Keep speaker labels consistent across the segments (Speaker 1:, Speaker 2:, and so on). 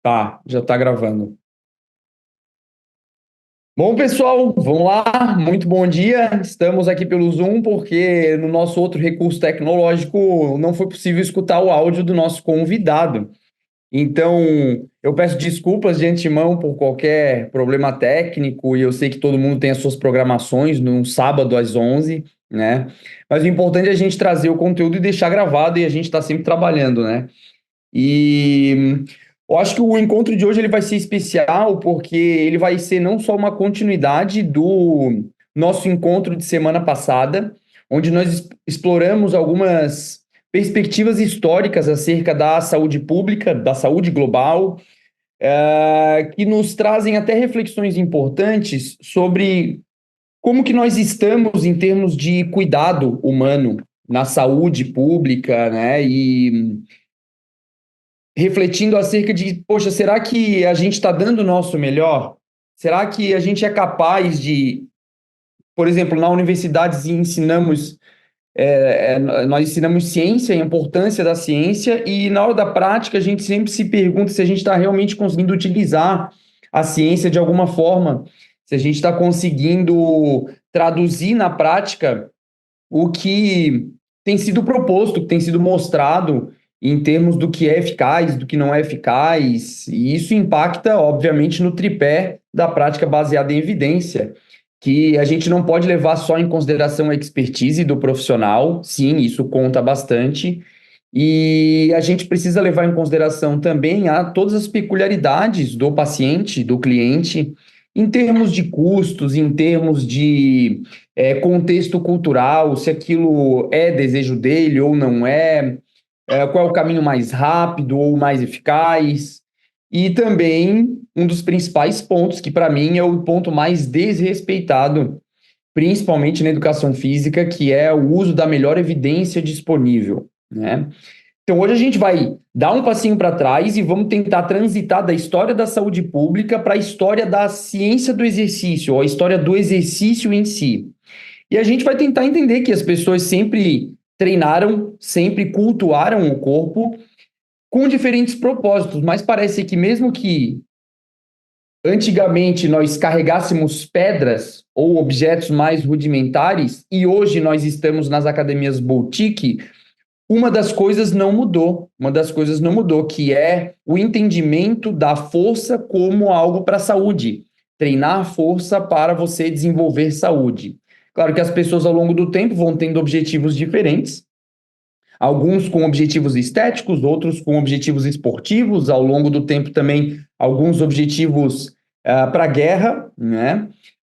Speaker 1: Tá, já tá gravando. Bom, pessoal, vamos lá. Muito bom dia. Estamos aqui pelo Zoom porque no nosso outro recurso tecnológico não foi possível escutar o áudio do nosso convidado. Então, eu peço desculpas de antemão por qualquer problema técnico e eu sei que todo mundo tem as suas programações no sábado às 11, né? Mas o importante é a gente trazer o conteúdo e deixar gravado e a gente está sempre trabalhando, né? E eu acho que o encontro de hoje ele vai ser especial porque ele vai ser não só uma continuidade do nosso encontro de semana passada, onde nós exploramos algumas perspectivas históricas acerca da saúde pública, da saúde global, que nos trazem até reflexões importantes sobre como que nós estamos em termos de cuidado humano na saúde pública, né? E refletindo acerca de, poxa, será que a gente está dando o nosso melhor? Será que a gente é capaz de, por exemplo, na universidade ensinamos, nós ensinamos ciência, a importância da ciência, e na hora da prática a gente sempre se pergunta se a gente está realmente conseguindo utilizar a ciência de alguma forma, se a gente está conseguindo traduzir na prática o que tem sido proposto, o que tem sido mostrado em termos do que é eficaz, do que não é eficaz, e isso impacta, obviamente, no tripé da prática baseada em evidência, que a gente não pode levar só em consideração a expertise do profissional, sim, isso conta bastante, e a gente precisa levar em consideração também todas as peculiaridades do paciente, do cliente, em termos de custos, em termos de contexto cultural, se aquilo é desejo dele ou não é, qual é o caminho mais rápido ou mais eficaz. E também um dos principais pontos, que para mim é o ponto mais desrespeitado, principalmente na educação física, que é o uso da melhor evidência disponível, né? Então, hoje a gente vai dar um passinho para trás e vamos tentar transitar da história da saúde pública para a história da ciência do exercício, ou a história do exercício em si. E a gente vai tentar entender que as pessoas sempre treinaram, sempre cultuaram o corpo com diferentes propósitos, mas parece que mesmo que antigamente nós carregássemos pedras ou objetos mais rudimentares e hoje nós estamos nas academias boutique, uma das coisas não mudou, que é o entendimento da força como algo para a saúde. Treinar a força para você desenvolver saúde. Claro que as pessoas ao longo do tempo vão tendo objetivos diferentes, alguns com objetivos estéticos, outros com objetivos esportivos, ao longo do tempo também alguns objetivos para a guerra, né?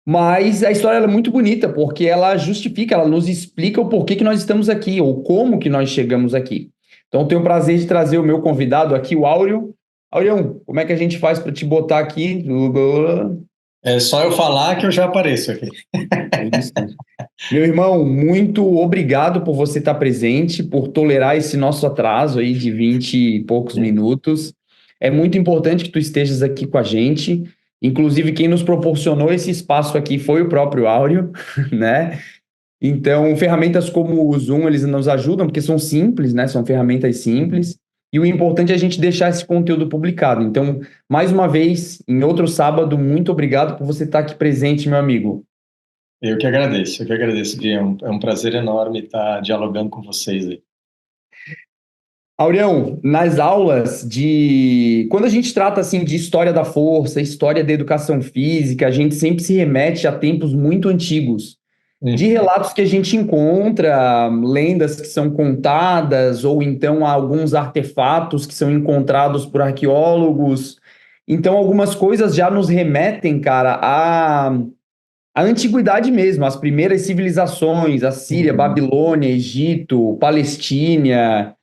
Speaker 1: Mas a história é muito bonita, porque ela justifica, ela nos explica o porquê que nós estamos aqui, ou como que nós chegamos aqui. Então, eu tenho o prazer de trazer o meu convidado aqui, o Áureo. Áureo, como é que a gente faz para te botar aqui?
Speaker 2: É só eu falar que eu já apareço aqui.
Speaker 1: Isso. Meu irmão, muito obrigado por você estar presente, por tolerar esse nosso atraso aí de 20 e poucos minutos. É muito importante que tu estejas aqui com a gente. Inclusive, quem nos proporcionou esse espaço aqui foi o próprio Áureo, né? Então, ferramentas como o Zoom, eles nos ajudam, porque são simples, né? São ferramentas simples. E o importante é a gente deixar esse conteúdo publicado. Então, mais uma vez, em outro sábado, muito obrigado por você estar aqui presente, meu amigo.
Speaker 2: Eu que agradeço, Gui. É um prazer enorme estar dialogando com vocês aí.
Speaker 1: Aureão, nas aulas de. Quando a gente trata assim de história da força, história da educação física, a gente sempre se remete a tempos muito antigos, de
Speaker 2: Uhum.
Speaker 1: relatos que a gente encontra, lendas que são contadas, ou então alguns artefatos que são encontrados por arqueólogos. Então, algumas coisas já nos remetem, cara, à antiguidade mesmo, às primeiras civilizações, a Síria,
Speaker 2: Uhum.
Speaker 1: Babilônia, Egito, Palestina,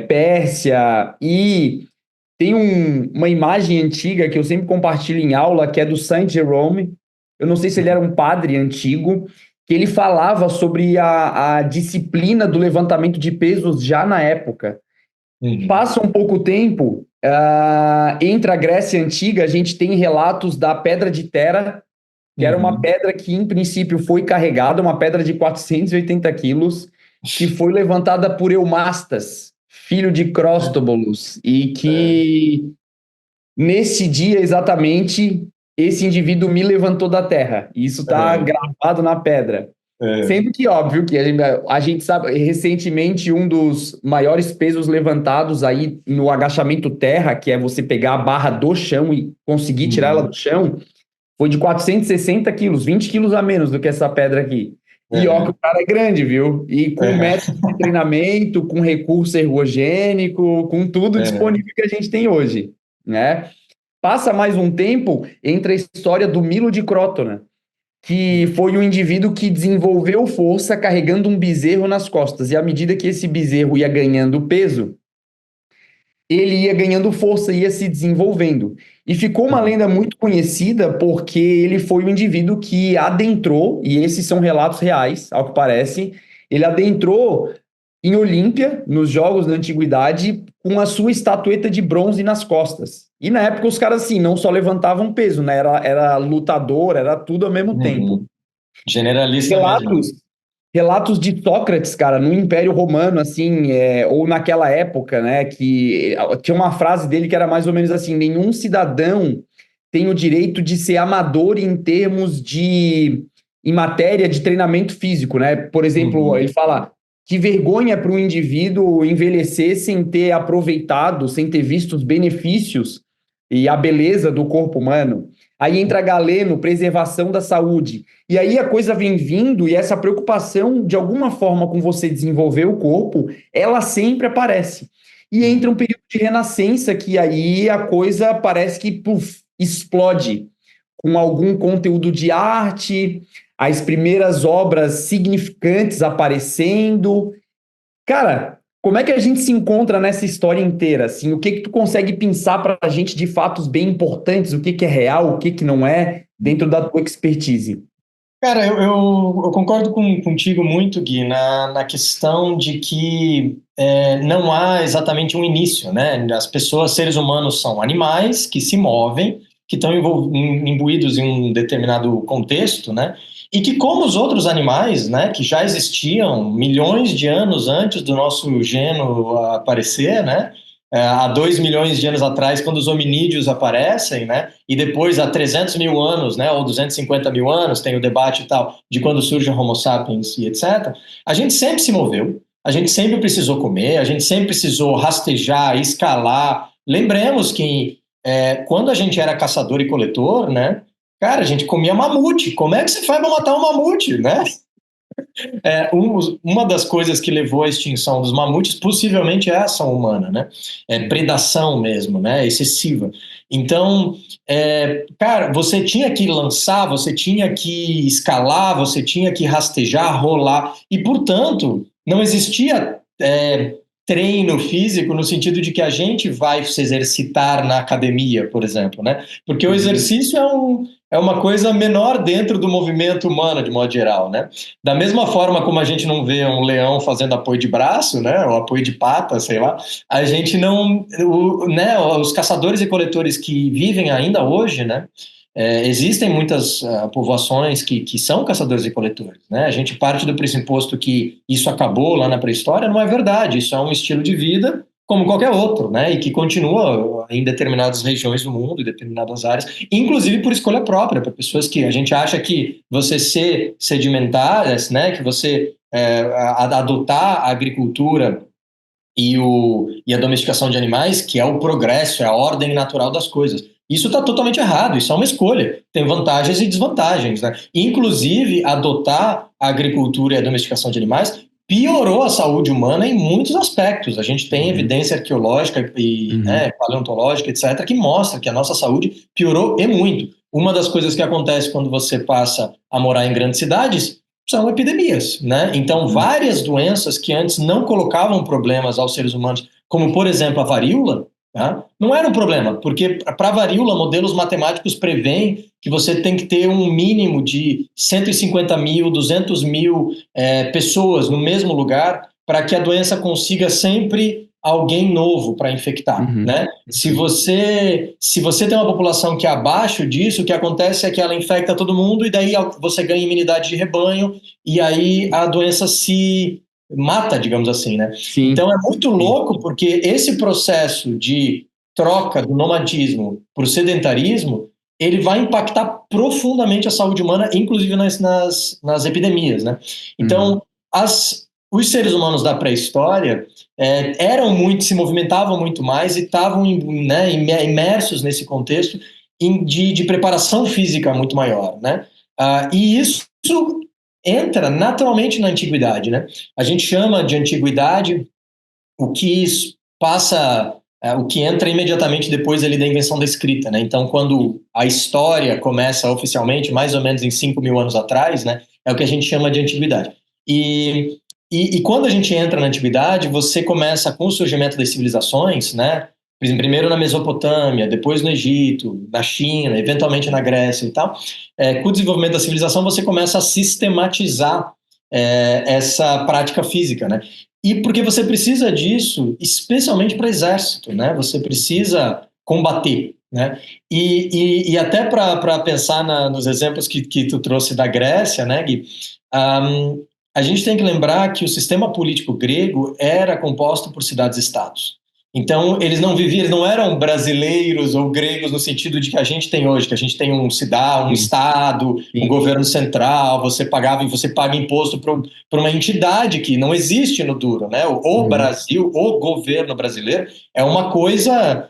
Speaker 1: Pérsia, e tem uma imagem antiga que eu sempre compartilho em aula, que é do Saint Jerome. Eu não sei se ele era um padre antigo, que ele falava sobre a disciplina do levantamento de pesos já na época.
Speaker 2: Uhum.
Speaker 1: Passa um pouco tempo, entre a Grécia Antiga, a gente tem relatos da Pedra de Tera, que era uma
Speaker 2: Uhum.
Speaker 1: pedra que, em princípio, foi carregada, uma pedra de 480 quilos, que foi levantada por Eumastas, filho de Cróstobulos, e
Speaker 2: É.
Speaker 1: que nesse dia exatamente, esse indivíduo me levantou da terra. Isso está
Speaker 2: É,
Speaker 1: gravado na pedra.
Speaker 2: é.
Speaker 1: Sendo que, óbvio, que a gente sabe, recentemente, um dos maiores pesos levantados aí no agachamento terra, que é você pegar a barra do chão e conseguir tirar ela do
Speaker 2: Uhum.
Speaker 1: chão, foi de 460 quilos, 20 quilos a menos do que essa pedra aqui. E ó, que o
Speaker 2: É,
Speaker 1: cara é grande, viu? E com
Speaker 2: é,
Speaker 1: métodos de treinamento, com recurso ergogênico, com tudo
Speaker 2: é.
Speaker 1: disponível que a gente tem hoje, né? Passa mais um tempo entre a história do Milo de Crotona, que foi um indivíduo que desenvolveu força carregando um bezerro nas costas. E à medida que esse bezerro ia ganhando peso, ele ia ganhando força, ia se desenvolvendo. E ficou uma
Speaker 2: Uhum.
Speaker 1: lenda muito conhecida porque ele foi um indivíduo que adentrou, e esses são relatos reais, ao que parece, ele adentrou em Olímpia, nos Jogos da Antiguidade, com a sua estatueta de bronze nas costas. E na época os caras, assim, não só levantavam peso, né? Era lutador, era tudo ao mesmo tempo.
Speaker 2: Uhum. Generalista mesmo.
Speaker 1: Relatos relatos de Sócrates, cara, no Império Romano, assim, ou naquela época, né, que tinha uma frase dele que era mais ou menos assim: nenhum cidadão tem o direito de ser amador em termos em matéria de treinamento físico, né? Por exemplo,
Speaker 2: Uhum.
Speaker 1: ele fala que vergonha para um indivíduo envelhecer sem ter aproveitado, sem ter visto os benefícios e a beleza do corpo humano. Aí entra Galeno, preservação da saúde. E aí a coisa vem vindo e essa preocupação, de alguma forma, com você desenvolver o corpo, ela sempre aparece. E entra um
Speaker 2: Uhum.
Speaker 1: período de renascença que aí a coisa parece que puf, explode com algum conteúdo de arte, as primeiras obras significantes aparecendo. Cara, como é que a gente se encontra nessa história inteira? Assim, o que que tu consegue pensar para a gente de fatos bem importantes? O que que é real, o que que não é, dentro da tua expertise?
Speaker 2: Cara, eu concordo contigo muito, Gui, na questão de que não há exatamente um início, né? As pessoas, seres humanos, são animais que se movem, que estão imbuídos em um determinado contexto, né? E que, como os outros animais, né, que já existiam milhões de anos antes do nosso gênero aparecer, né? Há 2 milhões de anos atrás, quando os hominídeos aparecem, né? E depois, há 300 mil anos, né? Ou 250 mil anos, tem o debate e tal, de quando surge o Homo sapiens e etc. A gente sempre se moveu, a gente sempre precisou comer, a gente sempre precisou rastejar, escalar. Lembremos que quando a gente era caçador e coletor, né? Cara, a gente comia mamute. Como é que você faz para matar um mamute, né? Uma das coisas que levou à extinção dos mamutes possivelmente é a ação humana, né? Predação mesmo, né? Excessiva. Então, cara, você tinha que lançar, você tinha que escalar, você tinha que rastejar, rolar, e, portanto, não existia treino físico no sentido de que a gente vai se exercitar na academia, por exemplo, né? Porque o
Speaker 1: Uhum.
Speaker 2: exercício é uma coisa menor dentro do movimento humano, de modo geral, né? Da mesma forma como a gente não vê um leão fazendo apoio de braço, né, ou apoio de pata, sei lá, a gente não, né, os caçadores e coletores que vivem ainda hoje, né, existem muitas povoações que são caçadores e coletores, né? A gente parte do pressuposto que isso acabou lá na pré-história, não é verdade. Isso é um estilo de vida como qualquer outro, né? E que continua em determinadas regiões do mundo, em determinadas áreas, inclusive por escolha própria, para pessoas que a gente acha que você ser sedimentar, né? Que você adotar a agricultura e a domesticação de animais, que é o progresso, é a ordem natural das coisas. Isso está totalmente errado, isso é uma escolha. Tem vantagens e desvantagens, né? Inclusive, adotar a agricultura e a domesticação de animais piorou a saúde humana em muitos aspectos. A gente tem
Speaker 1: Uhum.
Speaker 2: evidência arqueológica e
Speaker 1: Uhum.
Speaker 2: paleontológica, etc., que mostra que a nossa saúde piorou e muito. Uma das coisas que acontece quando você passa a morar em grandes cidades são epidemias, né? Então,
Speaker 1: Uhum.
Speaker 2: várias doenças que antes não colocavam problemas aos seres humanos, como, por exemplo, a varíola, tá? Não era um problema, porque para a varíola, modelos matemáticos prevêem que você tem que ter um mínimo de 150 mil, 200 mil pessoas no mesmo lugar para que a doença consiga sempre alguém novo para infectar,
Speaker 1: Uhum.
Speaker 2: né? Se você tem uma população que é abaixo disso, o que acontece é que ela infecta todo mundo e daí você ganha imunidade de rebanho e aí a doença se mata, digamos assim, né? Então
Speaker 1: Sim,
Speaker 2: é muito
Speaker 1: sim.
Speaker 2: louco porque esse processo de troca do nomadismo para o sedentarismo, ele vai impactar profundamente a saúde humana, inclusive nas epidemias, né? Então, os seres humanos da pré-história se movimentavam muito mais e estavam, né, imersos nesse contexto de preparação física muito maior, né? E isso entra naturalmente na antiguidade, né? A gente chama de antiguidade o que passa, o que entra imediatamente depois ali da invenção da escrita, né? Então, quando a história começa oficialmente, mais ou menos em 5.000 anos atrás, né? É o que a gente chama de antiguidade. E quando a gente entra na antiguidade, você começa com o surgimento das civilizações, né? Primeiro na Mesopotâmia, depois no Egito, na China, eventualmente na Grécia e tal. Com o desenvolvimento da civilização, você começa a sistematizar essa prática física, né? E porque você precisa disso, especialmente para exército, né? Você precisa combater, né? E até para pensar nos exemplos que tu trouxe da Grécia, né, Gui? A gente tem que lembrar que o sistema político grego era composto por cidades-estados. Então, eles não eram brasileiros ou gregos no sentido de que a gente tem hoje, que a gente tem um estado, um governo central, você paga imposto para uma entidade que não existe no duro, né? O Brasil, o governo brasileiro é uma coisa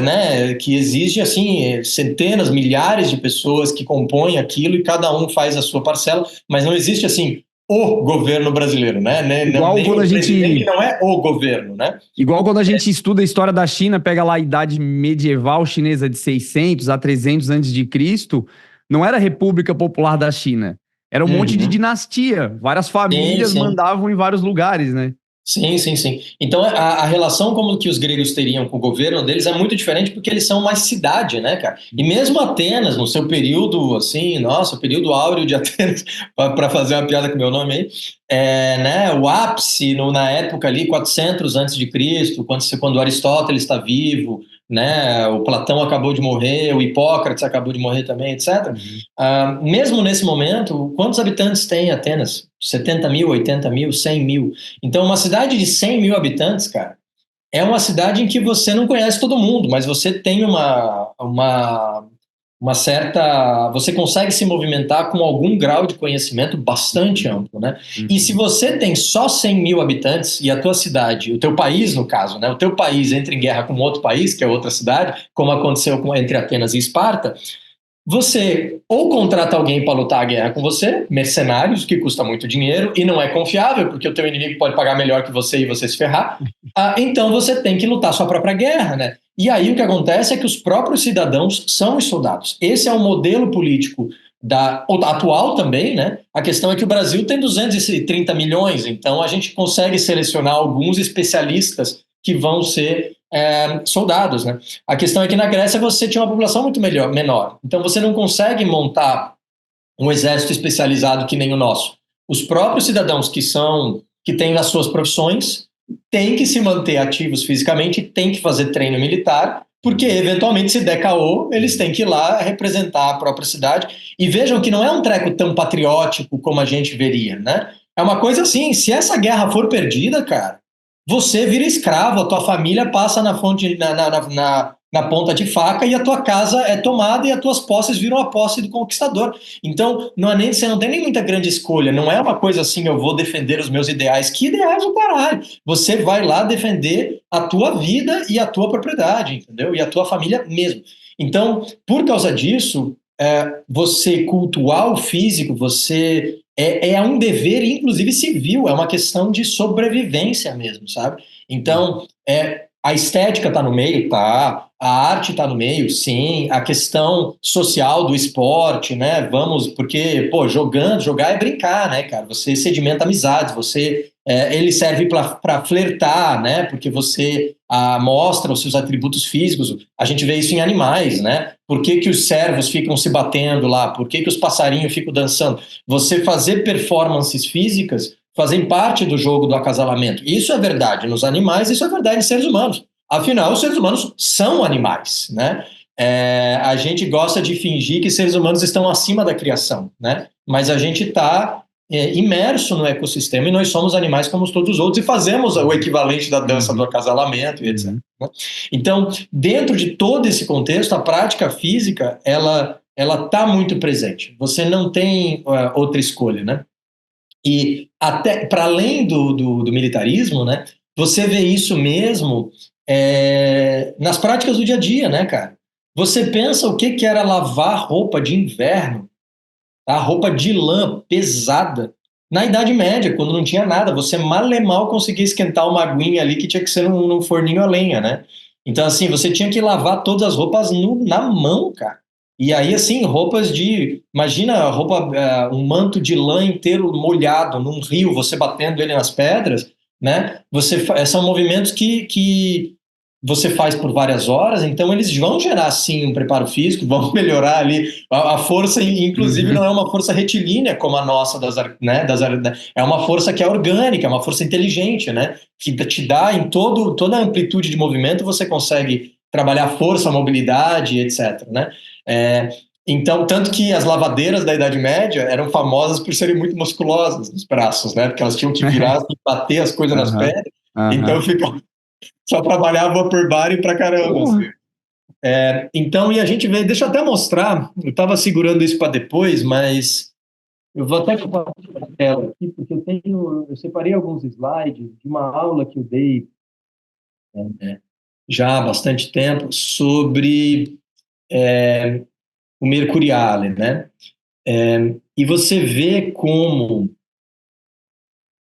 Speaker 2: né, que exige assim centenas, milhares de pessoas que compõem aquilo e cada um faz a sua parcela, mas não existe assim o governo brasileiro, né?
Speaker 1: Igual quando a gente
Speaker 2: não é o governo, né?
Speaker 1: Igual quando a gente estuda a história da China, pega lá a idade medieval chinesa de 600 a 300 antes de Cristo, não era a República Popular da China, era um monte de dinastia, várias famílias mandavam em vários lugares, né?
Speaker 2: Sim. Então, a relação como que os gregos teriam com o governo deles é muito diferente porque eles são mais cidade, né, cara? E mesmo Atenas, no seu período, assim, nossa, o período áureo de Atenas, para fazer uma piada com o meu nome aí, né, o ápice na época ali, 400 antes de Cristo, quando Aristóteles está vivo, né, o Platão acabou de morrer, o Hipócrates acabou de morrer também, etc. Mesmo nesse momento, quantos habitantes tem Atenas? 70 mil, 80 mil, 100 mil. Então, uma cidade de 100 mil habitantes, cara, é uma cidade em que você não conhece todo mundo, mas você tem uma certa... Você consegue se movimentar com algum grau de conhecimento bastante amplo, né? E se você tem só 100 mil habitantes e a tua cidade, o teu país, no caso, né? O teu país entra em guerra com outro país, que é outra cidade, como aconteceu entre Atenas e Esparta, você ou contrata alguém para lutar a guerra com você, mercenários, que custa muito dinheiro e não é confiável, porque o teu inimigo pode pagar melhor que você e você se ferrar. Então você tem que lutar sua própria guerra, né? E aí o que acontece é que os próprios cidadãos são os soldados. Esse é o modelo político atual também, né? A questão é que o Brasil tem 230 milhões, então a gente consegue selecionar alguns especialistas que vão ser soldados, né? A questão é que na Grécia você tinha uma população muito menor, então você não consegue montar um exército especializado que nem o nosso. Os próprios cidadãos que têm as suas profissões têm que se manter ativos fisicamente, têm que fazer treino militar, porque eventualmente se der caô, eles têm que ir lá representar a própria cidade. E vejam que não é um treco tão patriótico como a gente veria, né? É uma coisa assim, se essa guerra for perdida, cara, você vira escravo, a tua família passa na ponta de faca e a tua casa é tomada e as tuas posses viram a posse do conquistador. Então, você não tem nem muita grande escolha, não é uma coisa assim, eu vou defender os meus ideais. Que ideais do caralho? Você vai lá defender a tua vida e a tua propriedade, entendeu? E a tua família mesmo. Então, por causa disso, você cultuar o físico, você... É um dever, inclusive civil, é uma questão de sobrevivência mesmo, sabe? Então, a estética está no meio, tá? A arte está no meio, sim. A questão social do esporte, né? Porque, pô, jogar é brincar, né, cara? Você sedimenta amizades, ele serve para flertar, né? Porque você mostra os seus atributos físicos. A gente vê isso em animais, né? Por que os cervos ficam se batendo lá? Por que os passarinhos ficam dançando? Você fazer performances físicas fazem parte do jogo do acasalamento. Isso é verdade nos animais, isso é verdade nos seres humanos. Afinal, os seres humanos são animais, né? A gente gosta de fingir que seres humanos estão acima da criação, né? Mas a gente está imerso no ecossistema, e nós somos animais como todos os outros e fazemos o equivalente da dança do acasalamento e etc. Né? Então, dentro de todo esse contexto, a prática física, ela está muito presente. Você não tem outra escolha, né? E até para além do militarismo, né? Você vê isso mesmo nas práticas do dia a dia, né, cara? Você pensa o que era lavar roupa de inverno, a roupa de lã pesada. Na Idade Média, quando não tinha nada, você mal e mal conseguia esquentar uma aguinha ali que tinha que ser num forninho a lenha, né? Então, assim, você tinha que lavar todas as roupas na mão, cara. E aí, assim, roupas de... Imagina um manto de lã inteiro molhado num rio, você batendo ele nas pedras, né? São movimentos que você faz por várias horas, então eles vão gerar, sim, um preparo físico, vão melhorar ali a força, inclusive, não é uma força retilínea como a nossa, é uma força que é orgânica, é uma força inteligente, né? Que te dá em toda a amplitude de movimento, você consegue trabalhar força, mobilidade, etc, né? Então, tanto que as lavadeiras da Idade Média eram famosas por serem muito musculosas nos braços, né? Porque elas tinham que virar e bater as coisas nas pedras, então só trabalhava por barbie pra caramba. Assim. Então, e a gente vê, deixa eu até mostrar, eu estava segurando isso para depois, mas eu vou até compartilhar a tela aqui, porque eu separei alguns slides de uma aula que eu dei já há bastante tempo sobre o Mercuriale, né? E você vê como...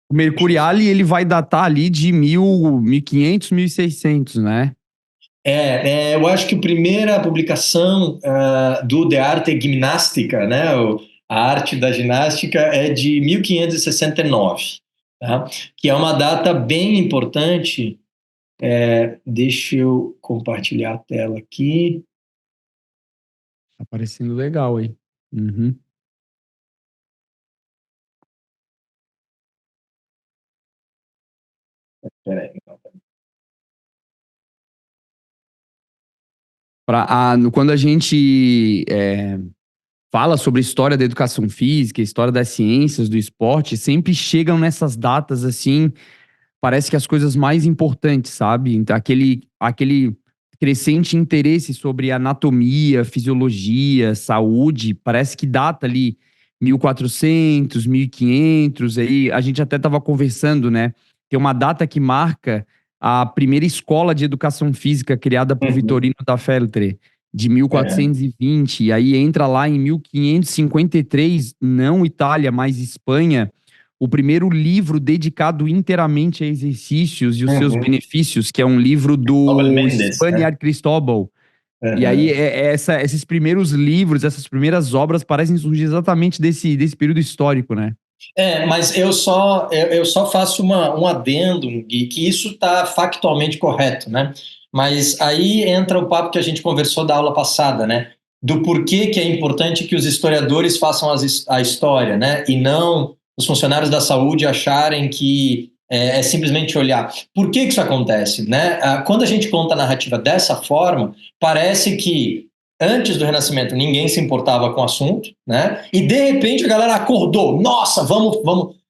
Speaker 1: O Mercuriale, ele vai datar ali de 1500, 1600, né?
Speaker 2: Eu acho que a primeira publicação do De Arte Gymnastica, né, a arte da ginástica, é de 1569, tá? Que é uma data bem importante. Deixa eu compartilhar a tela aqui.
Speaker 1: Tá parecendo legal, hein? Uhum.
Speaker 2: Peraí.
Speaker 1: Quando a gente fala sobre a história da educação física, a história das ciências, do esporte, sempre chegam nessas datas assim, parece que as coisas mais importantes, sabe? Então, aquele crescente interesse sobre anatomia, fisiologia, saúde, parece que data ali 1400, 1500, aí a gente até estava conversando, né? Tem uma data que marca a primeira escola de educação física criada por Vitorino da Feltre, de 1420, e aí entra lá em 1553, não Itália, mas Espanha, o primeiro livro dedicado inteiramente a exercícios e os seus benefícios, que é um livro do Spaniard Cristóbal. E aí, esses primeiros livros, essas primeiras obras parecem surgir exatamente desse período histórico, né?
Speaker 2: Mas eu só faço um adendo, Gui, que isso está factualmente correto, né? Mas aí entra o papo que a gente conversou da aula passada, né? Do porquê que é importante que os historiadores façam a história, né? E não os funcionários da saúde acharem que é simplesmente olhar. Por que isso acontece, né? Quando a gente conta a narrativa dessa forma, parece que antes do Renascimento ninguém se importava com o assunto, né? E de repente a galera acordou. Nossa, vamos.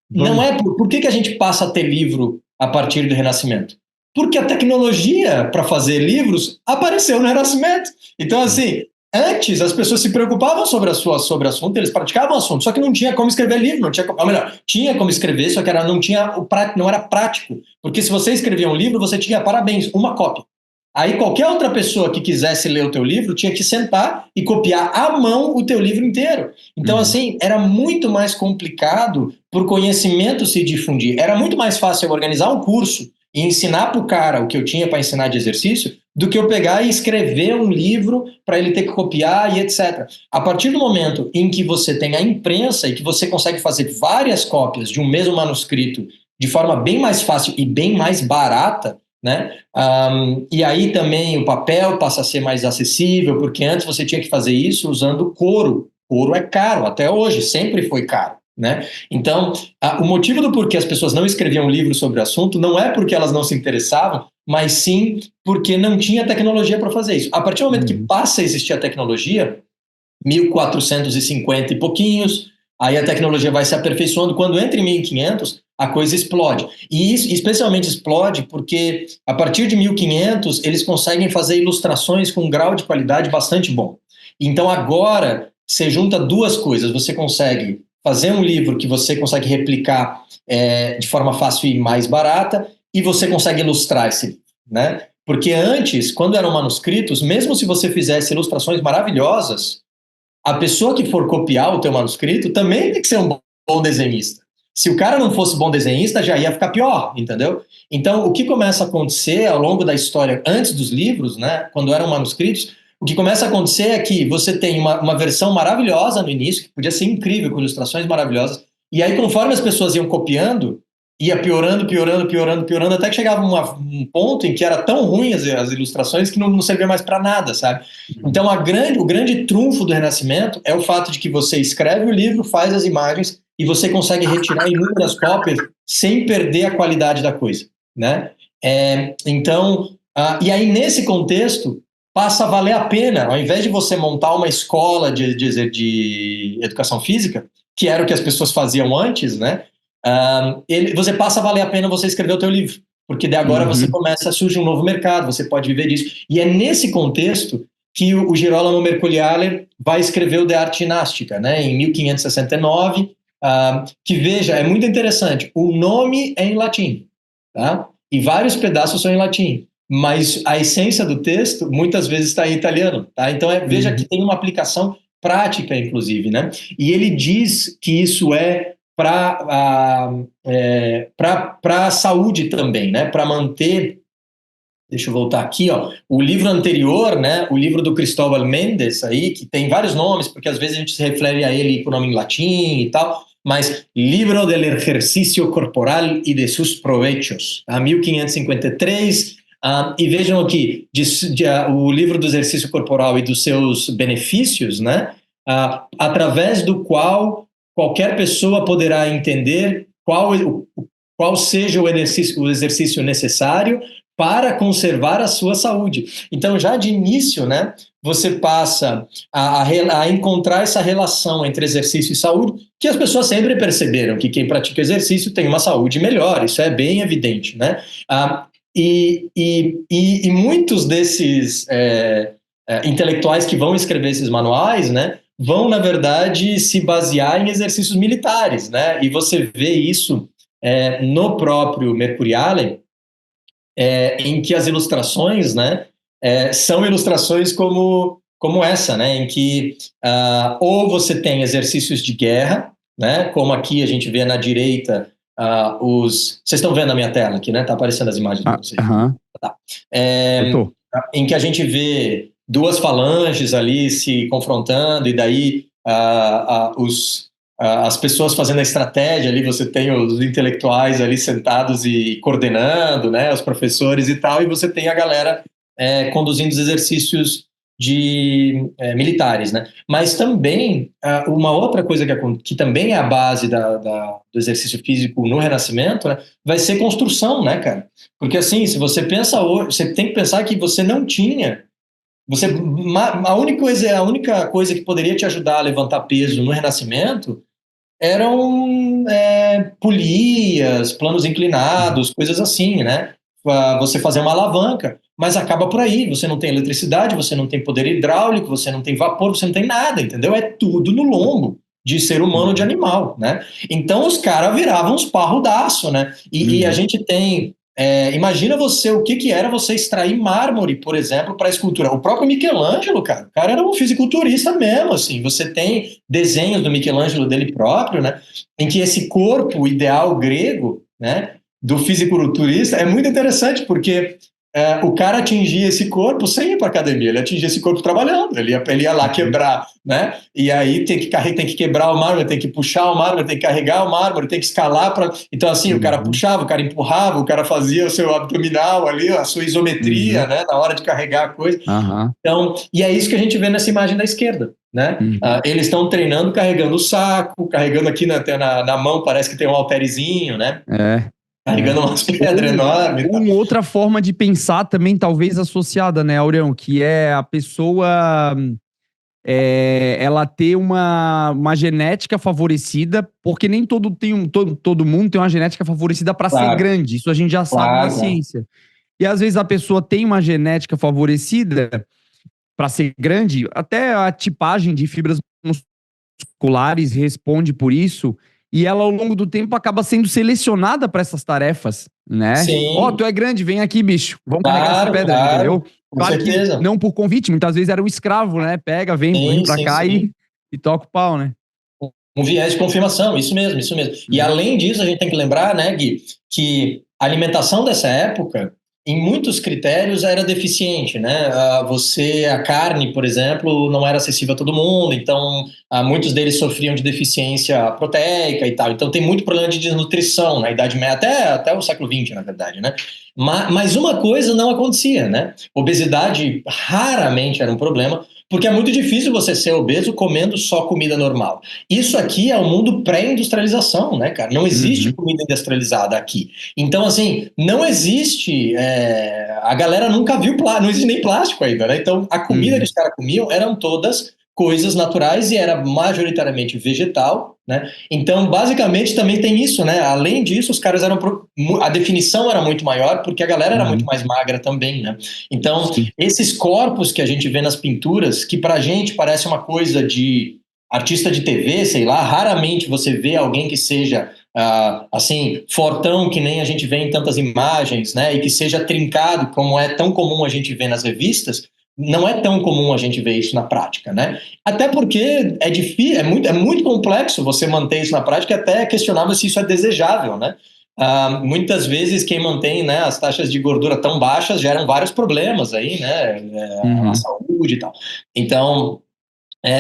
Speaker 2: Não é por que a gente passa a ter livro a partir do Renascimento? Porque a tecnologia para fazer livros apareceu no Renascimento. Então, assim, antes as pessoas se preocupavam sobre o assunto, eles praticavam o assunto, só que não tinha como escrever livro, não tinha, ou melhor, tinha como escrever, só que não era prático. Porque se você escrevia um livro, você tinha, parabéns, uma cópia. Aí qualquer outra pessoa que quisesse ler o teu livro tinha que sentar e copiar à mão o teu livro inteiro. Então, assim, era muito mais complicado para o conhecimento se difundir. Era muito mais fácil eu organizar um curso e ensinar para o cara o que eu tinha para ensinar de exercício do que eu pegar e escrever um livro para ele ter que copiar e etc. A partir do momento em que você tem a imprensa e que você consegue fazer várias cópias de um mesmo manuscrito de forma bem mais fácil e bem mais barata, né? E aí também o papel passa a ser mais acessível, porque antes você tinha que fazer isso usando couro. Couro é caro, até hoje, sempre foi caro, né? Então, o motivo do porquê as pessoas não escreviam livros sobre o assunto não é porque elas não se interessavam, mas sim porque não tinha tecnologia para fazer isso. A partir do momento que passa a existir a tecnologia, 1450 e pouquinhos, aí a tecnologia vai se aperfeiçoando. Quando entra em 1500, a coisa explode. E isso especialmente explode porque, a partir de 1500, eles conseguem fazer ilustrações com um grau de qualidade bastante bom. Então, agora, você junta duas coisas. Você consegue fazer um livro que você consegue replicar de forma fácil e mais barata, e você consegue ilustrar esse livro, né? Porque antes, quando eram manuscritos, mesmo se você fizesse ilustrações maravilhosas, a pessoa que for copiar o teu manuscrito também tem que ser um bom desenhista. Se o cara não fosse bom desenhista, já ia ficar pior, entendeu? Então, o que começa a acontecer ao longo da história, antes dos livros, né, quando eram manuscritos, o que começa a acontecer é que você tem uma versão maravilhosa no início, que podia ser incrível, com ilustrações maravilhosas, e aí, conforme as pessoas iam copiando, ia piorando, piorando, piorando, piorando, até que chegava um ponto em que era tão ruim as ilustrações que não servia mais para nada, sabe? Então, o grande trunfo do Renascimento é o fato de que você escreve o livro, faz as imagens e você consegue retirar inúmeras cópias sem perder a qualidade da coisa, né? Então, e aí nesse contexto passa a valer a pena, ao invés de você montar uma escola de educação física, que era o que as pessoas faziam antes, né? Você passa a valer a pena você escrever o teu livro, porque de agora você começa a surgir um novo mercado, você pode viver disso. E é nesse contexto que o Girolamo Mercurialer vai escrever o De Arte Ginástica, né, em 1569, que, veja, é muito interessante, o nome é em latim, tá? E vários pedaços são em latim, mas a essência do texto muitas vezes está em italiano, tá? Então, veja que tem uma aplicação prática, inclusive, né? E ele diz que isso é para a saúde também, né? Para manter. Deixa eu voltar aqui, ó. O livro anterior, né? O livro do Cristóbal Mendes, aí, que tem vários nomes, porque às vezes a gente se refere a ele com nome em latim e tal, mas Libro del Ejercicio Corporal y de sus Provechos, a 1553. E vejam aqui, o livro do exercício corporal e dos seus benefícios, né? Através do qual qualquer pessoa poderá entender qual seja o exercício necessário para conservar a sua saúde. Então, já de início, né, você passa a encontrar essa relação entre exercício e saúde, que as pessoas sempre perceberam que quem pratica exercício tem uma saúde melhor, isso é bem evidente, né? E muitos desses intelectuais que vão escrever esses manuais, né, vão, na verdade, se basear em exercícios militares, né? E você vê isso no próprio Mercuriale, em que as ilustrações, né, são ilustrações como essa, né, em que ou você tem exercícios de guerra, né, como aqui a gente vê na direita vocês estão vendo a minha tela aqui, né? Está aparecendo as imagens para vocês. Tá. Em que a gente vê duas falanges ali se confrontando, e daí as pessoas fazendo a estratégia ali, você tem os intelectuais ali sentados e coordenando, né, os professores e tal, e você tem a galera conduzindo os exercícios militares, né? Mas também uma outra coisa que também é a base do exercício físico no Renascimento, né, vai ser construção, né, cara? Porque assim, se você pensa hoje, você tem que pensar que você não tinha. A única coisa que poderia te ajudar a levantar peso no Renascimento eram polias, planos inclinados, coisas assim, né? Você fazer uma alavanca, mas acaba por aí. Você não tem eletricidade, você não tem poder hidráulico, você não tem vapor, você não tem nada, entendeu? É tudo no lombo de ser humano ou de animal, né? Então os caras viravam uns parrudaço, né? E a gente tem... imagina você, o que era você extrair mármore, por exemplo, para escultura. O próprio Michelangelo, cara, o cara era um fisiculturista mesmo, assim. Você tem desenhos do Michelangelo dele próprio, né, em que esse corpo ideal grego, né, do fisiculturista é muito interessante, porque o cara atingia esse corpo sem ir para academia, ele atingia esse corpo trabalhando, ele ia lá quebrar, né? E aí tem que quebrar o mármore, tem que puxar o mármore, tem que carregar o mármore, tem que escalar para. Então, assim, o cara puxava, o cara empurrava, o cara fazia o seu abdominal ali, a sua isometria, né? Na hora de carregar a coisa. Então, e é isso que a gente vê nessa imagem da esquerda, né? Eles estão treinando, carregando o saco, carregando aqui na mão, parece que tem um halterezinho, né? Carregando umas pedras enormes.
Speaker 1: Uma outra forma de pensar também, talvez associada, né, Aurão? Que é a pessoa ela ter uma genética favorecida, porque nem todo mundo tem uma genética favorecida para ser
Speaker 2: Claro,
Speaker 1: grande. Isso a gente já sabe na
Speaker 2: claro, claro.
Speaker 1: ciência. E às vezes a pessoa tem uma genética favorecida para ser grande, até a tipagem de fibras musculares responde por isso, e ela ao longo do tempo acaba sendo selecionada para essas tarefas, né? Ó, tu
Speaker 2: Sim,
Speaker 1: é grande, vem aqui, bicho, vamos carregar essa
Speaker 2: claro,
Speaker 1: pedra, entendeu?
Speaker 2: claro, com
Speaker 1: Claro que
Speaker 2: certeza.
Speaker 1: não por convite, muitas vezes era o escravo, né? Pega, vem
Speaker 2: Sim,
Speaker 1: pra
Speaker 2: sim,
Speaker 1: cá
Speaker 2: sim.
Speaker 1: e toca o pau, né?
Speaker 2: Um viés de confirmação, isso mesmo, isso mesmo. E
Speaker 1: Uhum.
Speaker 2: além disso, a gente tem que lembrar, né, Gui, que a alimentação dessa época, em muitos critérios, era deficiente, né? A carne, por exemplo, não era acessível a todo mundo, então muitos deles sofriam de deficiência proteica e tal. Então tem muito problema de desnutrição na Idade Média, até o século XX, na verdade, né? Mas uma coisa não acontecia, né? Obesidade raramente era um problema, porque é muito difícil você ser obeso comendo só comida normal. Isso aqui é o mundo pré-industrialização, né, cara? Não existe
Speaker 1: Uhum.
Speaker 2: comida industrializada aqui. Então, assim, não existe. A galera nunca viu plástico, não existe nem plástico ainda, né? Então, a comida que
Speaker 1: Uhum.
Speaker 2: os caras comiam eram todas coisas naturais e era majoritariamente vegetal, né? Então, basicamente, também tem isso, né? Além disso, os caras eram. A definição era muito maior porque a galera era muito
Speaker 1: Uhum.
Speaker 2: mais magra também, né? Então,
Speaker 1: Sim.
Speaker 2: esses corpos que a gente vê nas pinturas, que pra gente parece uma coisa de artista de TV, sei lá, raramente você vê alguém que seja assim, fortão, que nem a gente vê em tantas imagens, né, e que seja trincado, como é tão comum a gente ver nas revistas. Não é tão comum a gente ver isso na prática, né? Até porque é difícil, é muito complexo você manter isso na prática, e até é questionável se isso é desejável, né? Muitas vezes quem mantém, né, as taxas de gordura tão baixas geram vários problemas aí, né, a
Speaker 1: Uhum.
Speaker 2: saúde e tal. Então,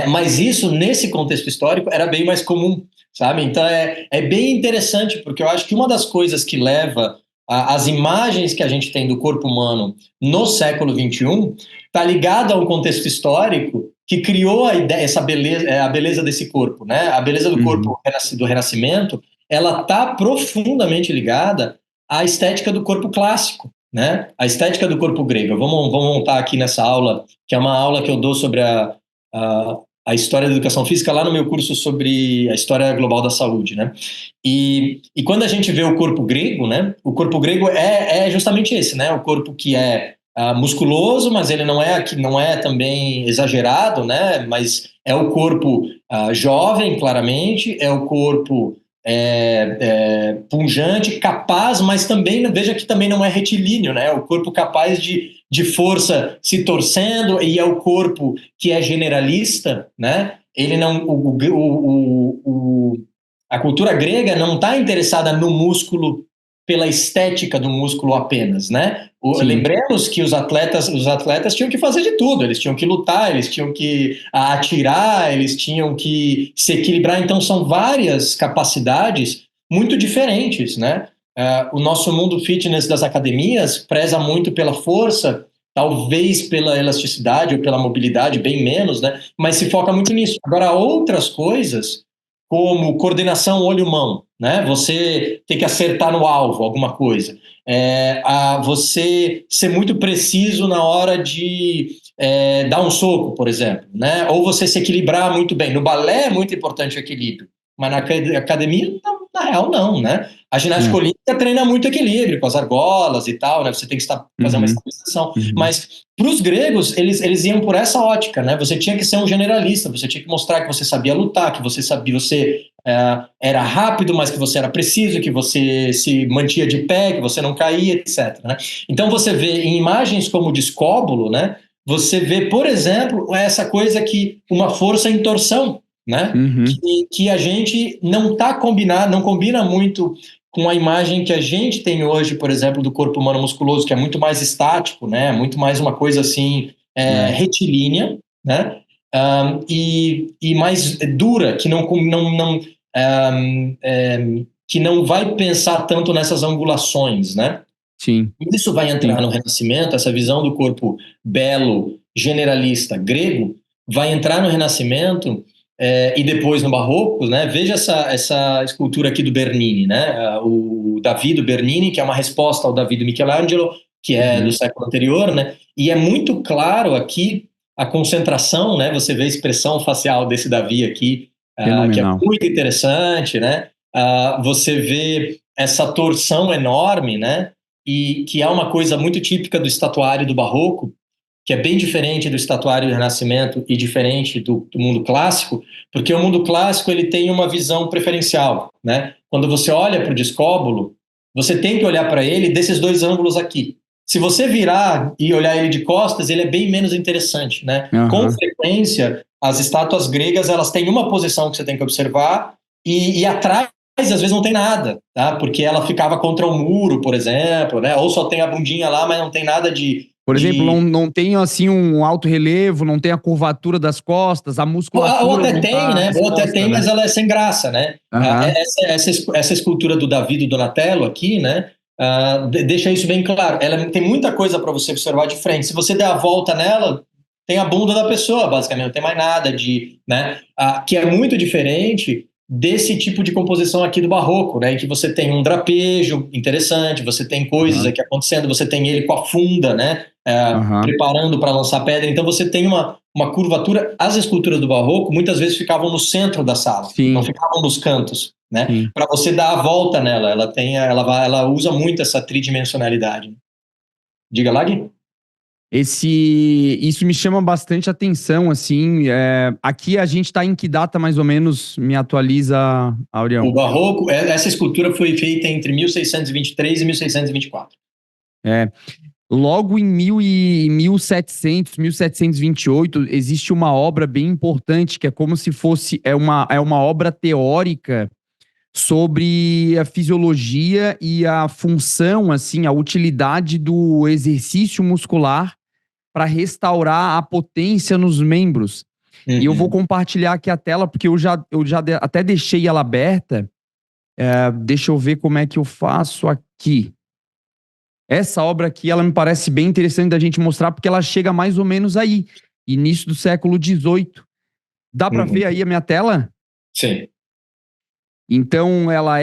Speaker 2: mas isso, nesse contexto histórico, era bem mais comum, sabe? Então é bem interessante, porque eu acho que uma das coisas que leva as imagens que a gente tem do corpo humano no século XXI está ligada a um contexto histórico que criou a ideia, essa beleza, a beleza desse corpo, né? A beleza do
Speaker 1: Uhum.
Speaker 2: corpo do Renascimento, ela está profundamente ligada à estética do corpo clássico, né? A estética do corpo grego. Vamos montar aqui nessa aula, que é uma aula que eu dou sobre a história da educação física lá no meu curso sobre a história global da saúde, né? E quando a gente vê o corpo grego, né? O corpo grego é justamente esse, né? O corpo que é musculoso, mas ele não é também exagerado, né? Mas é o corpo jovem, claramente, é o corpo punjante, capaz, mas também veja que também não é retilíneo, né? É o corpo capaz de força se torcendo, e é o corpo que é generalista, né? Ele não, a cultura grega não está interessada no músculo pela estética do músculo apenas, né?
Speaker 1: Sim.
Speaker 2: Lembremos que os atletas tinham que fazer de tudo, eles tinham que lutar, eles tinham que atirar, eles tinham que se equilibrar, então são várias capacidades muito diferentes, né? O nosso mundo fitness das academias preza muito pela força, talvez pela elasticidade ou pela mobilidade, bem menos, né? Mas se foca muito nisso. Agora, outras coisas, como coordenação olho-mão, né? Você tem que acertar no alvo alguma coisa. Você ser muito preciso na hora de dar um soco, por exemplo, né? Ou você se equilibrar muito bem. No balé é muito importante o equilíbrio, mas na academia, na real, não, né? A ginástica
Speaker 1: É.
Speaker 2: olímpica treina muito equilíbrio, com as argolas e tal, né? Você tem que fazer uma
Speaker 1: Uhum.
Speaker 2: estabilização.
Speaker 1: Uhum.
Speaker 2: Mas para os gregos, eles iam por essa ótica, né? Você tinha que ser um generalista, você tinha que mostrar que você sabia lutar, que você sabia, era rápido, mas que você era preciso, que você se mantinha de pé, que você não caía, etc. Né? Então você vê em imagens como o de Escóbulo, né? Você vê, por exemplo, essa coisa que uma força em torção, né?
Speaker 1: Uhum.
Speaker 2: Que a gente não está combinado, não combina muito com a imagem que a gente tem hoje, por exemplo, do corpo humano musculoso, que é muito mais estático, né? Muito mais uma coisa assim
Speaker 1: É.
Speaker 2: retilínea, né? E mais dura, que não vai pensar tanto nessas angulações, né?
Speaker 1: Sim.
Speaker 2: Isso vai entrar
Speaker 1: Sim.
Speaker 2: no Renascimento, essa visão do corpo belo, generalista, grego, vai entrar no Renascimento e depois no Barroco, né? Veja essa escultura aqui do Bernini, né? O Davi do Bernini, que é uma resposta ao Davi do Michelangelo, que é do
Speaker 1: Uhum.
Speaker 2: século anterior, né? E é muito claro aqui a concentração, né? Você vê a expressão facial desse Davi aqui, que é muito interessante, né? Você vê essa torção enorme, né? E que é uma coisa muito típica do estatuário do Barroco, que é bem diferente do estatuário do Renascimento e diferente do mundo clássico, porque o mundo clássico ele tem uma visão preferencial, né? Quando você olha para o Discóbolo, você tem que olhar para ele desses dois ângulos aqui. Se você virar e olhar ele de costas, ele é bem menos interessante, né? Com frequência, as estátuas gregas elas têm uma posição que você tem que observar e atrás às vezes não tem nada, tá? Porque ela ficava contra o muro, por exemplo, né? Ou só tem a bundinha lá, mas não tem nada de...
Speaker 1: Por exemplo, não tem assim um alto relevo, não tem a curvatura das costas, a musculatura.
Speaker 2: Ou até tem, né? Ou até tem, mas ela é sem graça, né? Essa escultura do Davi do Donatello aqui, né? Deixa isso bem claro. Ela tem muita coisa para você observar de frente. Se você der a volta nela, tem a bunda da pessoa, basicamente, não tem mais nada de, né? Que é muito diferente desse tipo de composição aqui do Barroco, né? Em que você tem um drapejo interessante, você tem coisas aqui acontecendo, você tem ele com a funda, né? Preparando para lançar pedra. Então você tem uma curvatura. As esculturas do Barroco muitas vezes ficavam no centro da sala, não ficavam nos cantos, né? Para você dar a volta nela, ela usa muito essa tridimensionalidade. Diga lá, Gui.
Speaker 1: Isso me chama bastante atenção, assim, aqui a gente está em que data mais ou menos, me atualiza, Aurião?
Speaker 2: O Barroco, essa escultura foi feita entre 1623 e 1624.
Speaker 1: Logo em 1700, 1728, existe uma obra bem importante, que é como se fosse, é uma obra teórica sobre a fisiologia e a função, assim, a utilidade do exercício muscular para restaurar a potência nos membros. E eu vou compartilhar aqui a tela, porque eu já até deixei ela aberta. Deixa eu ver como é que eu faço aqui. Essa obra aqui, ela me parece bem interessante da gente mostrar, porque ela chega mais ou menos aí, início do século XVIII. Dá para ver aí a minha tela?
Speaker 2: Sim.
Speaker 1: Então, ela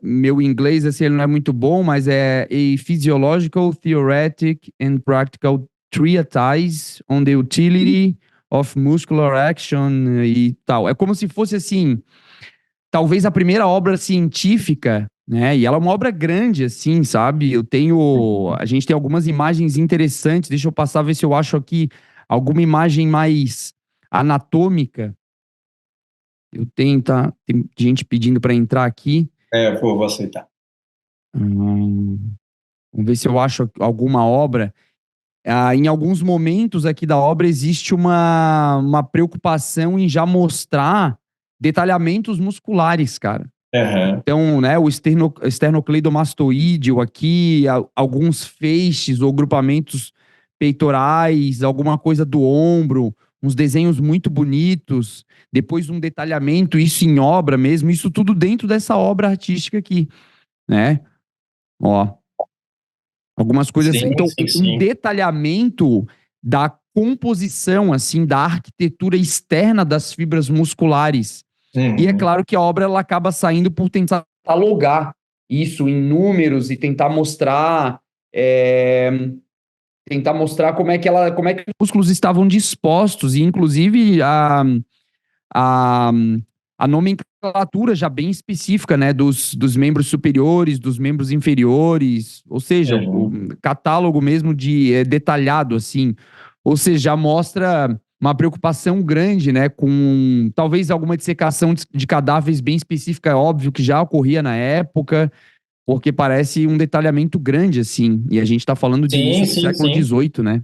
Speaker 1: meu inglês, assim, ele não é muito bom, mas é a Physiological, Theoretic and Practical Treatise on the Utility of Muscular Action e tal. É como se fosse, assim, talvez a primeira obra científica, né? E ela é uma obra grande, assim, sabe? A gente tem algumas imagens interessantes. Deixa eu passar, ver se eu acho aqui alguma imagem mais anatômica. Tem gente pedindo para entrar aqui.
Speaker 2: Vou aceitar.
Speaker 1: Vamos ver se eu acho alguma obra. Em alguns momentos aqui da obra existe uma preocupação em já mostrar detalhamentos musculares, cara. Então, né, o esternocleidomastoídeo aqui, alguns feixes ou grupamentos peitorais, alguma coisa do ombro, uns desenhos muito bonitos, depois um detalhamento, isso em obra mesmo, isso tudo dentro dessa obra artística aqui, né? Ó, algumas coisas assim. Então, um detalhamento da composição, assim, da arquitetura externa das fibras musculares. E é claro que a obra ela acaba saindo por tentar catalogar isso em números e tentar mostrar como é que os músculos estavam dispostos, e inclusive a nomenclatura já bem específica, né, dos membros superiores, dos membros inferiores, ou seja, o catálogo mesmo detalhado, assim, ou seja, já mostra uma preocupação grande, né, com talvez alguma dissecação de cadáveres bem específica, é óbvio que já ocorria na época, porque parece um detalhamento grande, assim, e a gente está falando de início do século XVIII, né?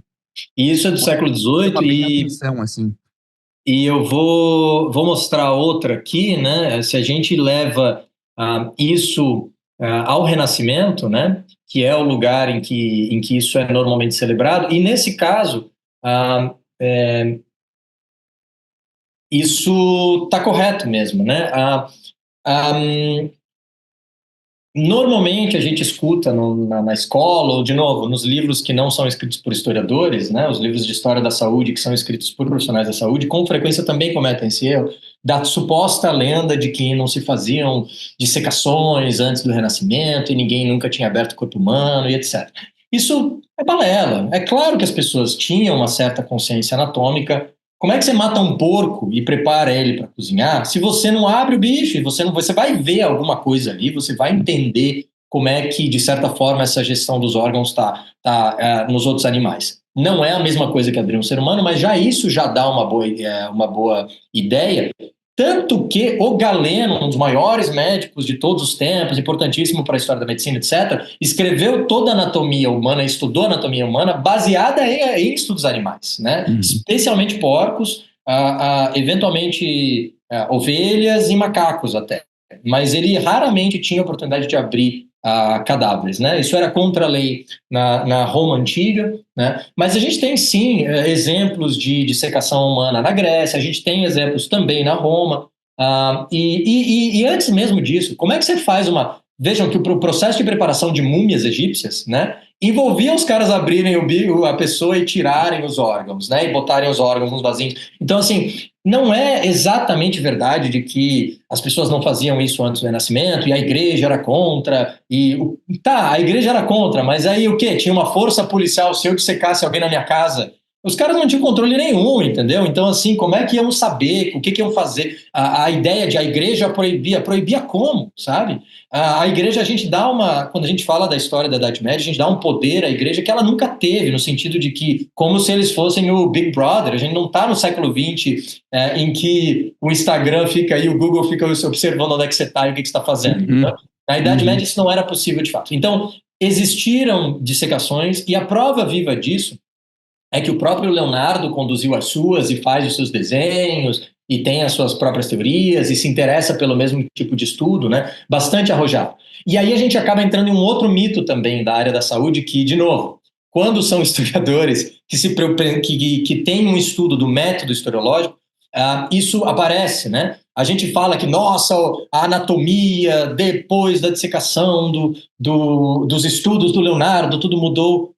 Speaker 2: Isso é do século XVIII
Speaker 1: atenção, assim.
Speaker 2: E eu vou mostrar outra aqui, né, se a gente leva isso ao Renascimento, né, que é o lugar em que isso é normalmente celebrado, e nesse caso, isso está correto mesmo, né? Normalmente a gente escuta na escola, ou de novo, nos livros que não são escritos por historiadores, né? Os livros de história da saúde que são escritos por profissionais da saúde, com frequência também cometem esse erro da suposta lenda de que não se faziam dissecações antes do Renascimento e ninguém nunca tinha aberto o corpo humano e etc. Isso é balela. É claro que as pessoas tinham uma certa consciência anatômica. Como é que você mata um porco e prepara ele para cozinhar se você não abre o bicho? Você vai ver alguma coisa ali, você vai entender como é que, de certa forma, essa gestão dos órgãos está nos outros animais. Não é a mesma coisa que abrir um ser humano, mas já isso já dá uma boa ideia. Tanto que o Galeno, um dos maiores médicos de todos os tempos, importantíssimo para a história da medicina, etc., escreveu toda a anatomia humana, estudou a anatomia humana baseada em estudos animais, né? Especialmente porcos, eventualmente ovelhas e macacos até. Mas ele raramente tinha a oportunidade de abrir cadáveres, né? Isso era contra a lei na Roma antiga, né? Mas a gente tem sim exemplos de dissecação humana na Grécia, a gente tem exemplos também na Roma, e antes mesmo disso, como é que você faz uma... Vejam que o processo de preparação de múmias egípcias, né, envolvia os caras abrirem a pessoa e tirarem os órgãos, né, e botarem os órgãos nos vasinhos. Então, assim, não é exatamente verdade de que as pessoas não faziam isso antes do Renascimento e a igreja era contra, a igreja era contra, mas aí o quê? Tinha uma força policial, se eu dissecasse alguém na minha casa, os caras não tinham controle nenhum, entendeu? Então, assim, como é que iam saber, o que iam fazer? A ideia de a igreja proibia como, sabe? A igreja, a gente dá quando a gente fala da história da Idade Média, a gente dá um poder à igreja que ela nunca teve, no sentido de que, como se eles fossem o Big Brother, a gente não está no século XX, em que o Instagram fica aí, o Google fica observando onde é que você está e o que você está fazendo. Então, na Idade Média isso não era possível de fato. Então, existiram dissecações, e a prova viva disso é que o próprio Leonardo conduziu as suas e faz os seus desenhos e tem as suas próprias teorias e se interessa pelo mesmo tipo de estudo, né? Bastante arrojado. E aí a gente acaba entrando em um outro mito também da área da saúde que, de novo, quando são historiadores que têm um estudo do método historiológico, isso aparece, né? A gente fala que, nossa, a anatomia depois da dissecação dos estudos do Leonardo, tudo mudou.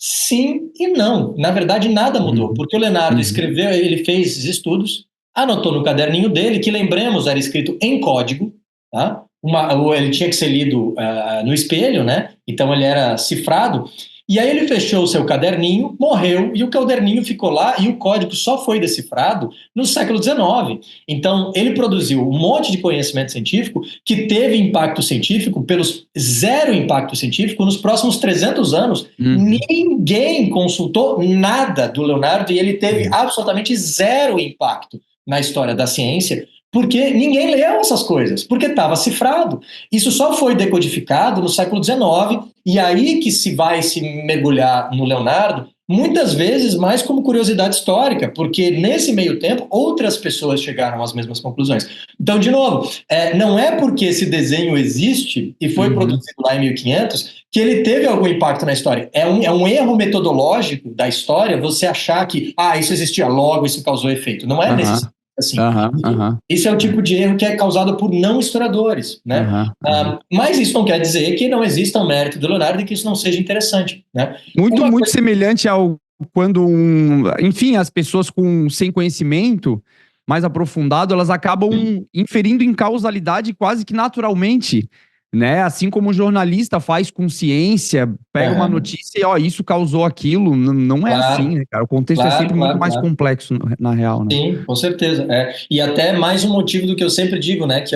Speaker 2: Sim e não. Na verdade, nada mudou, porque o Leonardo escreveu, ele fez estudos, anotou no caderninho dele, que lembremos, era escrito em código, tá? Ele tinha que ser lido no espelho, né? Então ele era cifrado. E aí ele fechou o seu caderninho, morreu, e o caderninho ficou lá, e o código só foi decifrado no século XIX. Então ele produziu um monte de conhecimento científico que teve impacto científico, pelos zero impacto científico, nos próximos 300 anos. Ninguém consultou nada do Leonardo, e ele teve absolutamente zero impacto na história da ciência, porque ninguém leu essas coisas, porque estava cifrado. Isso só foi decodificado no século XIX, e aí que se vai se mergulhar no Leonardo, muitas vezes mais como curiosidade histórica, porque nesse meio tempo outras pessoas chegaram às mesmas conclusões. Então, de novo, não é porque esse desenho existe e foi produzido lá em 1500 que ele teve algum impacto na história. É um erro metodológico da história você achar que isso existia logo, isso causou efeito. Não é necessário. Assim, Isso é o tipo de erro que é causado por não historiadores, né? Mas isso não quer dizer que não exista um mérito do Leonardo e que isso não seja interessante, né?
Speaker 1: Muito semelhante ao quando, enfim, as pessoas sem conhecimento mais aprofundado, elas acabam inferindo em causalidade quase que naturalmente, né? Assim como o jornalista faz com ciência, pega uma notícia e isso causou aquilo. Não é assim, né, cara? O contexto é sempre muito mais complexo, na real, né?
Speaker 2: Sim, com certeza. E até mais um motivo do que eu sempre digo, né? Que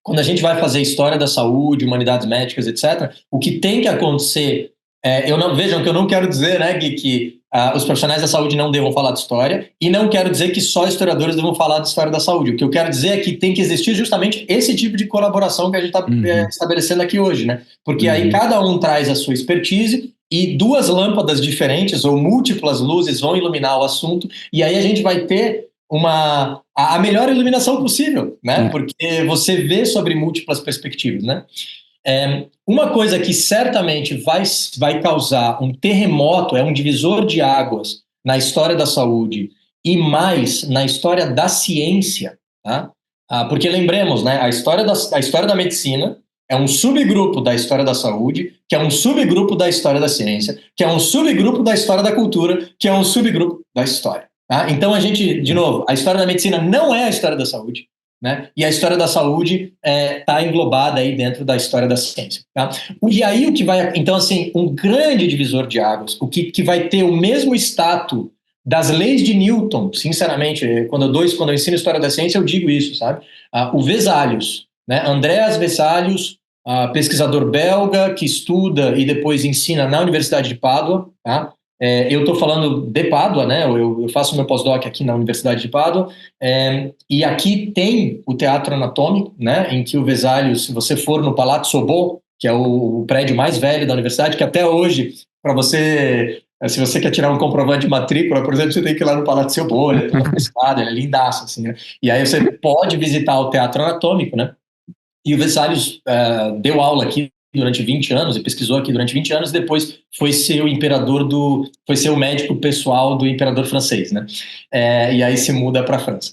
Speaker 2: quando a gente vai fazer história da saúde, humanidades médicas, etc., o que tem que acontecer... vejam que eu não quero dizer, né, que os profissionais da saúde não devam falar de história, e não quero dizer que só historiadores devam falar de história da saúde. O que eu quero dizer é que tem que existir justamente esse tipo de colaboração que a gente está estabelecendo aqui hoje, né? Porque aí cada um traz a sua expertise e duas lâmpadas diferentes ou múltiplas luzes vão iluminar o assunto, e aí a gente vai ter a melhor iluminação possível, né? Porque você vê sobre múltiplas perspectivas, né? Uma coisa que certamente vai causar um terremoto, um divisor de águas na história da saúde e mais na história da ciência, tá? Porque lembremos, né, a história da medicina é um subgrupo da história da saúde, que é um subgrupo da história da ciência, que é um subgrupo da história da cultura, que é um subgrupo da história. Tá? Então de novo, a história da medicina não é a história da saúde, né? E a história da saúde está englobada aí dentro da história da ciência. Tá? E aí o que vai... Então, assim, um grande divisor de águas, o que vai ter o mesmo status das leis de Newton, sinceramente, quando eu ensino história da ciência, eu digo isso, sabe? O Vesalius, né? Andreas Vesalius, pesquisador belga que estuda e depois ensina na Universidade de Pádua, tá? Eu estou falando de Pádua, né? Eu faço meu pós-doc aqui na Universidade de Pádua, e aqui tem o Teatro Anatômico, né? Em que o Vesalius, se você for no Palazzo Sobot, que é o prédio mais velho da universidade, que até hoje, para você... Se você quer tirar um comprovante de matrícula, por exemplo, você tem que ir lá no Palácio Seu ele é todo frescado, ele é lindaço, assim, né? E aí você pode visitar o Teatro Anatômico, né? E o Vesalius deu aula aqui durante 20 anos, e pesquisou aqui durante 20 anos, e depois foi ser o médico pessoal do imperador francês, né? E aí se muda para a França.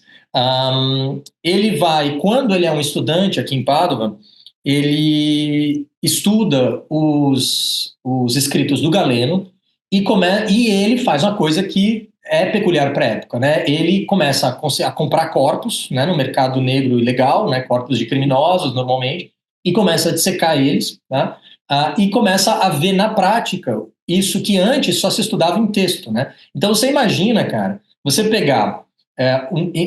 Speaker 2: Ele vai, quando ele é um estudante aqui em Pádua, ele estuda os escritos do Galeno, e ele faz uma coisa que é peculiar para a época, né? Ele começa a comprar corpos, né, no mercado negro ilegal, né, corpos de criminosos normalmente, e começa a dissecar eles, tá? E começa a ver na prática isso que antes só se estudava em texto, né? Então você imagina, cara, você pegar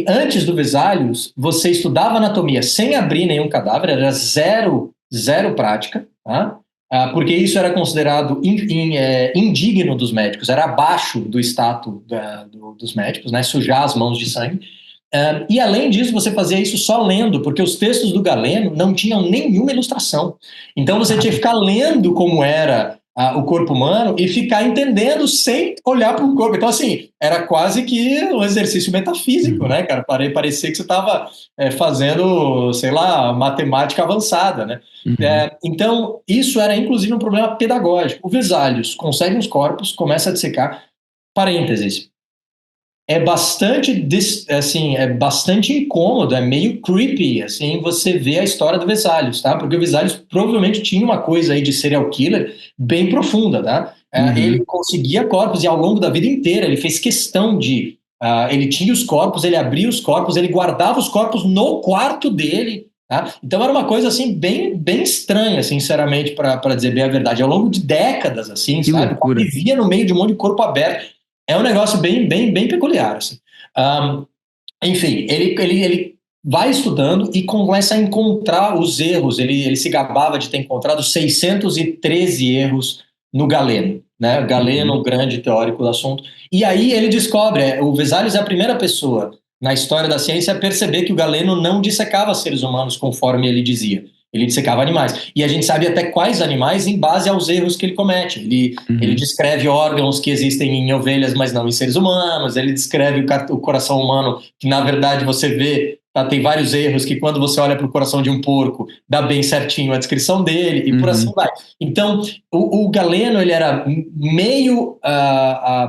Speaker 2: antes do Vesalius, você estudava anatomia sem abrir nenhum cadáver, era zero prática, tá? Porque isso era considerado indigno dos médicos, era abaixo do status dos médicos, né, sujar as mãos de sangue. E além disso, você fazia isso só lendo, porque os textos do Galeno não tinham nenhuma ilustração. Então você tinha que ficar lendo como era o corpo humano e ficar entendendo sem olhar para o corpo. Então, assim, era quase que um exercício metafísico, né, cara? Parecia que você estava fazendo, sei lá, matemática avançada, né? Então, isso era inclusive um problema pedagógico. O Vesalius consegue os corpos, começa a dissecar. Parênteses. É bastante incômodo, é meio creepy, assim, você vê a história do Vesalius, tá? Porque o Vesalius provavelmente tinha uma coisa aí de serial killer bem profunda, tá? Ele conseguia corpos e ao longo da vida inteira ele fez questão de... ele tinha os corpos, ele abria os corpos, ele guardava os corpos no quarto dele, tá? Então era uma coisa, assim, bem, bem estranha, sinceramente, para dizer bem a verdade. Ao longo de décadas, assim,
Speaker 1: Que
Speaker 2: sabe?
Speaker 1: loucura.
Speaker 2: Vivia no meio de um monte de corpo aberto. É um negócio bem, bem, bem peculiar, assim. Enfim, ele vai estudando e começa a encontrar os erros. Ele se gabava de ter encontrado 613 erros no Galeno, né? Galeno, o grande teórico do assunto. E aí ele descobre, o Vesalius é a primeira pessoa na história da ciência a perceber que o Galeno não dissecava seres humanos conforme ele dizia. Ele dissecava animais. E a gente sabe até quais animais em base aos erros que ele comete. Ele descreve órgãos que existem em ovelhas, mas não em seres humanos. Ele descreve o coração humano, que na verdade você vê, tem vários erros, que quando você olha para o coração de um porco, dá bem certinho a descrição dele, e por assim vai. Então, o Galeno, ele era meio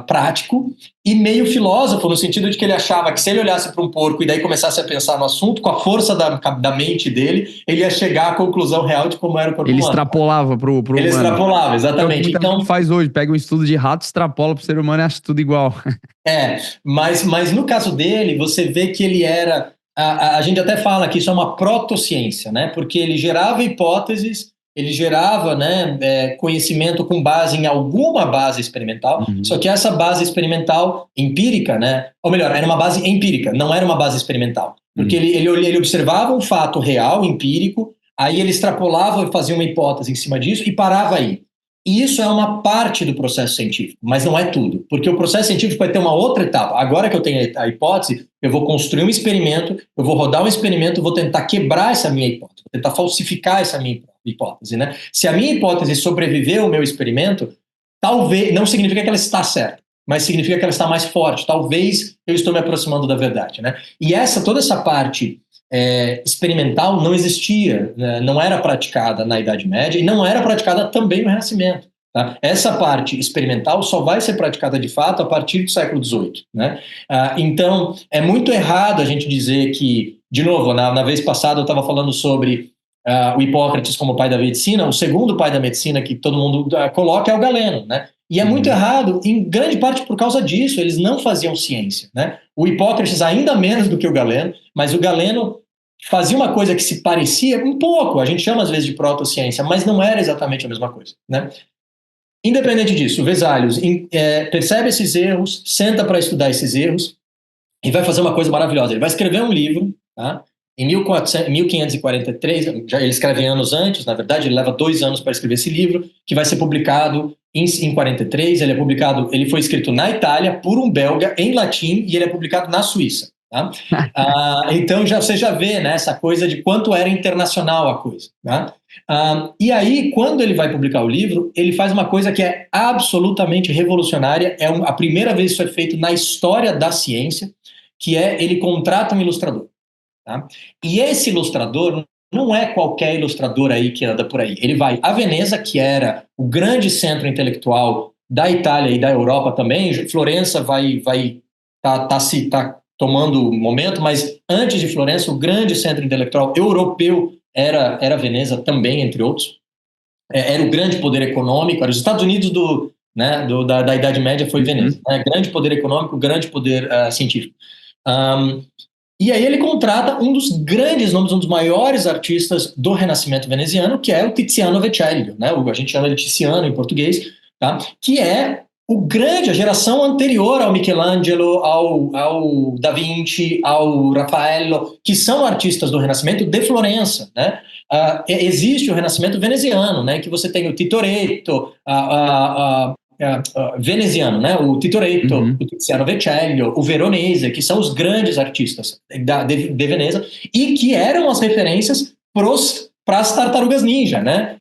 Speaker 2: prático e meio filósofo, no sentido de que ele achava que se ele olhasse para um porco e daí começasse a pensar no assunto, com a força da mente dele, ele ia chegar à conclusão real de como era o corpo humano.
Speaker 1: Ele extrapolava pro humano.
Speaker 2: Ele extrapolava, exatamente.
Speaker 1: Muita gente faz hoje, pega um estudo de rato, extrapola pro ser humano e acha tudo igual.
Speaker 2: Mas no caso dele, você vê que ele era... A gente até fala que isso é uma protociência, né? Porque ele gerava hipóteses, ele gerava, né, conhecimento com base em alguma base experimental, só que essa base experimental empírica, né, ou melhor, era uma base empírica, não era uma base experimental, porque ele observava um fato real, empírico, aí ele extrapolava e fazia uma hipótese em cima disso e parava aí. E isso é uma parte do processo científico, mas não é tudo, porque o processo científico vai ter uma outra etapa. Agora que eu tenho a hipótese, eu vou construir um experimento, eu vou rodar um experimento, vou tentar quebrar essa minha hipótese, vou tentar falsificar essa minha hipótese, né? Se a minha hipótese sobreviver ao meu experimento, talvez, não significa que ela está certa, mas significa que ela está mais forte. Talvez eu estou me aproximando da verdade, né? E toda essa parte experimental não existia, né? Não era praticada na Idade Média e não era praticada também no Renascimento. Tá? Essa parte experimental só vai ser praticada de fato a partir do século XVIII. Né? Então, é muito errado a gente dizer que, de novo, na vez passada eu estava falando sobre o Hipócrates como pai da medicina, o segundo pai da medicina que todo mundo coloca é o Galeno, né? E é muito errado, em grande parte por causa disso, eles não faziam ciência, né? O Hipócrates ainda menos do que o Galeno, mas o Galeno fazia uma coisa que se parecia um pouco, a gente chama às vezes de protociência, mas não era exatamente a mesma coisa, né? Independente disso, o Vesalius percebe esses erros, senta para estudar esses erros e vai fazer uma coisa maravilhosa. Ele vai escrever um livro, tá? Em 1543, já ele escreve anos antes, na verdade, ele leva 2 anos para escrever esse livro, que vai ser publicado em 43. Ele foi escrito na Itália por um belga em latim e ele é publicado na Suíça. Tá? Então você já vê, né, essa coisa de quanto era internacional a coisa. Tá? E aí, quando ele vai publicar o livro, ele faz uma coisa que é absolutamente revolucionária, a primeira vez que isso é feito na história da ciência, que é ele contrata um ilustrador. Tá? E esse ilustrador não é qualquer ilustrador aí que anda por aí. Ele vai a Veneza, que era o grande centro intelectual da Itália e da Europa também. Florença vai tá tomando momento, mas antes de Florença, o grande centro intelectual europeu era Veneza também, entre outros. Era o grande poder econômico, era os Estados Unidos da Idade Média foi Veneza. Né? Grande poder econômico, grande poder científico. E aí ele contrata um dos grandes nomes, um dos maiores artistas do Renascimento veneziano, que é o Tiziano Vecellio, né? A gente chama ele Tiziano em português, tá? Que é a geração anterior ao Michelangelo, ao Da Vinci, ao Raffaello, que são artistas do Renascimento de Florença, né? Existe o Renascimento veneziano, né? Que você tem o Tintoretto, veneziano, né? O Tintoretto, o Tiziano Vecellio, o Veronese, que são os grandes artistas de Veneza e que eram as referências para as tartarugas ninja, né?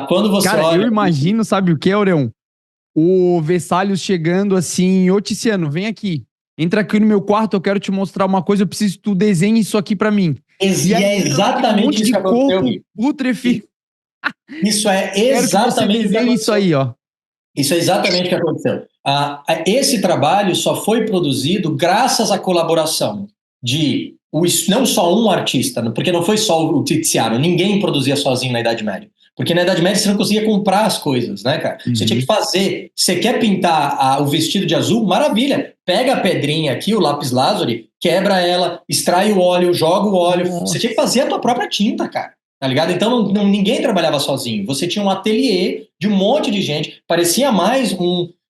Speaker 2: Quando você olha...
Speaker 1: eu imagino, sabe o que, Aureão? O Vesalius chegando assim: ô Tiziano, vem aqui, entra aqui no meu quarto, eu quero te mostrar uma coisa, eu preciso que tu desenhe isso aqui pra mim.
Speaker 2: E é exatamente isso que aconteceu. Isso é exatamente
Speaker 1: isso aí, ó.
Speaker 2: Isso é exatamente o que aconteceu. Esse trabalho só foi produzido graças à colaboração de não só um artista, porque não foi só o Tiziano, ninguém produzia sozinho na Idade Média. Porque na Idade Média você não conseguia comprar as coisas, né, cara? Você tinha que fazer. Você quer pintar o vestido de azul? Maravilha! Pega a pedrinha aqui, o lápis lazuli, quebra ela, extrai o óleo, joga o óleo. Nossa. Você tinha que fazer a tua própria tinta, cara. Tá ligado? Então ninguém trabalhava sozinho. Você tinha um ateliê de um monte de gente. Parecia mais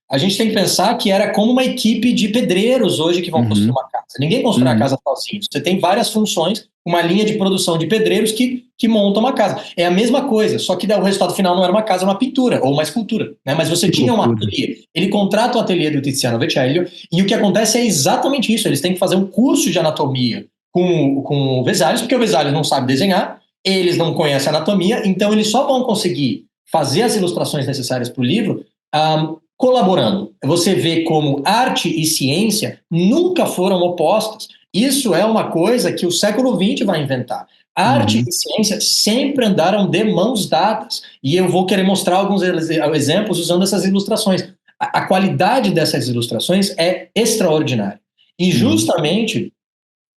Speaker 2: a gente tem que pensar que era como uma equipe de pedreiros hoje que vão construir uma casa. Ninguém constrói a casa sozinho. Você tem várias funções, uma linha de produção de pedreiros que montam uma casa. É a mesma coisa, só que o resultado final não era uma casa, era uma pintura ou uma escultura. Né? Mas você tinha um ateliê. Ele contrata o ateliê do Tiziano Vecellio e o que acontece é exatamente isso. Eles têm que fazer um curso de anatomia com o Vesalius, porque o Vesalius não sabe desenhar, eles não conhecem anatomia, então eles só vão conseguir fazer as ilustrações necessárias para o livro colaborando. Você vê como arte e ciência nunca foram opostas. Isso é uma coisa que o século XX vai inventar. Arte e ciência sempre andaram de mãos dadas. E eu vou querer mostrar alguns exemplos usando essas ilustrações. A qualidade dessas ilustrações é extraordinária. E justamente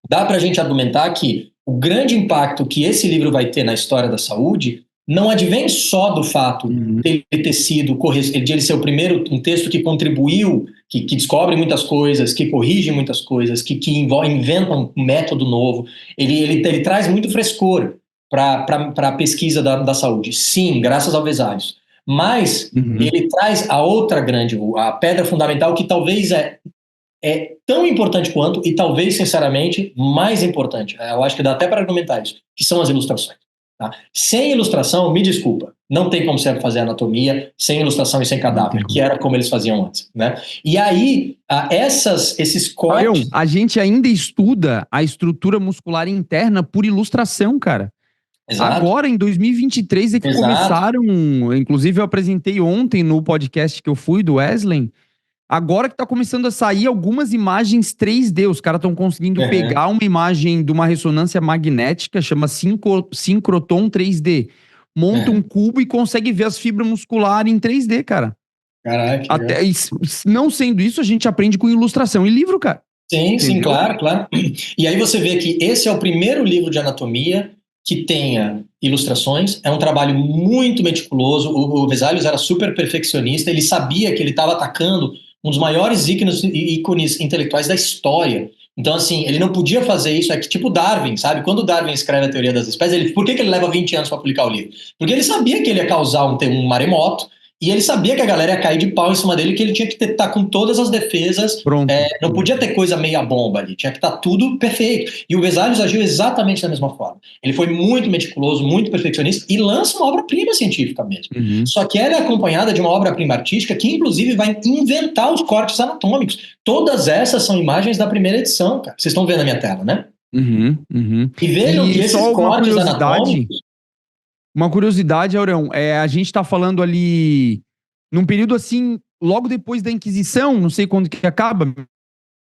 Speaker 2: dá para a gente argumentar que o grande impacto que esse livro vai ter na história da saúde não advém só do fato de ele ter sido, de ele ser o primeiro, um texto que contribuiu, que descobre muitas coisas, que corrige muitas coisas, que inventa um método novo. Ele traz muito frescor para a pesquisa da saúde. Sim, graças ao Vesalius. Mas ele traz a pedra fundamental que talvez é tão importante quanto, e talvez, sinceramente, mais importante. Eu acho que dá até para argumentar isso, que são as ilustrações. Tá? Sem ilustração, me desculpa, não tem como você fazer anatomia sem ilustração e sem cadáver, que era como eles faziam antes. Né? E aí, esses cortes...
Speaker 1: A gente ainda estuda a estrutura muscular interna por ilustração, cara. Exato. Agora, em 2023, é que começaram... Inclusive, eu apresentei ontem no podcast que eu fui, do Wesley. Agora que tá começando a sair algumas imagens 3D, os caras estão conseguindo pegar uma imagem de uma ressonância magnética, chama sincroton 3D, monta um cubo e consegue ver as fibras musculares em 3D, cara.
Speaker 2: Caraca.
Speaker 1: Não sendo isso, a gente aprende com ilustração e livro, cara.
Speaker 2: Sim, claro. E aí você vê que esse é o primeiro livro de anatomia que tenha ilustrações, é um trabalho muito meticuloso, o Vesalius era super perfeccionista, ele sabia que ele estava atacando um dos maiores ícones intelectuais da história. Então, assim, ele não podia fazer isso, é que tipo Darwin, sabe? Quando o Darwin escreve a teoria das espécies, por que ele leva 20 anos para publicar o livro? Porque ele sabia que ele ia causar um maremoto, e ele sabia que a galera ia cair de pau em cima dele, que ele tinha que estar com todas as defesas,
Speaker 1: Pronto.
Speaker 2: não podia ter coisa meia bomba ali, tinha que estar tudo perfeito. E o Vesalius agiu exatamente da mesma forma. Ele foi muito meticuloso, muito perfeccionista, e lança uma obra-prima científica mesmo. Só que ela é acompanhada de uma obra-prima artística que, inclusive, vai inventar os cortes anatômicos. Todas essas são imagens da primeira edição, cara. Vocês estão vendo a minha tela, né? E vejam que esses cortes anatômicos...
Speaker 1: Uma curiosidade, Aurão, a gente está falando ali num período assim, logo depois da Inquisição, não sei quando que acaba,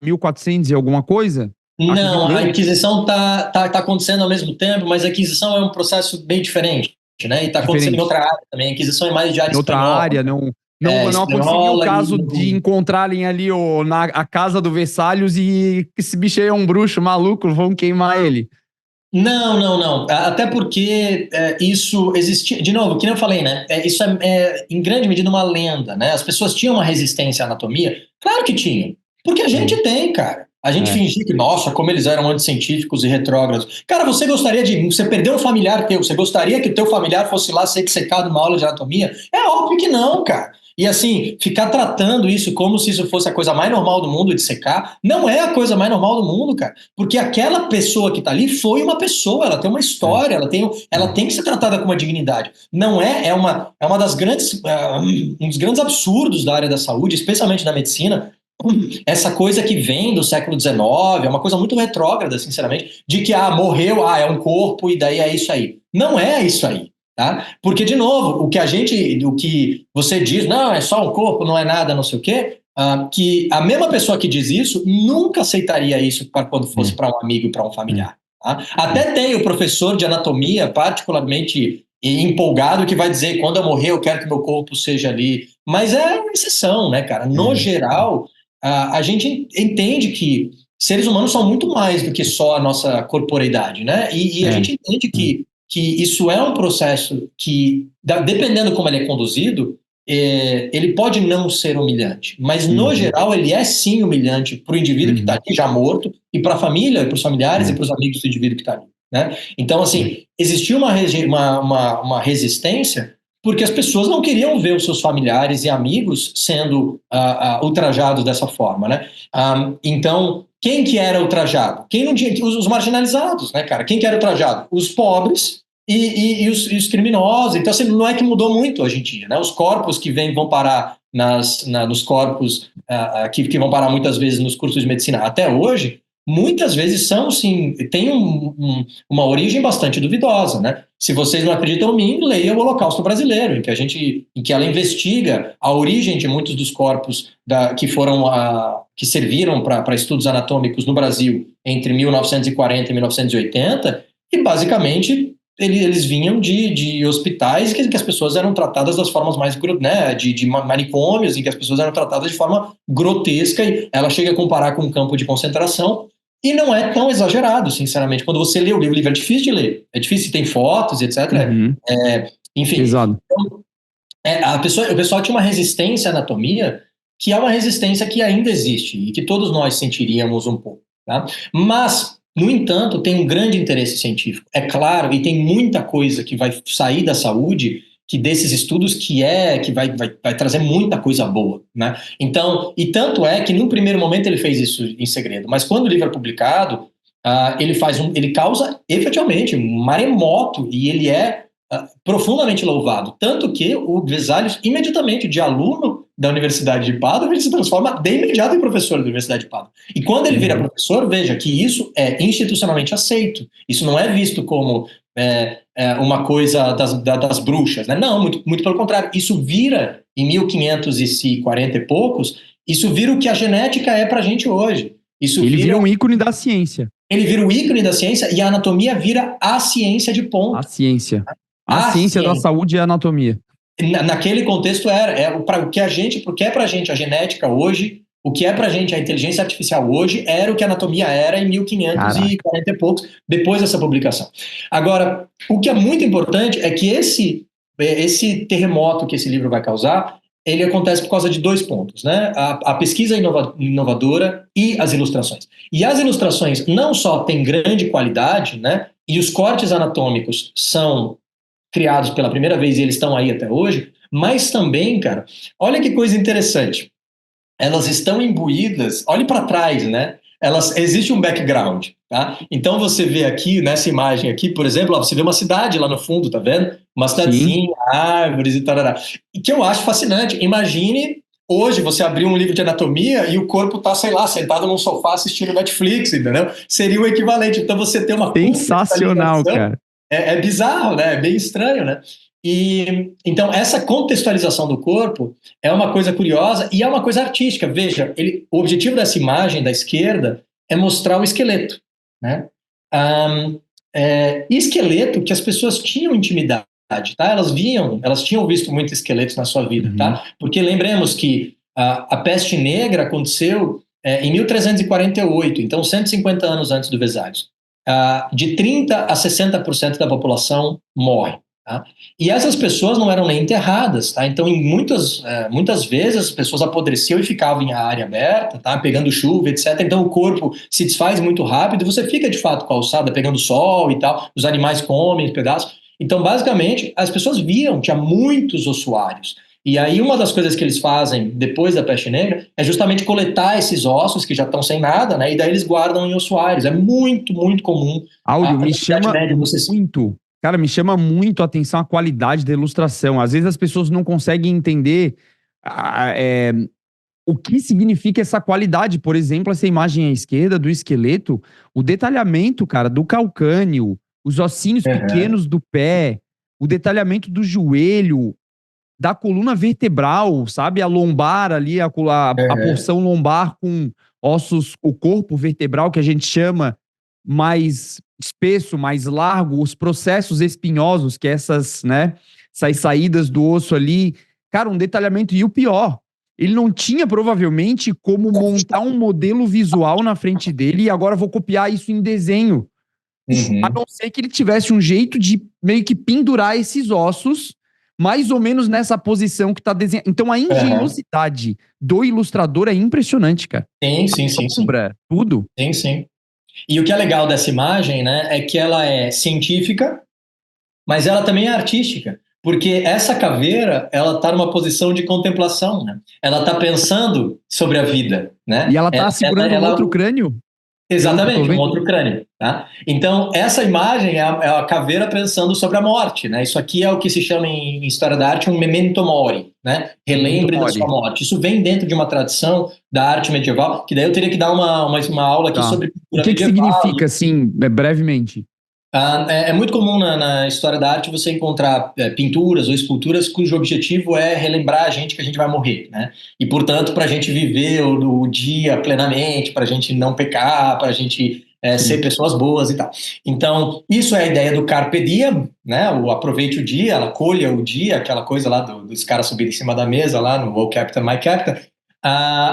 Speaker 1: 1400 e alguma coisa?
Speaker 2: Não, a Inquisição tá acontecendo ao mesmo tempo, mas a Inquisição é um processo bem diferente, né? E está acontecendo em outra área também. A Inquisição é mais de área espanhola.
Speaker 1: Outra área, não aconteceria o caso de encontrarem ali a casa do Vesalius e esse bicho aí é um bruxo maluco, vão queimar ele.
Speaker 2: Não. Até porque isso existia... De novo, que nem eu falei, né? Isso é em grande medida uma lenda, né? As pessoas tinham uma resistência à anatomia? Claro que tinham. Porque a gente tem, cara. A gente fingia que, nossa, como eles eram anticientíficos e retrógrados. Cara, você perdeu um familiar teu, você gostaria que o teu familiar fosse lá ser dissecado numa aula de anatomia? É óbvio que não, cara. E assim, ficar tratando isso como se isso fosse a coisa mais normal do mundo de secar, não é a coisa mais normal do mundo, cara. Porque aquela pessoa que tá ali foi uma pessoa, ela tem uma história, ela tem que ser tratada com uma dignidade. Não é uma das grandes, um dos grandes absurdos da área da saúde, especialmente da medicina, essa coisa que vem do século XIX, é uma coisa muito retrógrada, sinceramente, de que morreu, é um corpo e daí é isso aí. Não é isso aí. Tá? Porque, de novo, o que você diz, não, é só um corpo, não é nada, não sei o quê, que a mesma pessoa que diz isso nunca aceitaria isso quando fosse para um amigo e para um familiar. Tá? Até tem o professor de anatomia particularmente empolgado que vai dizer, quando eu morrer eu quero que meu corpo seja ali, mas é uma exceção, né, cara? No geral, a gente entende que seres humanos são muito mais do que só a nossa corporeidade, né? E a gente entende que isso é um processo que, dependendo como ele é conduzido, ele pode não ser humilhante, mas no geral ele é sim humilhante para o indivíduo que está ali já morto e para a família, para os familiares e para os amigos do indivíduo que está ali, né? Então, assim, existia uma resistência porque as pessoas não queriam ver os seus familiares e amigos sendo ultrajados dessa forma, né? Então, quem que era ultrajado? Quem não tinha, os marginalizados, né, cara? Quem que era ultrajado? Os pobres e os criminosos. Então, assim, não é que mudou muito hoje em dia, né? Os corpos que vão parar nos corpos que vão parar muitas vezes nos cursos de medicina até hoje, muitas vezes são, sim, tem uma origem bastante duvidosa, né? Se vocês não acreditam em mim, leia o Holocausto Brasileiro, em que ela investiga a origem de muitos dos corpos que serviram para estudos anatômicos no Brasil entre 1940 e 1980, e basicamente eles vinham de hospitais que as pessoas eram tratadas das formas mais, né, de manicômios, em que as pessoas eram tratadas de forma grotesca, e ela chega a comparar com um campo de concentração, e não é tão exagerado, sinceramente. Quando você lê o livro é difícil de ler, é difícil, tem fotos, etc. Enfim, então, o pessoal tinha uma resistência à anatomia, que é uma resistência que ainda existe, e que todos nós sentiríamos um pouco, tá? Mas, no entanto, tem um grande interesse científico, é claro, e tem muita coisa que vai sair da saúde, que desses estudos que vai trazer muita coisa boa, né? Então, e tanto é que num primeiro momento ele fez isso em segredo, mas quando o livro é publicado, ele causa efetivamente um maremoto, e ele é profundamente louvado, tanto que o Vesalius, imediatamente de aluno da Universidade de Pádua, ele se transforma de imediato em professor da Universidade de Pádua. E quando ele vira professor, veja que isso é institucionalmente aceito, isso não é visto como uma coisa das bruxas, né? Não, muito pelo contrário, isso vira, em 1540 e poucos, isso vira o que a genética é pra gente hoje.
Speaker 1: Ele vira um ícone da ciência.
Speaker 2: Ele vira o ícone da ciência, e a anatomia vira a ciência de ponta.
Speaker 1: A ciência. A ciência da saúde e a anatomia.
Speaker 2: Naquele contexto o que é pra gente a genética hoje, o que é pra gente a inteligência artificial hoje, era o que a anatomia era em 1540 e poucos, depois dessa publicação. Agora, o que é muito importante é que esse terremoto que esse livro vai causar, ele acontece por causa de 2 pontos, né? A pesquisa inovadora e as ilustrações. E as ilustrações não só têm grande qualidade, né? E os cortes anatômicos são criados pela primeira vez e eles estão aí até hoje, mas também, cara, olha que coisa interessante. Elas estão imbuídas, olhe para trás, né? Existe um background, tá? Então você vê aqui, nessa imagem aqui, por exemplo, ó, você vê uma cidade lá no fundo, tá vendo? Uma
Speaker 1: Sim.
Speaker 2: cidadezinha, árvores e tal, e que eu acho fascinante. Imagine hoje você abrir um livro de anatomia e o corpo tá, sei lá, sentado num sofá assistindo Netflix, entendeu? Seria o equivalente. Então você tem uma
Speaker 1: Sensacional,
Speaker 2: contextualização,
Speaker 1: cara.
Speaker 2: é bizarro, né? É bem estranho, né? E então essa contextualização do corpo é uma coisa curiosa e é uma coisa artística. Veja, o objetivo dessa imagem da esquerda é mostrar o esqueleto, né? Esqueleto que as pessoas tinham intimidade, tá? Elas tinham visto muitos esqueletos na sua vida,
Speaker 1: Uhum.
Speaker 2: tá? Porque lembremos que a peste negra aconteceu em 1348, então 150 anos antes do Vesálio. De 30 a 60% da população morre. Tá? E essas pessoas não eram nem enterradas, tá? Então, muitas vezes as pessoas apodreciam e ficavam em área aberta, tá? Pegando chuva, etc. Então, o corpo se desfaz muito rápido e você fica de fato com a alçada pegando sol e tal. Os animais comem pedaços. Então, basicamente, as pessoas viam, tinha muitos ossuários. E aí, uma das coisas que eles fazem depois da peste negra é justamente coletar esses ossos que já estão sem nada, né? E daí eles guardam em ossuários. É muito, muito comum.
Speaker 1: Áudio,
Speaker 2: A
Speaker 1: me
Speaker 2: Idade
Speaker 1: chama
Speaker 2: Média,
Speaker 1: muito. Cara, me chama muito a atenção a qualidade da ilustração. Às vezes as pessoas não conseguem entender o que significa essa qualidade. Por exemplo, essa imagem à esquerda do esqueleto, o detalhamento, cara, do calcânio, os ossinhos
Speaker 2: Uhum.
Speaker 1: pequenos do pé, o detalhamento do joelho, da coluna vertebral, sabe? A lombar ali, a
Speaker 2: Uhum.
Speaker 1: porção lombar com ossos, o corpo vertebral que a gente chama mais espesso, mais largo, os processos espinhosos, que é essas, né, essas saídas do osso ali. Cara, um detalhamento. E o pior, ele não tinha provavelmente como montar um modelo visual na frente dele e agora vou copiar isso em desenho. A
Speaker 2: Uhum.
Speaker 1: não ser que ele tivesse um jeito de meio que pendurar esses ossos mais ou menos nessa posição que está desenhando. Então a
Speaker 2: Uhum.
Speaker 1: engenhosidade do ilustrador é impressionante, cara.
Speaker 2: Sim, sim, sim, sim.
Speaker 1: Sombra, tudo.
Speaker 2: Sim, sim. E o que é legal dessa imagem, né, é que ela é científica, mas ela também é artística, porque essa caveira, ela está numa posição de contemplação, né? Ela está pensando sobre a vida,
Speaker 1: E
Speaker 2: né?
Speaker 1: ela tá segurando um outro crânio, pelo que eu tô
Speaker 2: Exatamente, um
Speaker 1: vendo.
Speaker 2: outro crânio, tá? Então, essa imagem é a caveira pensando sobre a morte, né? Isso aqui é o que se chama em história da arte um memento mori, né?
Speaker 1: Memento
Speaker 2: Relembre da sua
Speaker 1: mori.
Speaker 2: morte. Isso vem dentro de uma tradição da arte medieval, que daí eu teria que dar uma aula aqui
Speaker 1: Tá.
Speaker 2: sobre
Speaker 1: O
Speaker 2: pintura
Speaker 1: que que
Speaker 2: medieval.
Speaker 1: significa, assim, brevemente?
Speaker 2: É muito comum na história da arte você encontrar pinturas ou esculturas cujo objetivo é relembrar a gente que a gente vai morrer, né? E, portanto, para a gente viver o dia plenamente, para a gente não pecar, para a gente ser
Speaker 1: Sim.
Speaker 2: pessoas boas e tal. Então, isso é a ideia do Carpe Diem, né? O aproveite o dia, ela colha o dia, aquela coisa lá dos caras subirem em cima da mesa lá no Oh Captain, My Captain.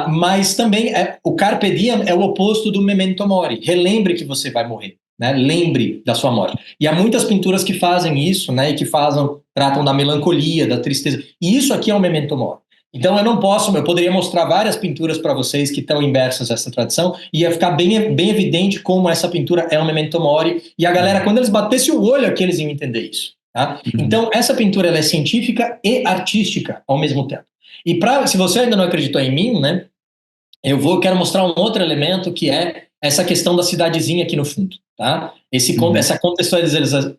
Speaker 2: Mas também o Carpe Diem é o oposto do Memento Mori. Relembre que você vai morrer. Né? Lembre da sua morte. E há muitas pinturas que fazem isso, né? E que tratam da melancolia, da tristeza. E isso aqui é um memento mori. Então eu poderia mostrar várias pinturas para vocês que estão imersas nessa tradição e ia ficar bem evidente como essa pintura é um memento mori. E a galera, quando eles batessem o olho aqui, eles iam entender isso. Tá?
Speaker 1: Uhum.
Speaker 2: Então essa pintura ela é científica e artística ao mesmo tempo. E se você ainda não acreditou em mim, né? Quero mostrar um outro elemento que é essa questão da cidadezinha aqui no fundo, tá?
Speaker 1: Uhum.
Speaker 2: Essa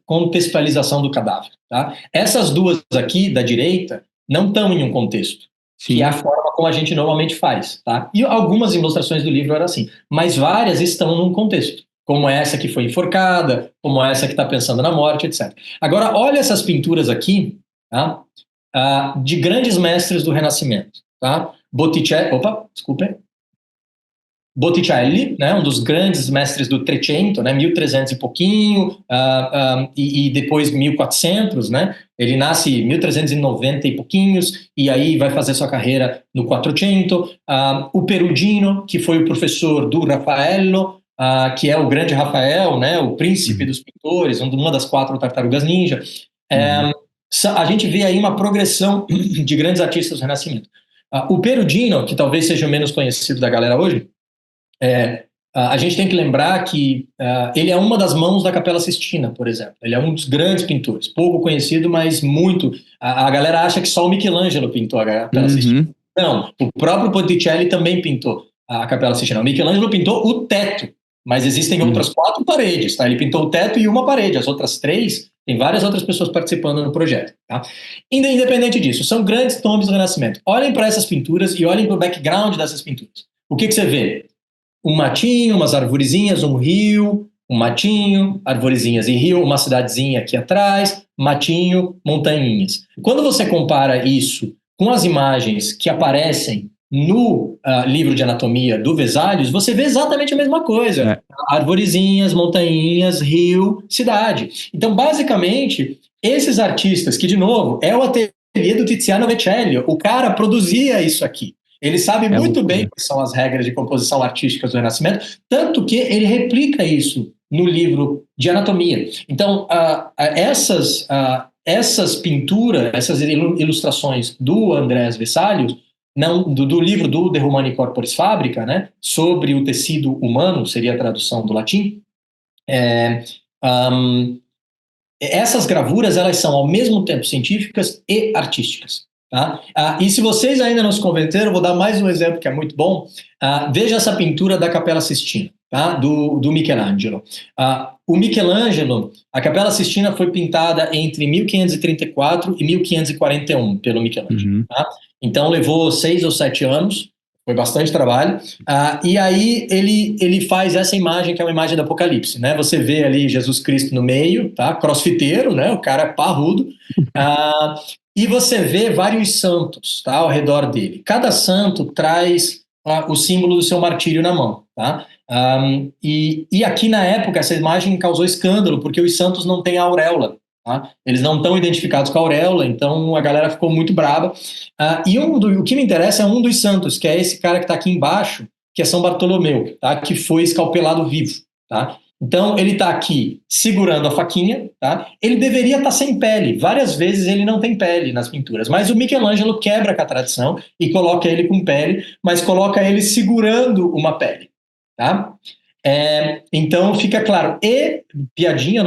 Speaker 2: contextualização do cadáver, tá? Essas duas aqui da direita não estão em um contexto, que é a
Speaker 1: Sim.
Speaker 2: forma como a gente normalmente faz, tá? E algumas ilustrações do livro eram assim, mas várias estão num contexto, como essa que foi enforcada, como essa que está pensando na morte, etc. Agora, olha essas pinturas aqui, tá? De grandes mestres do Renascimento, tá? Botticelli, opa, desculpa. Botticelli, né, um dos grandes mestres do Trecento, né, 1300 e pouquinho, e depois 1400, né, ele nasce em 1390 e pouquinhos, e aí vai fazer sua carreira no Quattrocento. O Perugino, que foi o professor do Raffaello, que é o grande Rafael, né, o príncipe
Speaker 1: Uhum.
Speaker 2: dos pintores, uma das 4 tartarugas ninja.
Speaker 1: Uhum.
Speaker 2: a gente vê aí uma progressão de grandes artistas do Renascimento. O Perugino, que talvez seja o menos conhecido da galera hoje, a gente tem que lembrar que ele é uma das mãos da Capela Sistina, por exemplo. Ele é um dos grandes pintores, pouco conhecido, mas muito. A galera acha que só o Michelangelo pintou a Capela Sistina. Não, o próprio Botticelli também pintou a Capela Sistina. O Michelangelo pintou o teto, mas existem outras 4 paredes, tá? Ele pintou o teto e uma parede, as outras 3, tem várias outras pessoas participando no projeto, tá? Independente disso, são grandes nomes do Renascimento. Olhem para essas pinturas e olhem para o background dessas pinturas. O que você vê? Um matinho, umas arvorezinhas, um rio, um matinho, arvorezinhas e rio, uma cidadezinha aqui atrás, matinho, montanhinhas. Quando você compara isso com as imagens que aparecem no livro de anatomia do Vesalius, você vê exatamente a mesma coisa. Arvorezinhas, montanhinhas, rio, cidade. Então, basicamente, esses artistas, que de novo, é o ateliê do Tiziano Vecellio, o cara produzia isso aqui. Ele sabe muito bem quais são as regras de composição artísticas do Renascimento, tanto que ele replica isso no livro de anatomia. Então, essas pinturas, essas ilustrações do Andrés Vesalius, do livro do De Humani Corporis Fabrica, né, sobre o tecido humano, seria a tradução do latim, essas gravuras, elas são ao mesmo tempo científicas e artísticas. Tá? E se vocês ainda não se convenceram, eu vou dar mais um exemplo que é muito bom. Veja essa pintura da Capela Sistina, tá? do Michelangelo. O Michelangelo, a Capela Sistina foi pintada entre 1534 e 1541 pelo Michelangelo. Tá? Então levou 6 ou 7 anos, foi bastante trabalho. E aí ele faz essa imagem, que é uma imagem do Apocalipse. Né? Você vê ali Jesus Cristo no meio, tá? Crossfiteiro, né? O cara é parrudo. E você vê vários santos, tá, ao redor dele. Cada santo traz o símbolo do seu martírio na mão. Tá? E aqui na época essa imagem causou escândalo, porque os santos não têm auréola. Tá? Eles não estão identificados com a auréola, então a galera ficou muito braba. O que me interessa é um dos santos, que é esse cara que está aqui embaixo, que é São Bartolomeu, tá? Que foi escalpelado vivo. Tá? Então, ele está aqui segurando a faquinha, tá? Ele deveria estar sem pele. Várias vezes ele não tem pele nas pinturas, mas o Michelangelo quebra com a tradição e coloca ele com pele, mas coloca ele segurando uma pele, tá? Então, fica claro. E, piadinha,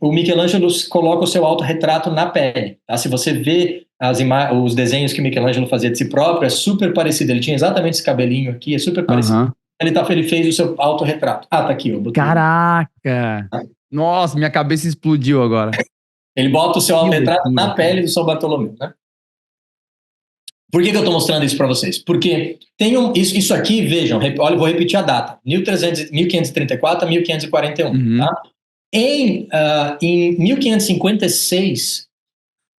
Speaker 2: o Michelangelo coloca o seu autorretrato na pele, tá? Se você vê os desenhos que o Michelangelo fazia de si próprio, é super parecido. Ele tinha exatamente esse cabelinho aqui, é super parecido. Ele fez o seu autorretrato. Tá aqui, ó.
Speaker 1: Caraca! Nossa, minha cabeça explodiu agora.
Speaker 2: Ele bota o seu autorretrato na pele do São Bartolomeu, né? Por que eu estou mostrando isso para vocês? Porque tem isso aqui, vejam, olha, vou repetir a data: 1534 a 1541. Tá? Em 1556,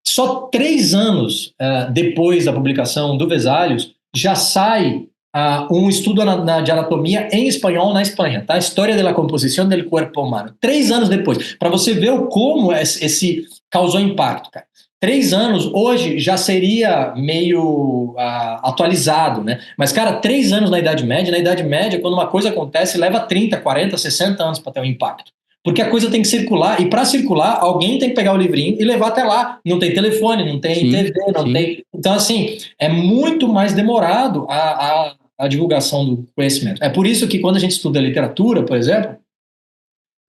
Speaker 2: só 3 anos depois da publicação do Vesalius, já sai um estudo de anatomia em espanhol na Espanha, tá? História da composição do corpo humano. 3 anos depois, para você ver como esse causou impacto, cara. 3 anos, hoje, já seria meio atualizado, né? Mas, cara, 3 anos na Idade Média, quando uma coisa acontece, leva 30, 40, 60 anos para ter um impacto. Porque a coisa tem que circular, e para circular, alguém tem que pegar o livrinho e levar até lá. Não tem telefone, não tem TV, não tem... Então, assim, é muito mais demorado a divulgação do conhecimento. É por isso que quando a gente estuda literatura, por exemplo,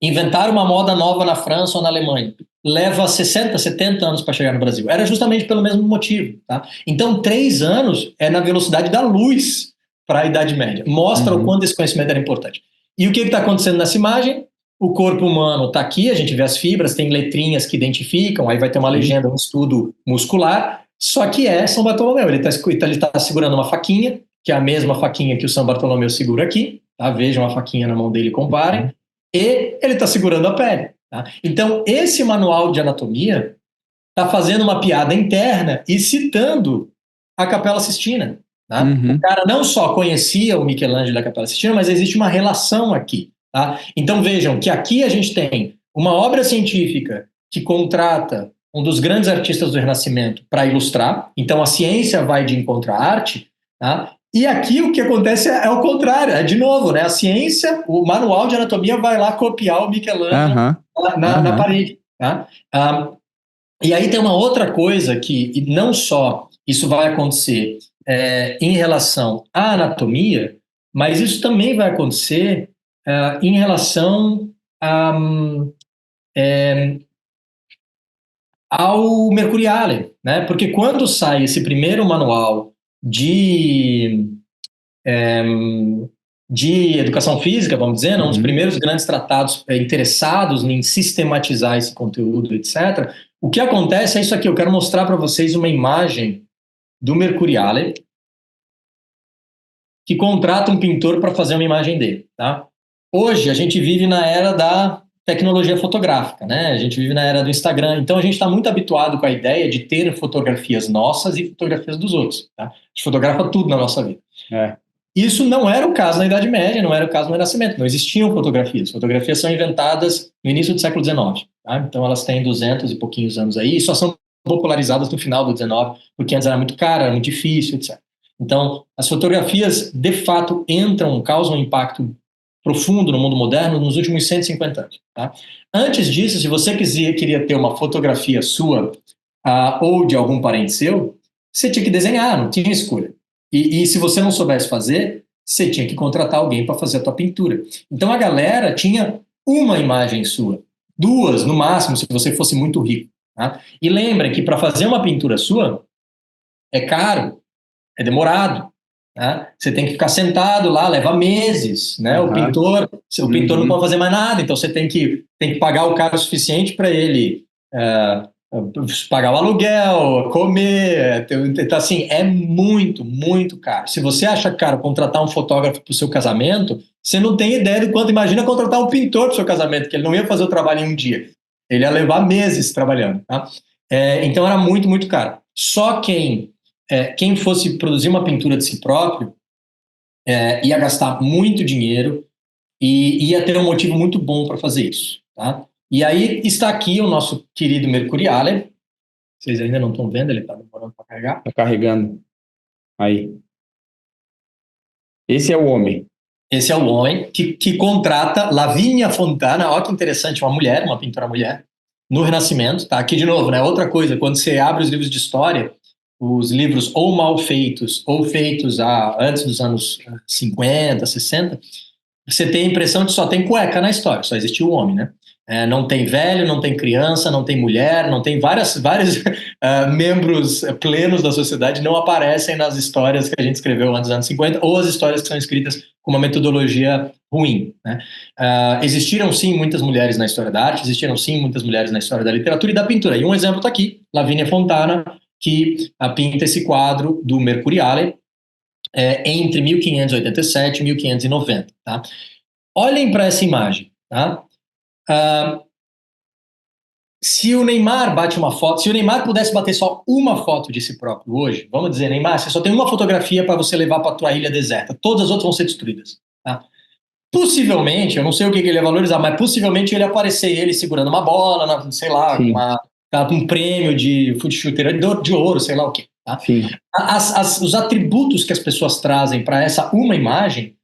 Speaker 2: inventar uma moda nova na França ou na Alemanha leva 60, 70 anos para chegar no Brasil. Era justamente pelo mesmo motivo. Tá? Então, 3 anos é na velocidade da luz para a Idade Média. Mostra o quanto esse conhecimento era importante. E o que está acontecendo nessa imagem? O corpo humano está aqui, a gente vê as fibras, tem letrinhas que identificam, aí vai ter uma legenda, um estudo muscular, só que é São Bartolomeu. Ele está segurando uma faquinha, que é a mesma faquinha que o São Bartolomeu segura aqui, tá? Vejam a faquinha na mão dele, comparem, e ele está segurando a pele. Tá? Então, esse manual de anatomia está fazendo uma piada interna e citando a Capela Sistina. Tá? O cara não só conhecia o Michelangelo da Capela Sistina, mas existe uma relação aqui. Tá? Então, vejam que aqui a gente tem uma obra científica que contrata um dos grandes artistas do Renascimento para ilustrar. Então, a ciência vai de encontro à arte. Tá? E aqui o que acontece é o contrário, é de novo, né? A ciência, o manual de anatomia vai lá copiar o Michelangelo na parede. Tá? E aí tem uma outra coisa que não só isso vai acontecer em relação à anatomia, mas isso também vai acontecer em relação a, ao Mercuriale, né? Porque quando sai esse primeiro manual de, de educação física, vamos dizer, né? Um dos primeiros grandes tratados interessados em sistematizar esse conteúdo, etc., o que acontece é isso aqui. Eu quero mostrar para vocês uma imagem do Mercuriale que contrata um pintor para fazer uma imagem dele, tá? Hoje a gente vive na era da tecnologia fotográfica, né? A gente vive na era do Instagram, então a gente está muito habituado com a ideia de ter fotografias nossas e fotografias dos outros, tá? A gente fotografa tudo na nossa vida. Isso não era o caso na Idade Média, não era o caso no Renascimento, não existiam fotografias. Fotografias são inventadas no início do século XIX, tá? Então elas têm 200 e pouquinhos anos aí, e só são popularizadas no final do XIX, porque antes era muito caro, era muito difícil, etc. Então, as fotografias, de fato, causam um impacto profundo no mundo moderno nos últimos 150 anos. Tá? Antes disso, se você queria ter uma fotografia sua ou de algum parente seu, você tinha que desenhar, não tinha escolha. E se você não soubesse fazer, você tinha que contratar alguém para fazer a tua pintura. Então, a galera tinha uma imagem sua, duas, no máximo, se você fosse muito rico. Tá? E lembre que para fazer uma pintura sua, é caro, é demorado. Né? Você tem que ficar sentado lá, leva meses. Né? O pintor não pode fazer mais nada, então você tem que pagar o cara o suficiente para ele pagar o aluguel, comer. Então, assim, é muito, muito caro. Se você acha caro contratar um fotógrafo para o seu casamento, você não tem ideia de quanto. Imagina contratar um pintor para o seu casamento, que ele não ia fazer o trabalho em um dia. Ele ia levar meses trabalhando. Tá? Então era muito, muito caro. Só quem fosse produzir uma pintura de si próprio ia gastar muito dinheiro e ia ter um motivo muito bom para fazer isso. Tá? E aí está aqui o nosso querido Mercuriale. Vocês ainda não estão vendo, ele está demorando para carregar.
Speaker 1: Está carregando. Aí. Esse é o homem.
Speaker 2: Esse é o homem que contrata Lavínia Fontana, olha que interessante, uma pintora mulher, no Renascimento. Tá? Aqui de novo, né? Outra coisa, quando você abre os livros de história, os livros ou mal feitos ou feitos antes dos anos 50, 60, você tem a impressão de que só tem cueca na história, só existiu o homem, né? Não tem velho, não tem criança, não tem mulher, não tem vários membros plenos da sociedade não aparecem nas histórias que a gente escreveu antes dos anos 50 ou as histórias que são escritas com uma metodologia ruim. Né? Existiram sim muitas mulheres na história da arte, existiram sim muitas mulheres na história da literatura e da pintura. E um exemplo está aqui, Lavínia Fontana, que pinta esse quadro do Mercuriale entre 1587 e 1590. Tá? Olhem para essa imagem. Tá? Se o Neymar bate uma foto, se o Neymar pudesse bater só uma foto de si próprio hoje, vamos dizer, Neymar, você só tem uma fotografia para você levar para a tua ilha deserta, todas as outras vão ser destruídas. Tá? Possivelmente, eu não sei o que ele ia valorizar, mas possivelmente ele aparecer ele segurando uma bola, sei lá, um prêmio de foot shooter de ouro, sei lá o quê. Tá? Os atributos que as pessoas trazem para essa uma imagem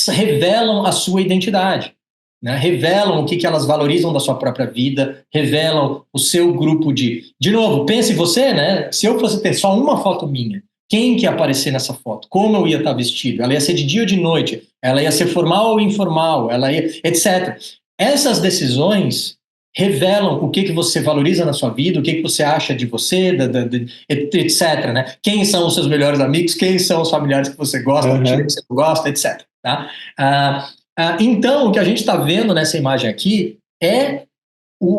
Speaker 2: revelam a sua identidade. Né, revelam o que elas valorizam da sua própria vida, revelam o seu grupo de novo, pense você, né? Se eu fosse ter só uma foto minha, quem que ia aparecer nessa foto? Como eu ia estar vestido? Ela ia ser de dia ou de noite? Ela ia ser formal ou informal? Ela ia, etc. Essas decisões revelam o que você valoriza na sua vida, o que você acha de você, etc. Né? Quem são os seus melhores amigos? Quem são os familiares que você gosta, que você não gosta, etc. Tá? Então, o que a gente está vendo nessa imagem aqui é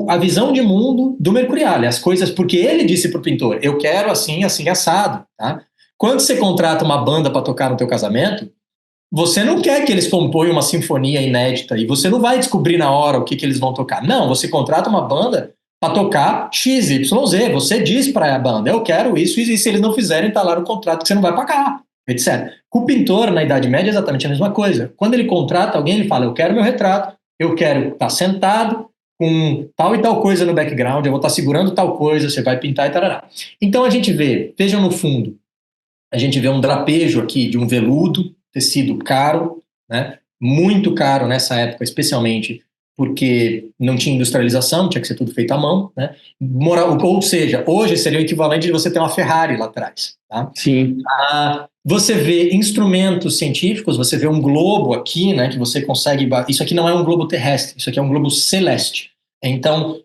Speaker 2: a visão de mundo do Mercuriale, as coisas, porque ele disse para o pintor, eu quero assim, assim, assado. Tá? Quando você contrata uma banda para tocar no teu casamento, você não quer que eles componham uma sinfonia inédita e você não vai descobrir na hora o que eles vão tocar. Não, você contrata uma banda para tocar X, Y, Z. Você diz para a banda, eu quero isso, e se eles não fizerem, está lá no contrato que você não vai pagar. Etc. Com o pintor, na Idade Média, é exatamente a mesma coisa. Quando ele contrata alguém, ele fala, eu quero meu retrato, eu quero estar sentado com tal e tal coisa no background, eu vou estar segurando tal coisa, você vai pintar e tarará. Então a gente vê, vejam no fundo, a gente vê um drapejo aqui de um veludo, tecido caro, né? Muito caro nessa época, especialmente porque não tinha industrialização, tinha que ser tudo feito à mão, né? Ou seja, hoje seria o equivalente de você ter uma Ferrari lá atrás, tá?
Speaker 1: Sim.
Speaker 2: Você vê instrumentos científicos, você vê um globo aqui, né, que você consegue... Isso aqui não é um globo terrestre, isso aqui é um globo celeste. Então,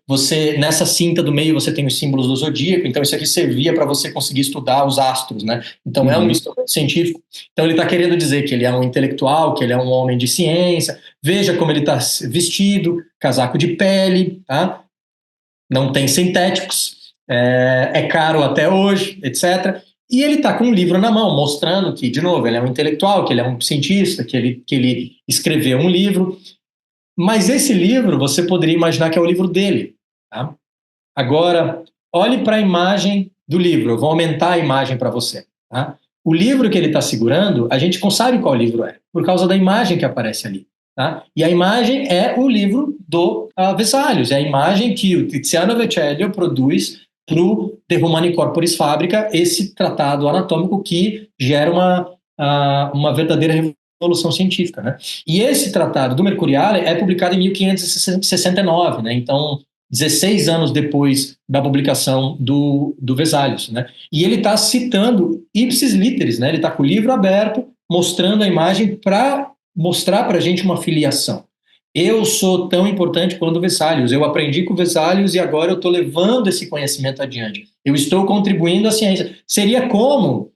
Speaker 2: nessa cinta do meio, você tem os símbolos do zodíaco, então isso aqui servia para você conseguir estudar os astros, né? Então, é um instrumento científico. Então, ele está querendo dizer que ele é um intelectual, que ele é um homem de ciência. Veja como ele está vestido, casaco de pele, tá? Não tem sintéticos, é caro até hoje, etc. E ele está com um livro na mão, mostrando que, de novo, ele é um intelectual, que ele é um cientista, que ele escreveu um livro. Mas esse livro, você poderia imaginar que é o livro dele. Tá? Agora, olhe para a imagem do livro. Eu vou aumentar a imagem para você. Tá? O livro que ele está segurando, a gente não sabe qual livro é, por causa da imagem que aparece ali. Tá? E a imagem é o livro do Vesalius, é a imagem que o Tiziano Vecellio produz para o De Humani Corporis Fabrica, esse tratado anatômico que gera uma verdadeira revolução científica, né? E esse tratado do Mercuriale é publicado em 1569, né? Então, 16 anos depois da publicação do Vesalius, né? E ele está citando ipsis literis, né? Ele está com o livro aberto, mostrando a imagem para mostrar para a gente uma filiação. Eu sou tão importante quanto o Vesalius, eu aprendi com o Vesalius e agora eu estou levando esse conhecimento adiante. Eu estou contribuindo à ciência. Seria como...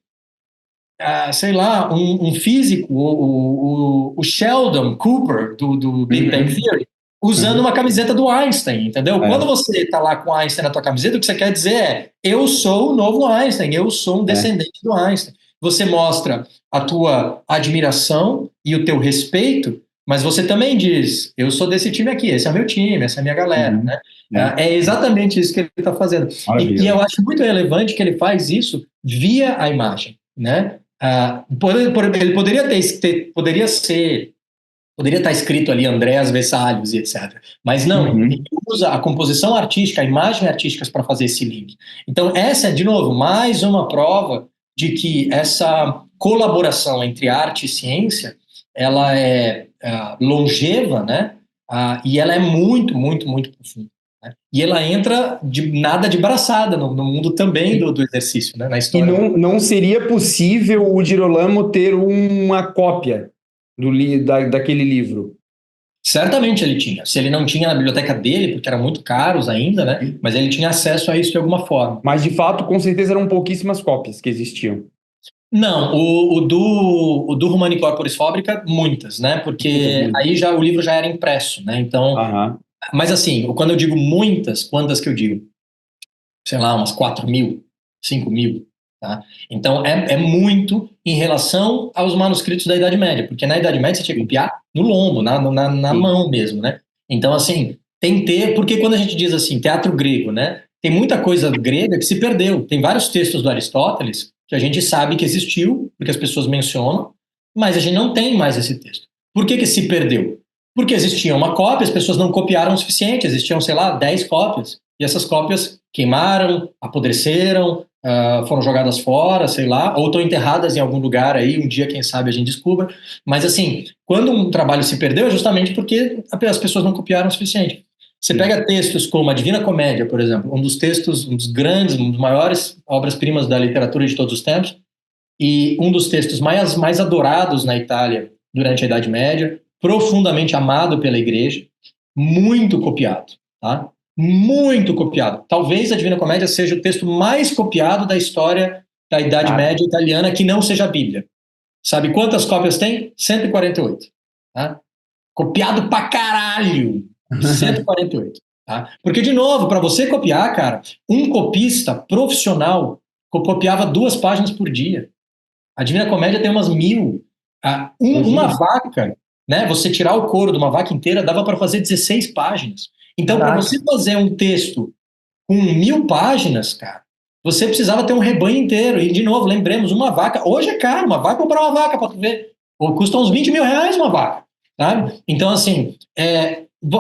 Speaker 2: sei lá, um físico, o Sheldon Cooper, do Big Bang Theory, usando uma camiseta do Einstein, entendeu? Quando você está lá com o Einstein na tua camiseta, o que você quer dizer é, eu sou o novo Einstein, eu sou um descendente do Einstein. Você mostra a tua admiração e o teu respeito, mas você também diz, eu sou desse time aqui, esse é o meu time, essa é a minha galera, né? É exatamente isso que ele está fazendo. E eu acho muito relevante que ele faz isso via a imagem, né? Ele poderia estar escrito ali Andreas Vesalius e etc. Mas não, ele usa a composição artística, a imagem artística para fazer esse link. Então essa é, de novo, mais uma prova de que essa colaboração entre arte e ciência, ela é longeva, né? E ela é muito, muito, muito profunda. E ela entra nada de braçada no mundo também do exercício, né, na história.
Speaker 1: E não seria possível o Girolamo ter uma cópia daquele livro?
Speaker 2: Certamente ele tinha. Se ele não tinha na biblioteca dele, porque eram muito caros ainda, né, mas ele tinha acesso a isso de alguma forma.
Speaker 1: Mas, de fato, com certeza eram pouquíssimas cópias que existiam.
Speaker 2: Não, o do Humani Corporis Fabrica, muitas, né, porque aí o livro já era impresso, né, então... Mas assim, quando eu digo muitas, quantas que eu digo? Sei lá, umas 4.000, 5.000, tá? Então é muito em relação aos manuscritos da Idade Média, porque na Idade Média você tinha que copiar no lombo, na mão mesmo, né? Então assim, porque quando a gente diz assim, teatro grego, né? Tem muita coisa grega que se perdeu. Tem vários textos do Aristóteles que a gente sabe que existiu, porque as pessoas mencionam, mas a gente não tem mais esse texto. Por que se perdeu? Porque existia uma cópia, as pessoas não copiaram o suficiente, existiam, sei lá, 10 cópias. E essas cópias queimaram, apodreceram, foram jogadas fora, sei lá, ou estão enterradas em algum lugar aí, um dia, quem sabe, a gente descubra. Mas, assim, quando um trabalho se perdeu, é justamente porque as pessoas não copiaram o suficiente. Você pega textos como a Divina Comédia, por exemplo, um dos textos, um dos grandes, um dos maiores obras-primas da literatura de todos os tempos, e um dos textos mais adorados na Itália durante a Idade Média, profundamente amado pela igreja, muito copiado, tá? Muito copiado. Talvez a Divina Comédia seja o texto mais copiado da história da Idade Média italiana que não seja a Bíblia. Sabe quantas cópias tem? 148. Tá? Copiado pra caralho. 148. Tá? Porque, de novo, para você copiar, cara, um copista profissional copiava 2 páginas por dia. A Divina Comédia tem umas 1.000. Uma vaca, né? Você tirar o couro de uma vaca inteira dava para fazer 16 páginas. Então, para você fazer um texto com 1.000 páginas, cara, você precisava ter um rebanho inteiro. E, de novo, lembremos, uma vaca, hoje é caro, uma vaca, comprar uma vaca, para tu ver, ou custa uns 20 mil reais uma vaca, sabe? Então, assim,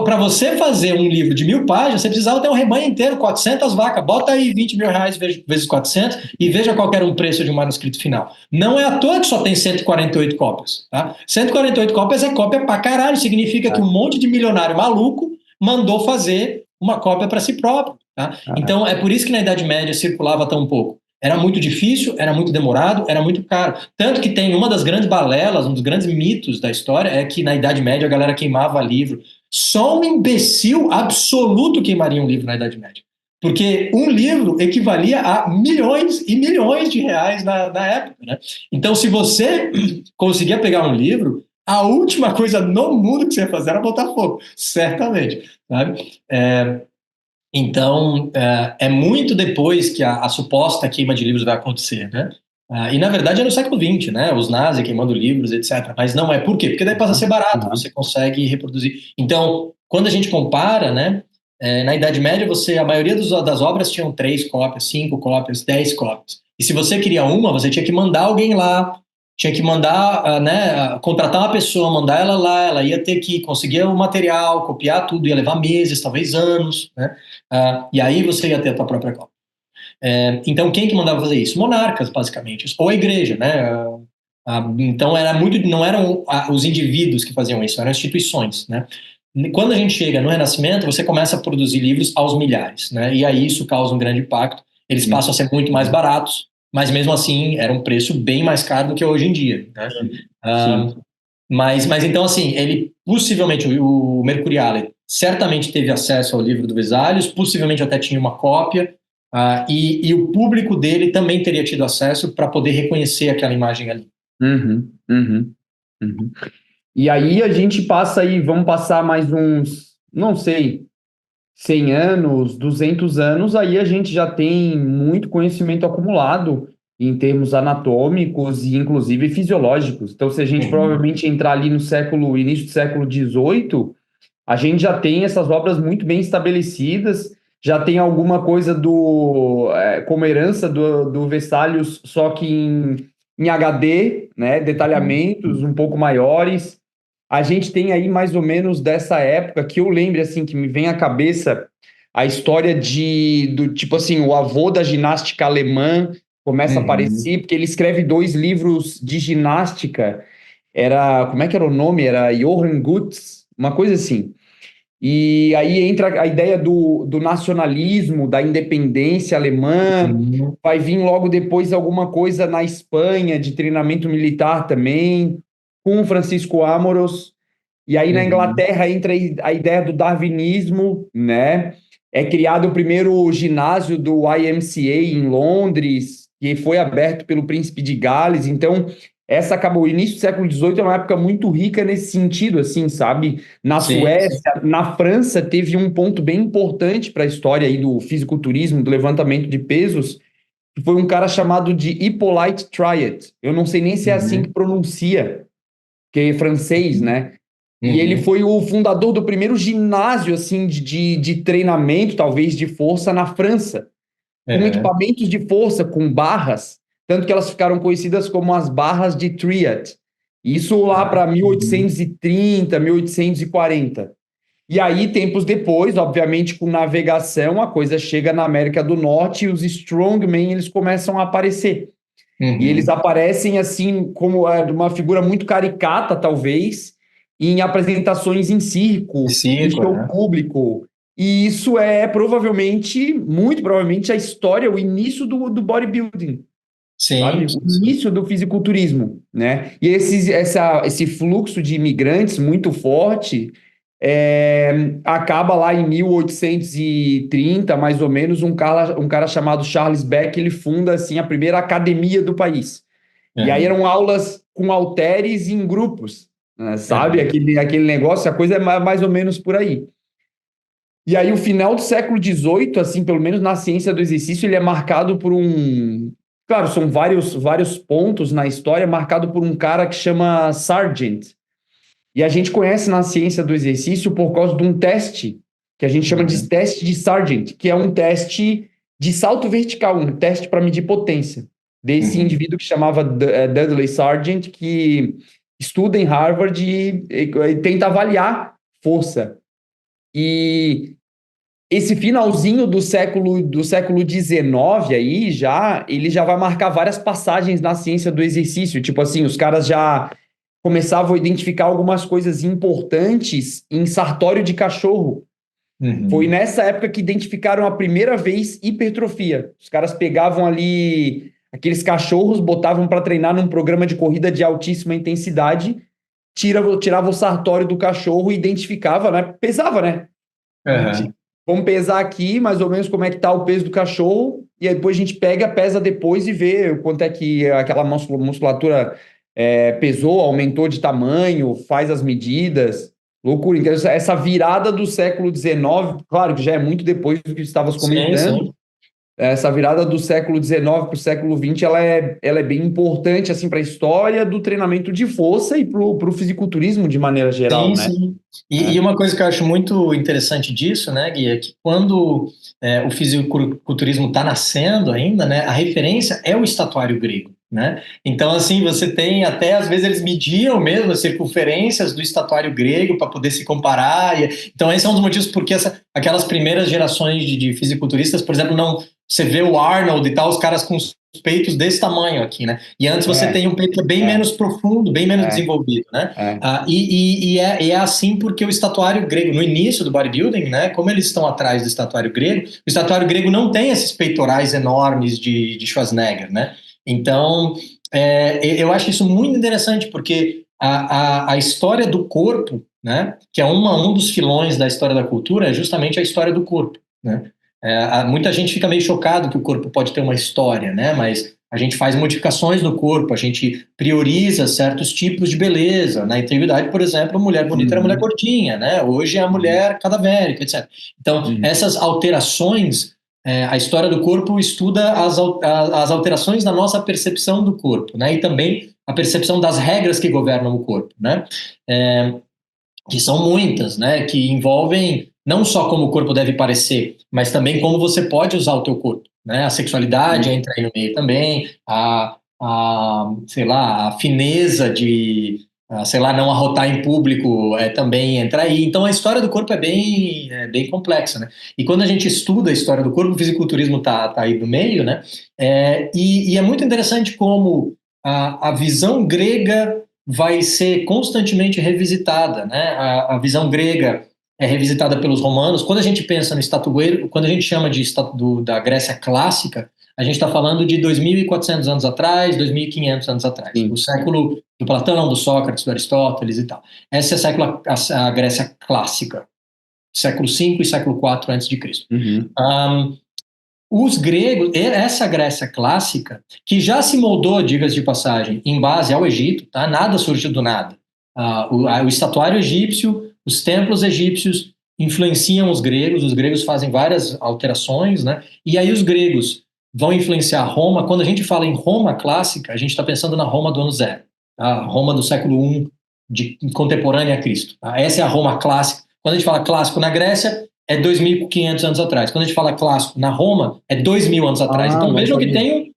Speaker 2: para você fazer um livro de 1.000 páginas, você precisava ter um rebanho inteiro, 400 vacas. Bota aí 20 mil reais vezes 400 e veja qual era o preço de um manuscrito final. Não é à toa que só tem 148 cópias. Tá? 148 cópias é cópia pra caralho. Significa que um monte de milionário maluco mandou fazer uma cópia para si próprio. Tá? Então, é por isso que na Idade Média circulava tão pouco. Era muito difícil, era muito demorado, era muito caro. Tanto que tem uma das grandes balelas, um dos grandes mitos da história é que na Idade Média a galera queimava livro. Só um imbecil absoluto queimaria um livro na Idade Média. Porque um livro equivalia a milhões e milhões de reais na época. Né? Então, se você conseguia pegar um livro, a última coisa no mundo que você ia fazer era botar fogo. Certamente. Sabe? Então, é muito depois que a suposta queima de livros vai acontecer, né? E, na verdade, é no século XX, né? Os nazis queimando livros, etc. Mas não é. Por quê? Porque daí passa a ser barato, você consegue reproduzir. Então, quando a gente compara, né? Na Idade Média, a maioria das obras tinham 3 cópias, 5 cópias, 10 cópias. E se você queria uma, você tinha que mandar alguém lá, tinha que mandar, né, contratar uma pessoa, mandar ela lá, ela ia ter que conseguir o material, copiar tudo, ia levar meses, talvez anos, né? E aí você ia ter a tua própria cópia. Então, quem que mandava fazer isso? Monarcas, basicamente, ou a igreja, né? Então, não eram os indivíduos que faziam isso, eram instituições, né? Quando a gente chega no Renascimento, você começa a produzir livros aos milhares, né? E aí isso causa um grande impacto. Eles passam a ser muito mais baratos, mas mesmo assim era um preço bem mais caro do que hoje em dia, né? Mas então, assim, ele possivelmente, o Mercuriale certamente teve acesso ao livro do Vesalius, possivelmente até tinha uma cópia, e o público dele também teria tido acesso para poder reconhecer aquela imagem ali.
Speaker 1: E aí a gente passa aí, vamos passar mais uns, não sei, 100 anos, 200 anos, aí a gente já tem muito conhecimento acumulado em termos anatômicos e inclusive fisiológicos. Então, se a gente provavelmente entrar ali no início do século XVIII, a gente já tem essas obras muito bem estabelecidas, já tem alguma coisa como herança do Vesalius, só que em HD, né, detalhamentos um pouco maiores. A gente tem aí mais ou menos dessa época que eu lembro, assim, que me vem à cabeça a história do tipo assim, o avô da ginástica alemã começa a aparecer, porque ele escreve 2 livros de ginástica. Como é que era o nome? Era Johann Gutz, uma coisa assim. E aí entra a ideia do nacionalismo, da independência alemã, vai vir logo depois alguma coisa na Espanha, de treinamento militar também, com Francisco Amoros, e aí na Inglaterra entra a ideia do darwinismo, né? É criado o primeiro ginásio do YMCA em Londres, que foi aberto pelo príncipe de Gales, então essa acabou. O início do século XVIII é uma época muito rica nesse sentido, assim, sabe? Na Suécia, na França, teve um ponto bem importante para a história aí do fisiculturismo, do levantamento de pesos, que foi um cara chamado de Hippolyte Triad. Eu não sei nem se é assim que pronuncia, que é francês, né? E ele foi o fundador do primeiro ginásio, assim, de treinamento, talvez, de força na França, com equipamentos de força, com barras, tanto que elas ficaram conhecidas como as barras de Triad. Isso lá para 1830, 1840. E aí, tempos depois, obviamente, com navegação, a coisa chega na América do Norte e os strongmen, eles começam a aparecer. E eles aparecem, assim, como uma figura muito caricata, talvez, em apresentações em circo, em show público. E isso é provavelmente, muito provavelmente, a história, o início do bodybuilding. Sabe? O início do fisiculturismo, né? E esse fluxo de imigrantes muito forte acaba lá em 1830, mais ou menos, um cara chamado Charles Beck, ele funda assim, a primeira academia do país. E aí eram aulas com halteres em grupos, né? Sabe? Aquele negócio, a coisa é mais ou menos por aí. E aí o final do século XVIII, assim, pelo menos na ciência do exercício, ele é marcado por Claro, são vários pontos na história, marcado por um cara que chama Sargent. E a gente conhece na ciência do exercício por causa de um teste, que a gente chama de teste de Sargent, que é um teste de salto vertical, um teste para medir potência, desse indivíduo que chamava Dudley Sargent, que estuda em Harvard e tenta avaliar força. E esse finalzinho do século XIX aí ele já vai marcar várias passagens na ciência do exercício. Tipo assim, os caras já começavam a identificar algumas coisas importantes em sartório de cachorro. Foi
Speaker 2: Uhum.
Speaker 1: nessa época que identificaram a primeira vez hipertrofia. Os caras pegavam ali aqueles cachorros, botavam para treinar num programa de corrida de altíssima intensidade, tirava o sartório do cachorro e identificava, né? Pesava, né?
Speaker 2: Aham.
Speaker 1: Vamos pesar aqui mais ou menos como é que tá o peso do cachorro, e aí depois a gente pega, pesa depois e vê quanto é que aquela musculatura pesou, aumentou de tamanho, faz as medidas. Loucura. Então, essa virada do século XIX, claro que já é muito depois do que estavas
Speaker 2: Sim,
Speaker 1: comentando,
Speaker 2: sim.
Speaker 1: essa virada do século XIX para o século XX, ela é bem importante assim, para a história do treinamento de força e para o fisiculturismo de maneira geral,
Speaker 2: Sim,
Speaker 1: né?
Speaker 2: sim. E
Speaker 1: É,
Speaker 2: uma coisa que eu acho muito interessante disso, né, Gui, é que quando o fisiculturismo está nascendo ainda, né, a referência é o estatuário grego, né? Então, assim, você tem até, às vezes, eles mediam mesmo as circunferências do estatuário grego para poder se comparar. Então, esse é um dos motivos porque aquelas primeiras gerações de fisiculturistas, por exemplo, não, você vê o Arnold e tal, os caras com os peitos desse tamanho aqui, né? E antes você
Speaker 1: é,
Speaker 2: tem um peito bem
Speaker 1: é,
Speaker 2: menos profundo, bem menos
Speaker 1: é,
Speaker 2: desenvolvido, né?
Speaker 1: é.
Speaker 2: E é assim porque o estatuário grego, no início do bodybuilding, né, como eles estão atrás do estatuário grego, o estatuário grego não tem esses peitorais enormes de Schwarzenegger, né? Então, eu acho isso muito interessante, porque a história do corpo, né, que é um dos filões da história da cultura, é justamente a história do corpo, né? Muita gente fica meio chocado que o corpo pode ter uma história, né? Mas a gente faz modificações no corpo, a gente prioriza certos tipos de beleza. Na antiguidade, por exemplo, a mulher bonita era a mulher
Speaker 1: Uhum,
Speaker 2: gordinha, né? Hoje é a
Speaker 1: uhum,
Speaker 2: mulher cadavérica, etc. Então,
Speaker 1: uhum.
Speaker 2: essas alterações, a história do corpo estuda as alterações na nossa percepção do corpo, né? E também a percepção das regras que governam o corpo, né? É, que são muitas, né? Que envolvem não só como o corpo deve parecer, mas também como você pode usar o teu corpo, né? A sexualidade entra aí no meio também, sei lá, a fineza de, sei lá, não arrotar em público também entra aí. Então a história do corpo é bem complexa, né? E quando a gente estuda a história do corpo, o fisiculturismo tá aí no meio, né? E é muito interessante como a visão grega vai ser constantemente revisitada, né? A visão grega é revisitada pelos romanos. Quando a gente pensa no estatuário, quando a gente chama da Grécia clássica, a gente está falando de 2.400 anos atrás, 2.500 anos atrás. O
Speaker 1: Sim.
Speaker 2: século do Platão, do Sócrates, do Aristóteles e tal. Essa é a Grécia clássica, século V e século IV antes de Cristo.
Speaker 1: Uhum.
Speaker 2: Os gregos, essa Grécia clássica, que já se moldou, diga-se de passagem, em base ao Egito, tá? Nada surgiu do nada. O estatuário egípcio, os templos egípcios influenciam os gregos fazem várias alterações, né? E aí os gregos vão influenciar Roma. Quando a gente fala em Roma clássica, a gente está pensando na Roma do ano zero, tá? Roma do século I, contemporânea a Cristo. Tá? Essa é a Roma clássica. Quando a gente fala clássico na Grécia, é 2.500 anos atrás. Quando a gente fala clássico na Roma, é 2.000 anos atrás.
Speaker 1: Ah,
Speaker 2: Então
Speaker 1: não
Speaker 2: vejam que
Speaker 1: sabia.
Speaker 2: tem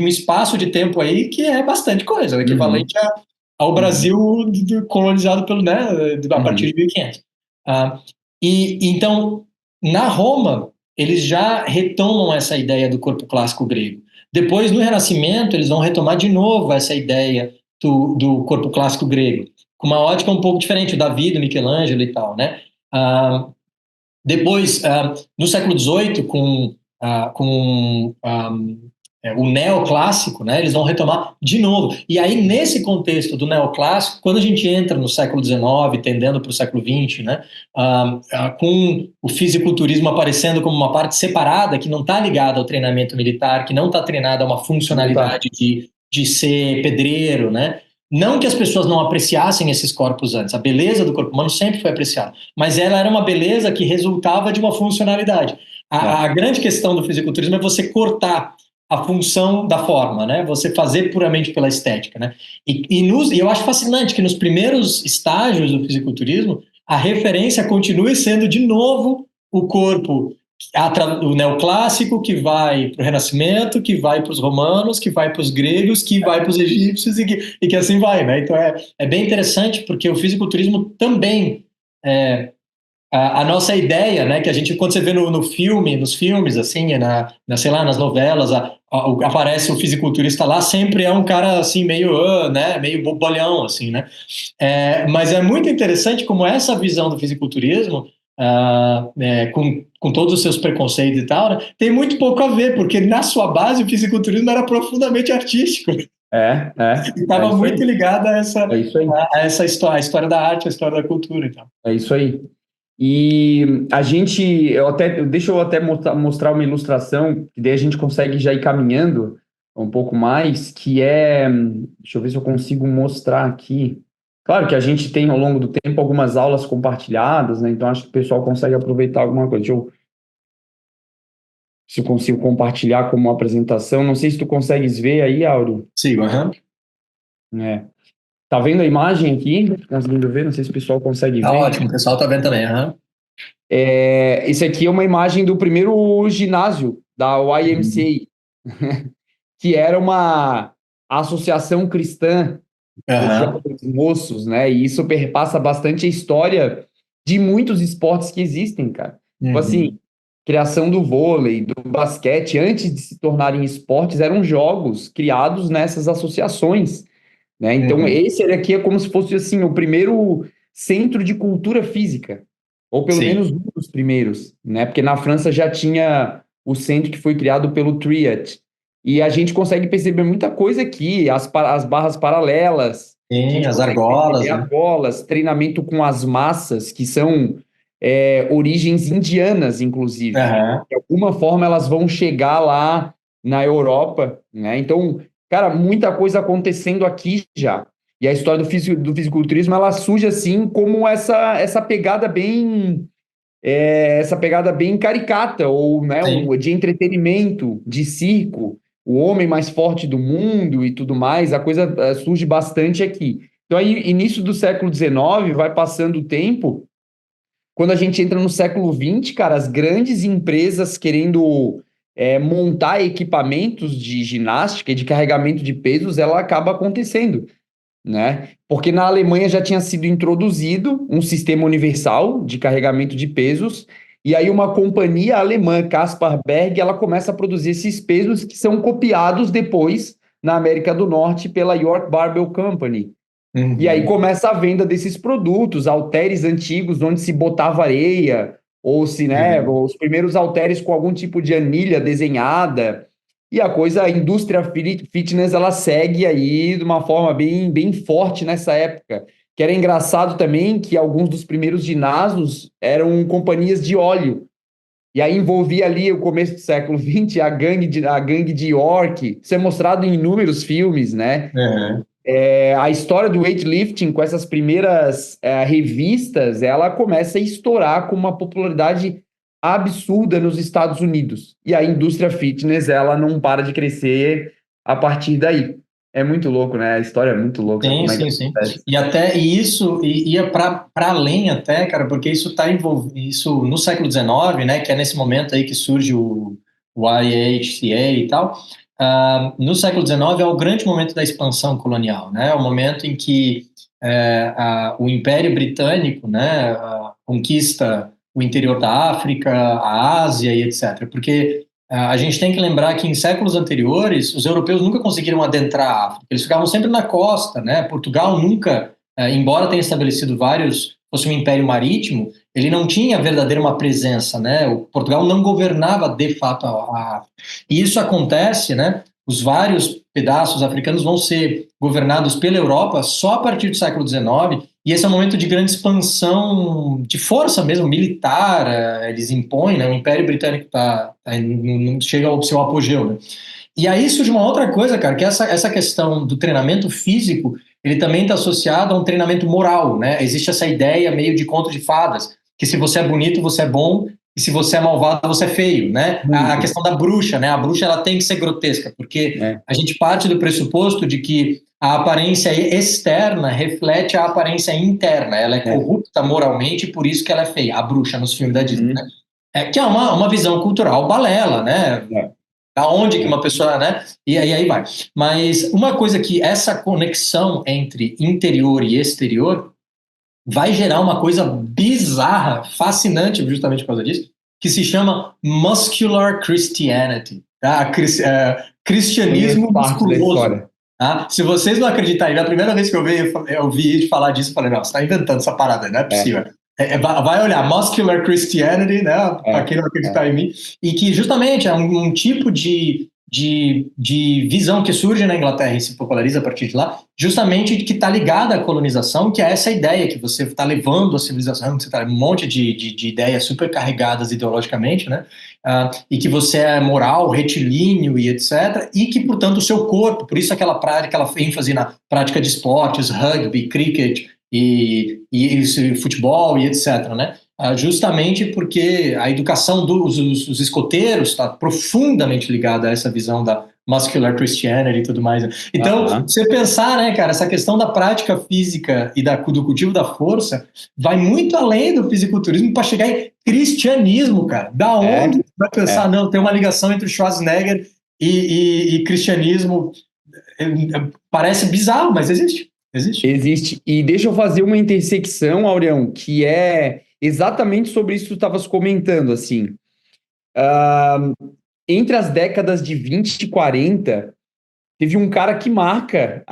Speaker 2: um espaço de tempo aí que é bastante coisa,
Speaker 1: Uhum,
Speaker 2: equivalente ao
Speaker 1: uhum,
Speaker 2: Brasil colonizado a partir
Speaker 1: uhum.
Speaker 2: de 1500. Então, na Roma, eles já retomam essa ideia do corpo clássico grego. Depois, no Renascimento, eles vão retomar de novo essa ideia do corpo clássico grego, com uma ótica um pouco diferente, o Davi, do Michelangelo e tal, né? Depois, no século XVIII, com o neoclássico, né, eles vão retomar de novo. E aí, nesse contexto do neoclássico, quando a gente entra no século XIX, tendendo para o século XX, né, com o fisiculturismo aparecendo como uma parte separada, que não está ligada ao treinamento militar, que não está treinada a uma
Speaker 1: Não tá.
Speaker 2: funcionalidade de ser pedreiro, né? Não que as pessoas não apreciassem esses corpos antes, a beleza do corpo humano sempre foi apreciada, mas ela era uma beleza que resultava de uma funcionalidade.
Speaker 1: É.
Speaker 2: A grande questão do fisiculturismo é você cortar a função da forma, né? Você fazer puramente pela estética, né? E eu acho fascinante que nos primeiros estágios do fisiculturismo a referência continue sendo de novo o corpo, o neoclássico que vai para o Renascimento, que vai para os romanos, que vai para os gregos, que vai para os egípcios e que assim vai, né? Então é bem interessante porque o fisiculturismo também a nossa ideia, né, que a gente, quando você vê no filme, nos filmes, assim, sei lá, nas novelas, aparece o fisiculturista lá, sempre é um cara, assim, né, meio bobalhão, assim, né? Mas é muito interessante como essa visão do fisiculturismo, com todos os seus preconceitos e tal, né, tem muito pouco a ver, porque na sua base o fisiculturismo era profundamente artístico. E estava
Speaker 1: Isso
Speaker 2: muito
Speaker 1: aí.
Speaker 2: ligado a essa,
Speaker 1: É isso aí.
Speaker 2: a essa história, a história da arte, a história da cultura e tal.
Speaker 1: É isso aí. E a gente, deixa eu até mostrar uma ilustração, que daí a gente consegue já ir caminhando um pouco mais, que é, deixa eu ver se eu consigo mostrar aqui. Claro que a gente tem ao longo do tempo algumas aulas compartilhadas, né? Então acho que o pessoal consegue aproveitar alguma coisa. Se eu consigo compartilhar como uma apresentação. Não sei se tu consegues ver aí, Áureo.
Speaker 2: Sigo, aham.
Speaker 1: É. Tá vendo a imagem aqui? Conseguindo ver? Não sei se o pessoal consegue
Speaker 2: Tá
Speaker 1: ver.
Speaker 2: ótimo, o pessoal tá vendo também, aham.
Speaker 1: Esse aqui é uma imagem do primeiro ginásio da YMCA, que era uma associação cristã dos
Speaker 2: Aham.
Speaker 1: jovens moços, né? E isso perpassa bastante a história de muitos esportes que existem, cara. Tipo assim,
Speaker 2: Uhum.
Speaker 1: criação do vôlei, do basquete, antes de se tornarem esportes, eram jogos criados nessas associações, né? Então,
Speaker 2: Uhum.
Speaker 1: esse aqui é como se fosse assim o primeiro centro de cultura física, ou pelo
Speaker 2: Sim.
Speaker 1: menos um dos primeiros, né? Porque na França já tinha o centro que foi criado pelo Triad. E a gente consegue perceber muita coisa aqui, as barras paralelas, a
Speaker 2: Sim,
Speaker 1: gente
Speaker 2: as
Speaker 1: consegue perceber
Speaker 2: argolas, né?
Speaker 1: argolas, treinamento com as massas, que são origens indianas, inclusive.
Speaker 2: Aham.
Speaker 1: De alguma forma elas vão chegar lá na Europa, né? Então, cara, muita coisa acontecendo aqui já. E a história do fisiculturismo, ela surge assim como essa pegada bem essa pegada bem caricata, ou né,
Speaker 2: Sim.
Speaker 1: de entretenimento, de circo, o homem mais forte do mundo e tudo mais, a coisa surge bastante aqui. Então, aí, início do século XIX, vai passando o tempo, quando a gente entra no século XX, cara, as grandes empresas querendo montar equipamentos de ginástica e de carregamento de pesos, ela acaba acontecendo, né? Porque na Alemanha já tinha sido introduzido um sistema universal de carregamento de pesos, e aí uma companhia alemã, Caspar Berg, ela começa a produzir esses pesos que são copiados depois na América do Norte pela York Barbell Company. E aí
Speaker 2: Uhum.
Speaker 1: começa a venda desses produtos, halteres antigos, onde se botava areia, ou se, né,
Speaker 2: Uhum.
Speaker 1: os primeiros halteres com algum tipo de anilha desenhada. E a coisa, a indústria fitness, ela segue aí de uma forma bem, bem forte nessa época. Que era engraçado também que alguns dos primeiros ginásios eram companhias de óleo. E aí envolvia ali o começo do século XX, a gangue de York. Isso é mostrado em inúmeros filmes, né?
Speaker 2: Uhum.
Speaker 1: A história do weightlifting com essas primeiras revistas, ela começa a estourar com uma popularidade absurda nos Estados Unidos. E a indústria fitness, ela não para de crescer a partir daí. É muito louco, né? A história é muito louca.
Speaker 2: Sim,
Speaker 1: Como é que
Speaker 2: sim, sim.
Speaker 1: acontece?
Speaker 2: E isso ia para além até, cara, porque isso está envolvido, isso no século XIX, né, que é nesse momento aí que surge o IHCA e tal. No século XIX é o grande momento da expansão colonial, né? É o momento em que o Império Britânico, né, conquista o interior da África, a Ásia e etc. Porque a gente tem que lembrar que em séculos anteriores os europeus nunca conseguiram adentrar a África. Eles ficavam sempre na costa, né? Portugal nunca, embora tenha estabelecido fosse um império marítimo, ele não tinha verdadeira uma presença, né? O Portugal não governava de fato a África. E isso acontece, né? Os vários pedaços africanos vão ser governados pela Europa só a partir do século XIX, e esse é um momento de grande expansão de força mesmo, militar, eles impõem, né? O Império Britânico chega ao seu apogeu, né? E aí surge uma outra coisa, cara, que é essa questão do treinamento físico, ele também está associado a um treinamento moral, né? Existe essa ideia meio de conto de fadas, que se você é bonito, você é bom, e se você é malvado, você é feio, né? A
Speaker 1: Muito,
Speaker 2: questão da bruxa, né? A bruxa, ela tem que ser grotesca, porque
Speaker 1: né?
Speaker 2: a gente parte do pressuposto de que a aparência externa reflete a aparência interna, ela é
Speaker 1: É.
Speaker 2: corrupta moralmente, e por isso que ela é feia, a bruxa nos filmes da Disney, né?
Speaker 1: Uhum.
Speaker 2: Que é uma visão cultural balela, né?
Speaker 1: É.
Speaker 2: Aonde que
Speaker 1: É.
Speaker 2: uma pessoa, né? E aí vai. Mas uma coisa que essa conexão entre interior e exterior vai gerar uma coisa bizarra, fascinante, justamente por causa disso, que se chama Muscular Christianity, tá?
Speaker 1: Conheço
Speaker 2: Cristianismo
Speaker 1: parte da
Speaker 2: musculoso.
Speaker 1: história.
Speaker 2: Tá? Se vocês não acreditarem, a primeira vez que eu ouvi falar disso, eu falei, não, você está inventando essa parada, não é
Speaker 1: É,
Speaker 2: possível. Vai olhar, Muscular Christianity, né? Para
Speaker 1: é,
Speaker 2: quem não
Speaker 1: é.
Speaker 2: acreditar em mim, e que justamente é um tipo de visão que surge na Inglaterra e se populariza a partir de lá, justamente que está ligada à colonização, que é essa ideia que você está levando a civilização, que você está um monte de ideias super carregadas ideologicamente, né? E que você é moral, retilíneo e etc. E que, portanto, o seu corpo, por isso aquela prática, aquela ênfase na prática de esportes, rugby, cricket e futebol e etc., né? Justamente porque a educação dos escoteiros está profundamente ligada a essa visão da muscular Christianity e tudo mais. Então,
Speaker 1: Aham.
Speaker 2: você pensar, né, cara, essa questão da prática física e do cultivo da força vai muito além do fisiculturismo para chegar em cristianismo, cara. Da
Speaker 1: É,
Speaker 2: onde você vai pensar,
Speaker 1: é.
Speaker 2: não, tem uma ligação entre Schwarzenegger e cristianismo? Parece bizarro, mas existe. Existe.
Speaker 1: Existe. E deixa eu fazer uma intersecção, Aureão, que é exatamente sobre isso que tu estavas comentando, assim. Entre as décadas de 20 e 40, teve um cara que marca,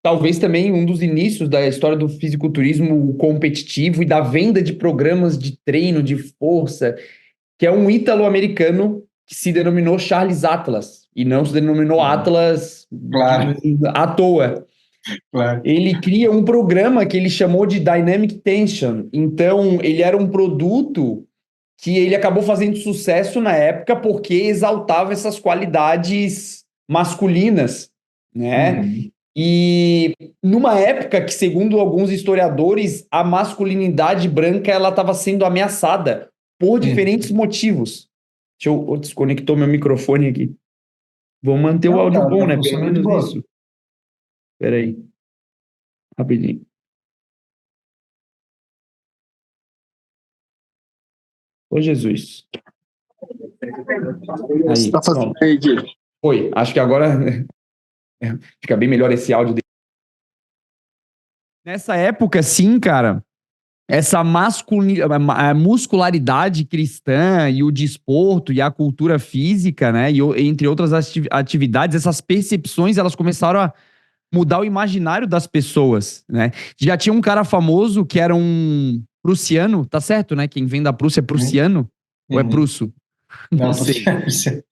Speaker 1: talvez também um dos inícios da história do fisiculturismo competitivo e da venda de programas de treino, de força, que é um ítalo-americano que se denominou Charles Atlas, e não se denominou Atlas
Speaker 2: Claro,
Speaker 1: à toa.
Speaker 2: claro.
Speaker 1: Ele cria um programa que ele chamou de Dynamic Tension. Então, ele era um produto que ele acabou fazendo sucesso na época porque exaltava essas qualidades masculinas, né?
Speaker 2: Uhum.
Speaker 1: E numa época que, segundo alguns historiadores, a masculinidade branca ela estava sendo ameaçada por
Speaker 2: Uhum.
Speaker 1: diferentes motivos. Deixa eu desconectou meu microfone aqui. Vou manter o
Speaker 2: Não,
Speaker 1: áudio bom,
Speaker 2: tá
Speaker 1: né? Pelo
Speaker 2: funcionando de
Speaker 1: menos
Speaker 2: boa.
Speaker 1: isso. Espera aí, rapidinho. Ô, Jesus.
Speaker 3: Você
Speaker 1: Aí,
Speaker 3: está fazendo
Speaker 1: pronto.
Speaker 3: aí, Gui?
Speaker 1: Foi. Acho que agora fica bem melhor esse áudio. Nessa época, sim, cara, essa a muscularidade cristã e o desporto e a cultura física, né, e entre outras atividades, essas percepções, elas começaram a mudar o imaginário das pessoas, né? Já tinha um cara famoso que era um prussiano, tá certo, né? Quem vem da Prússia é prussiano ou é
Speaker 2: Uhum.
Speaker 1: prusso? Não
Speaker 2: Não,
Speaker 1: sei.
Speaker 2: você.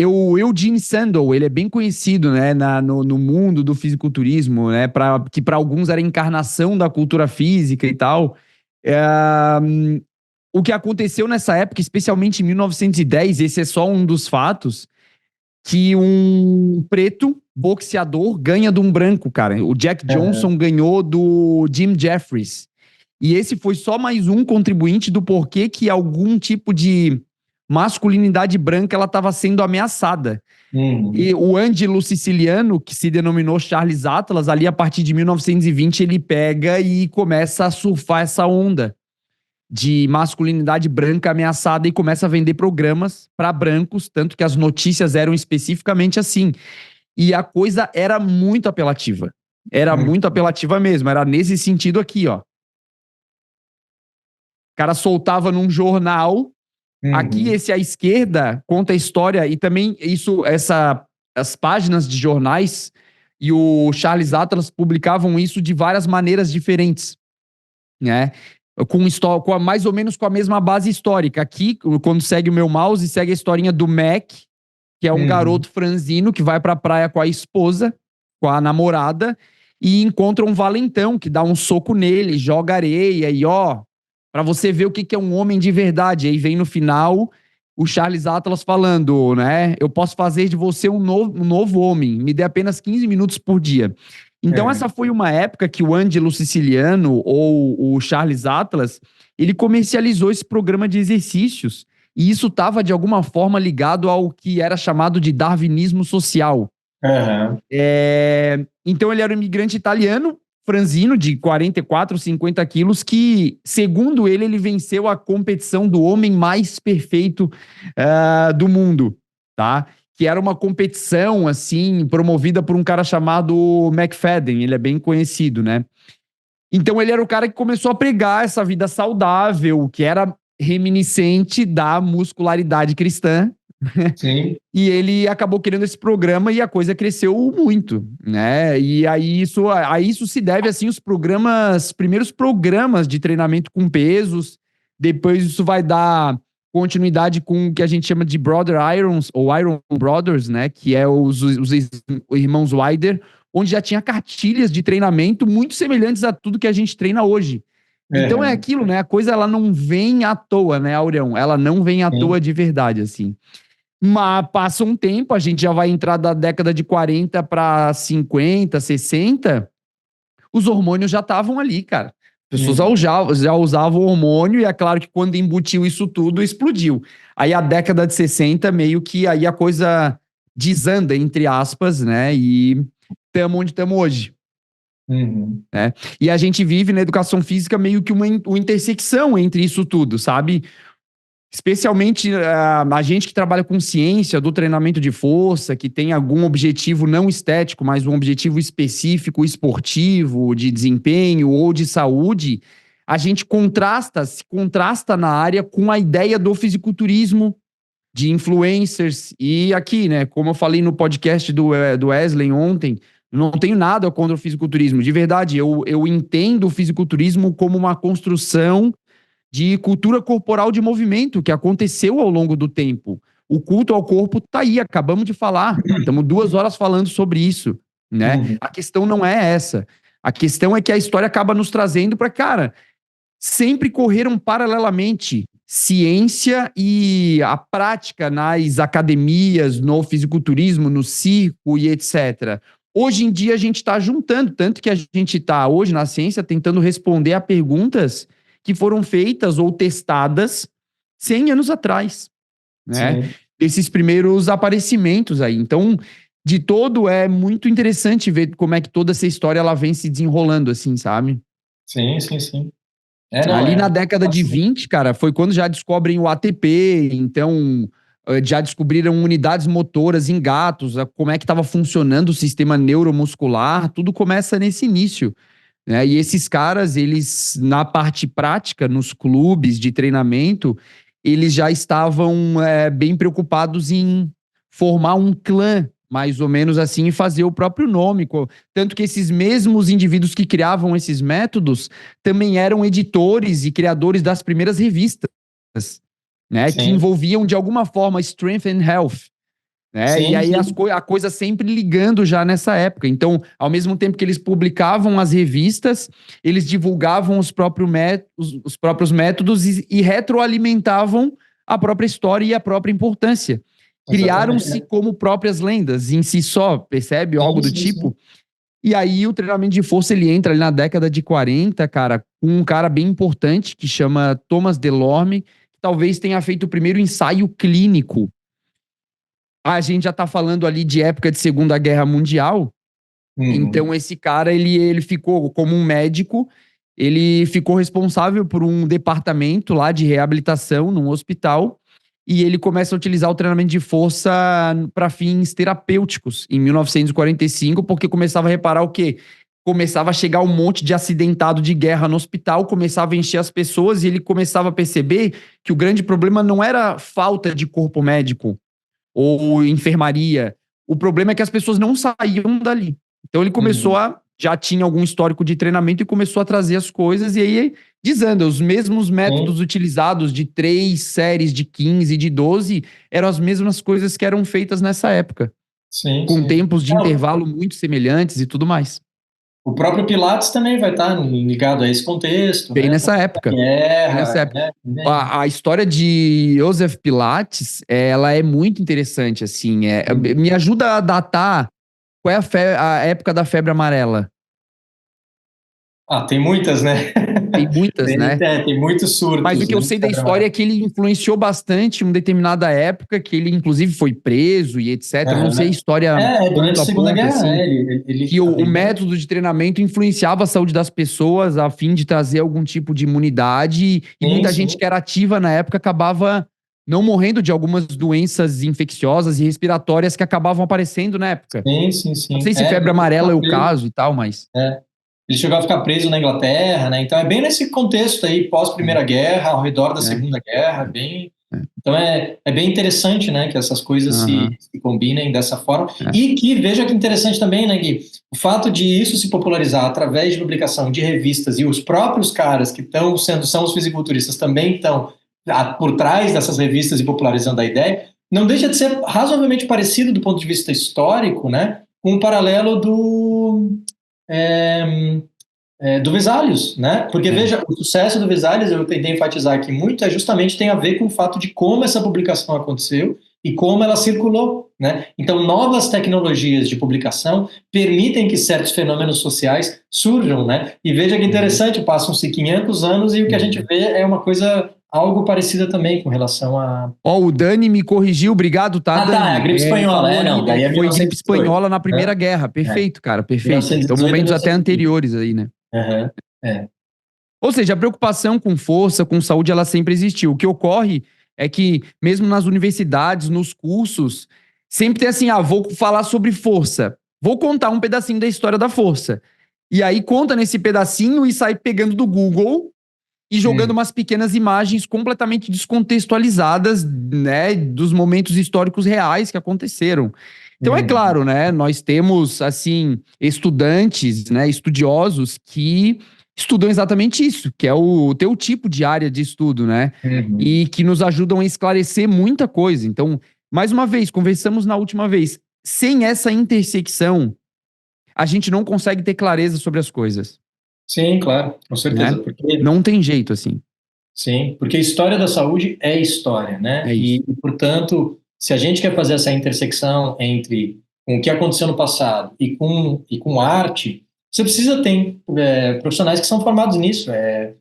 Speaker 1: O Eugene Sandel, ele é bem conhecido, né, no mundo do fisiculturismo, né, que para alguns era a encarnação da cultura física e tal. É, o que aconteceu nessa época, especialmente em 1910, esse é só um dos fatos, que um preto boxeador ganha de um branco, cara. O Jack
Speaker 2: Uhum.
Speaker 1: Johnson ganhou do Jim Jeffries. E esse foi só mais um contribuinte do porquê que algum tipo de masculinidade branca ela estava sendo ameaçada.
Speaker 2: Uhum.
Speaker 1: E o Ângelo Siciliano, que se denominou Charles Atlas, ali a partir de 1920 ele pega e começa a surfar essa onda de masculinidade branca ameaçada e começa a vender programas para brancos, tanto que as notícias eram especificamente assim. E a coisa era muito apelativa. Era muito
Speaker 2: Uhum.
Speaker 1: apelativa mesmo. Era nesse sentido aqui, ó. O cara soltava num jornal. Aqui,
Speaker 2: Uhum.
Speaker 1: esse à esquerda conta a história, e também as páginas de jornais e o Charles Atlas publicavam isso de várias maneiras diferentes, né? Mais ou menos com a mesma base histórica. Aqui, quando segue o meu mouse, segue a historinha do Mac, que é um
Speaker 2: Uhum.
Speaker 1: garoto franzino que vai pra praia com a esposa, com a namorada, e encontra um valentão que dá um soco nele, joga areia e ó, para você ver o que é um homem de verdade. Aí vem no final o Charles Atlas falando, né? Eu posso fazer de você um novo homem, me dê apenas 15 minutos por dia. Então, essa
Speaker 2: Uhum.
Speaker 1: foi uma época que o Ângelo Siciliano ou o Charles Atlas ele comercializou esse programa de exercícios e isso estava, de alguma forma, ligado ao que era chamado de darwinismo social.
Speaker 2: Uhum.
Speaker 1: Então, ele era um imigrante italiano, franzino, de 44, 50 quilos, que, segundo ele, ele venceu a competição do homem mais perfeito do mundo, tá? Que era uma competição, assim, promovida por um cara chamado McFadden, ele é bem conhecido, né? Então ele era o cara que começou a pregar essa vida saudável, que era reminiscente da muscularidade cristã.
Speaker 2: Sim.
Speaker 1: E ele acabou criando esse programa e a coisa cresceu muito, né? E aí isso se deve, assim, os primeiros programas de treinamento com pesos. Depois isso vai dar continuidade com o que a gente chama de Brother Irons, ou Iron Brothers, né? Que é os irmãos Wilder, onde já tinha cartilhas de treinamento muito semelhantes a tudo que a gente treina hoje. Então é aquilo, né? A coisa, ela não vem à toa, né, Aurão? Ela não vem à toa de verdade, assim. Mas passa um tempo, a gente já vai entrar da década de 40 para 50, 60, os hormônios já estavam ali, cara. As pessoas já usavam hormônio e é claro que quando embutiu isso tudo, explodiu. Aí a década de 60, meio que aí a coisa desanda, entre aspas, né? E estamos onde estamos hoje. Né? E a gente vive na educação física meio que uma intersecção entre isso tudo, sabe? Especialmente a gente que trabalha com ciência do treinamento de força, que tem algum objetivo não estético, mas um objetivo específico, esportivo, de desempenho ou de saúde, a gente se contrasta na área com a ideia do fisiculturismo, de influencers. E aqui, né, como eu falei no podcast do Wesley ontem, não tenho nada contra o fisiculturismo. De verdade, eu entendo o fisiculturismo como uma construção de cultura corporal de movimento que aconteceu ao longo do tempo. O culto ao corpo está aí, acabamos de falar. Estamos 2 horas falando sobre isso, né? A questão não é essa. A questão é que a história acaba nos trazendo para, cara, sempre correram paralelamente ciência e a prática nas academias, no fisiculturismo, no circo e etc. Hoje em dia a gente está juntando, tanto que a gente está hoje na ciência tentando responder a perguntas que foram feitas ou testadas 100 anos atrás, né? Sim. Esses primeiros aparecimentos aí. Então, de todo, é muito interessante ver como é que toda essa história ela vem se desenrolando, assim, sabe?
Speaker 2: Sim, sim, sim.
Speaker 1: Ali na década de 20, cara, foi quando já descobrem o ATP, então já descobriram unidades motoras em gatos, como é que estava funcionando o sistema neuromuscular, tudo começa nesse início. Né? E esses caras, eles, na parte prática, nos clubes de treinamento, eles já estavam bem preocupados em formar um clã, mais ou menos assim, e fazer o próprio nome. Tanto que esses mesmos indivíduos que criavam esses métodos também eram editores e criadores das primeiras revistas, né? Que envolviam, de alguma forma, Strength and Health. Né? E aí a coisa sempre ligando já nessa época. Então, ao mesmo tempo que eles publicavam as revistas, eles divulgavam os próprios métodos e retroalimentavam a própria história e a própria importância. Criaram-se como próprias lendas em si só, percebe? Algo do tipo. E aí o treinamento de força, ele entra ali na década de 40, cara, com um cara bem importante que chama Thomas Delorme, que talvez tenha feito o primeiro ensaio clínico. A gente já tá falando ali de época de Segunda Guerra Mundial. Então esse cara, ele ficou como um médico, ele ficou responsável por um departamento lá de reabilitação num hospital e ele começa a utilizar o treinamento de força para fins terapêuticos em 1945, porque começava a reparar o quê? Começava a chegar um monte de acidentado de guerra no hospital, começava a encher as pessoas e ele começava a perceber que o grande problema não era falta de corpo médico ou enfermaria. O problema é que as pessoas não saíam dali. Então ele começou já tinha algum histórico de treinamento e começou a trazer as coisas e aí desanda. Os mesmos métodos utilizados de 3 séries de 15 e de 12 eram as mesmas coisas que eram feitas nessa época. Com tempos de intervalo muito semelhantes e tudo mais.
Speaker 2: O próprio Pilates também vai estar ligado a esse contexto.
Speaker 1: Bem, né? Nessa época. Nessa época. A história de Joseph Pilates, ela é muito interessante, assim. Me ajuda a datar qual é a época da febre amarela.
Speaker 2: Tem muitas, né?
Speaker 1: Tem muitas, né?
Speaker 2: Tem muitos surtos.
Speaker 1: Mas o que eu sei da história é que ele influenciou bastante em uma determinada época, que ele inclusive foi preso e etc. Eu não sei a história
Speaker 2: durante a Segunda Guerra,
Speaker 1: assim, que o método de treinamento influenciava a saúde das pessoas a fim de trazer algum tipo de imunidade e muita gente que era ativa na época acabava não morrendo de algumas doenças infecciosas e respiratórias que acabavam aparecendo na época.
Speaker 2: Sim.
Speaker 1: Não sei se febre amarela é o caso e tal, mas...
Speaker 2: ele chegou a ficar preso na Inglaterra, né? Então é bem nesse contexto aí, pós-Primeira Guerra, ao redor da Segunda Guerra, bem... Então é bem interessante, né, que essas coisas se combinem dessa forma. E que, veja que interessante também, né, Gui, o fato de isso se popularizar através de publicação de revistas e os próprios caras que são os fisiculturistas também estão por trás dessas revistas e popularizando a ideia, não deixa de ser razoavelmente parecido do ponto de vista histórico, né, com o paralelo do Vesalius, né? Porque, veja, o sucesso do Vesalius, eu tentei enfatizar aqui muito, justamente tem a ver com o fato de como essa publicação aconteceu e como ela circulou, né? Então, novas tecnologias de publicação permitem que certos fenômenos sociais surjam, né? E veja que interessante, passam-se 500 anos e o que a gente vê é uma coisa, algo parecida também com relação a...
Speaker 1: O Dani me corrigiu, obrigado, tá, Dani?
Speaker 2: A gripe espanhola, não, daí é
Speaker 1: foi gripe espanhola na Primeira Guerra, perfeito, cara, perfeito. Então, momentos até anteriores aí, né? Ou seja, a preocupação com força, com saúde, ela sempre existiu. O que ocorre é que, mesmo nas universidades, nos cursos, sempre tem assim, vou falar sobre força. Vou contar um pedacinho da história da força. E aí conta nesse pedacinho e sai pegando do Google e jogando umas pequenas imagens completamente descontextualizadas, né, dos momentos históricos reais que aconteceram. Então, é claro, né, nós temos, assim, estudantes, né, estudiosos que estudam exatamente isso, que é o teu tipo de área de estudo, né, e que nos ajudam a esclarecer muita coisa. Então, mais uma vez, conversamos na última vez, sem essa intersecção, a gente não consegue ter clareza sobre as coisas.
Speaker 2: Sim, claro, com certeza.
Speaker 1: Né? Porque... Não tem jeito, assim.
Speaker 2: Sim, porque a história da saúde é história, né? E, portanto, se a gente quer fazer essa intersecção entre o que aconteceu no passado e com arte, você precisa ter profissionais que são formados nisso. É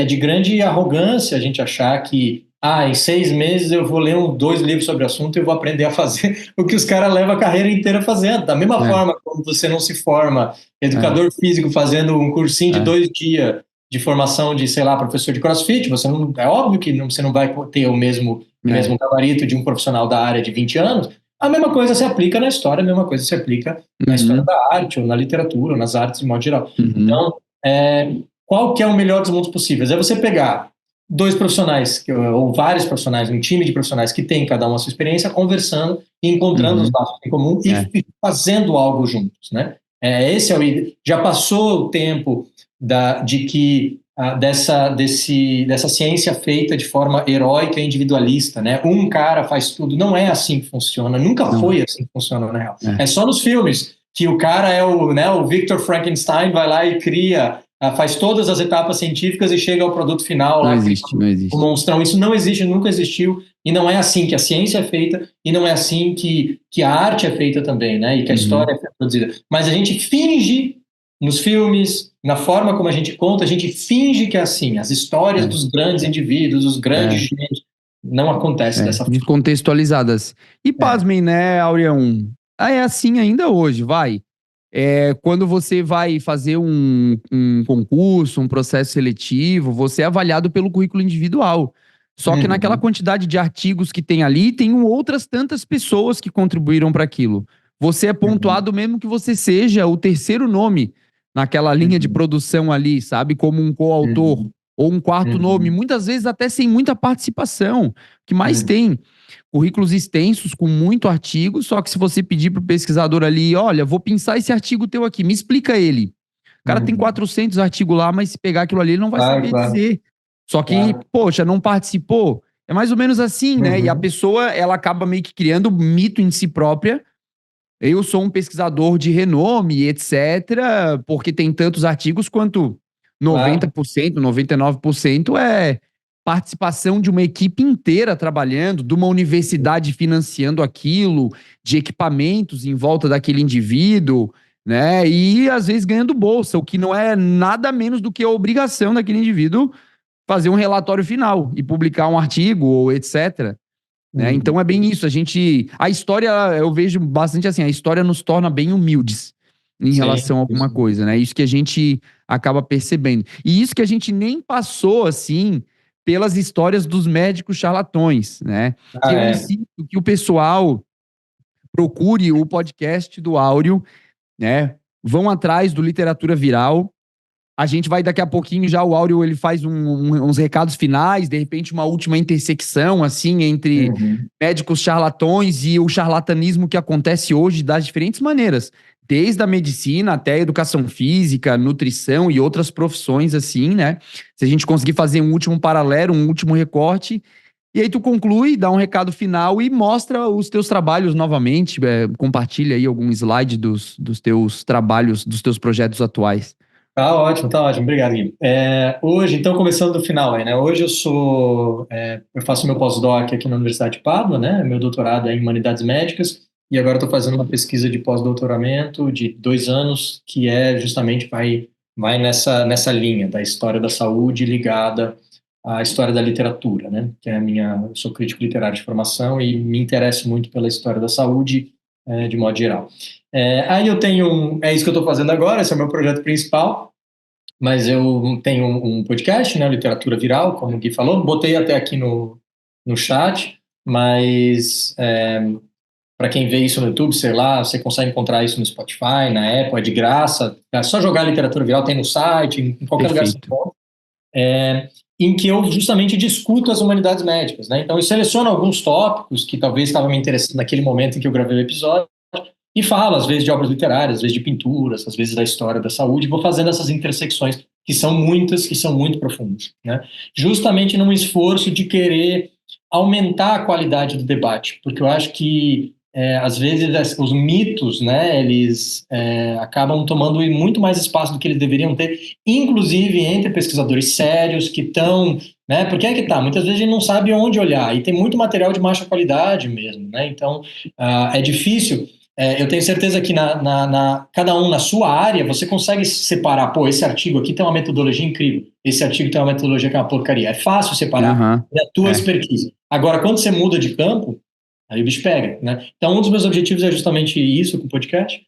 Speaker 2: de grande arrogância a gente achar que em 6 meses eu vou ler 2 livros sobre o assunto e eu vou aprender a fazer o que os caras levam a carreira inteira fazendo. Da mesma forma como você não se forma educador físico fazendo um cursinho de 2 dias de formação de, sei lá, professor de CrossFit, você não, é óbvio que você não vai ter o mesmo gabarito de um profissional da área de 20 anos. A mesma coisa se aplica na história, a mesma coisa se aplica na história da arte, ou na literatura, ou nas artes de modo geral. Então, qual que é o melhor dos mundos possíveis? É você pegar 2 profissionais, ou vários profissionais, um time de profissionais que tem cada uma a sua experiência, conversando e encontrando os laços em comum e fazendo algo juntos, né? Esse é o... Já passou o tempo de que dessa ciência feita de forma heróica e individualista, né? Um cara faz tudo. Não é assim que funciona. Nunca foi assim que funciona, na real. É só nos filmes que o cara é o Victor Frankenstein, vai lá e cria, faz todas as etapas científicas e chega ao produto final.
Speaker 1: Não existe.
Speaker 2: O monstrão. Isso não existe, nunca existiu. E não é assim que a ciência é feita e não é assim que a arte é feita também, né? E que a história é produzida. Mas a gente finge nos filmes, na forma como a gente conta, a gente finge que é assim. As histórias dos grandes indivíduos, dos grandes gênios, não acontece dessa forma.
Speaker 1: Descontextualizadas. E pasmem, né, Aureão? É assim ainda hoje, vai. Quando você vai fazer um concurso, um processo seletivo, você é avaliado pelo currículo individual. Só que naquela quantidade de artigos que tem ali, tem outras tantas pessoas que contribuíram para aquilo. Você é pontuado mesmo que você seja o terceiro nome naquela linha de produção ali, sabe? Como um coautor ou um quarto nome, muitas vezes até sem muita participação. O que mais tem? Currículos extensos, com muito artigo, só que se você pedir para o pesquisador ali, olha, vou pensar esse artigo teu aqui, me explica ele. O cara tem 400 artigos lá, mas se pegar aquilo ali, ele não vai saber dizer. Só que, poxa, não participou? É mais ou menos assim, né? E a pessoa, ela acaba meio que criando um mito em si própria. Eu sou um pesquisador de renome, etc., porque tem tantos artigos quanto 90%, 99% é participação de uma equipe inteira trabalhando, de uma universidade financiando aquilo, de equipamentos em volta daquele indivíduo, né? E às vezes ganhando bolsa, o que não é nada menos do que a obrigação daquele indivíduo fazer um relatório final e publicar um artigo ou etc., né? Então é bem isso, a história, eu vejo bastante assim, a história nos torna bem humildes em relação a alguma coisa, né? Isso que a gente acaba percebendo. E isso que a gente nem passou, assim, pelas histórias dos médicos charlatões, né? Que eu insisto que o pessoal procure o podcast do Áureo, né? vão atrás do Literatura Viral. A gente vai daqui a pouquinho, já o Áureo ele faz uns recados finais, de repente uma última intersecção assim entre médicos charlatões e o charlatanismo que acontece hoje das diferentes maneiras, desde a medicina até a educação física, nutrição e outras profissões assim, né? Se a gente conseguir fazer um último paralelo, um último recorte, e aí tu conclui, dá um recado final e mostra os teus trabalhos novamente, compartilha aí algum slide dos teus trabalhos, dos teus projetos atuais.
Speaker 2: Tá ótimo, obrigado, Gui. Hoje, então, começando do final aí, né? Hoje eu faço meu pós-doc aqui na Universidade de Pádua, né? Meu doutorado é em Humanidades Médicas, e agora estou fazendo uma pesquisa de pós-doutoramento de 2 anos, que justamente vai nessa linha da história da saúde ligada à história da literatura, né? Que eu sou crítico literário de formação e me interesso muito pela história da saúde, de modo geral. Aí é isso que eu estou fazendo agora, esse é o meu projeto principal, mas eu tenho um podcast, né, Literatura Viral, como o Gui falou, botei até aqui no chat, mas para quem vê isso no YouTube, sei lá, você consegue encontrar isso no Spotify, na Apple, é de graça, é só jogar Literatura Viral, tem no site, em qualquer lugar que você encontra, em que eu justamente discuto as humanidades médicas, né, então eu seleciono alguns tópicos que talvez estavam me interessando naquele momento em que eu gravei o episódio, e falo, às vezes, de obras literárias, às vezes de pinturas, às vezes da história da saúde, vou fazendo essas intersecções, que são muitas, que são muito profundas, né? Justamente num esforço de querer aumentar a qualidade do debate, porque eu acho que, às vezes, os mitos, né, eles acabam tomando muito mais espaço do que eles deveriam ter, inclusive entre pesquisadores sérios que estão... Né? Porque é que tá, muitas vezes a gente não sabe onde olhar, e tem muito material de baixa qualidade mesmo, né? Então, é difícil... eu tenho certeza que cada um na sua área, você consegue separar, pô, esse artigo aqui tem uma metodologia incrível, esse artigo tem uma metodologia que é uma porcaria. É fácil separar, é a tua expertise. Agora, quando você muda de campo, aí o bicho pega, né? Então, um dos meus objetivos é justamente isso com o podcast.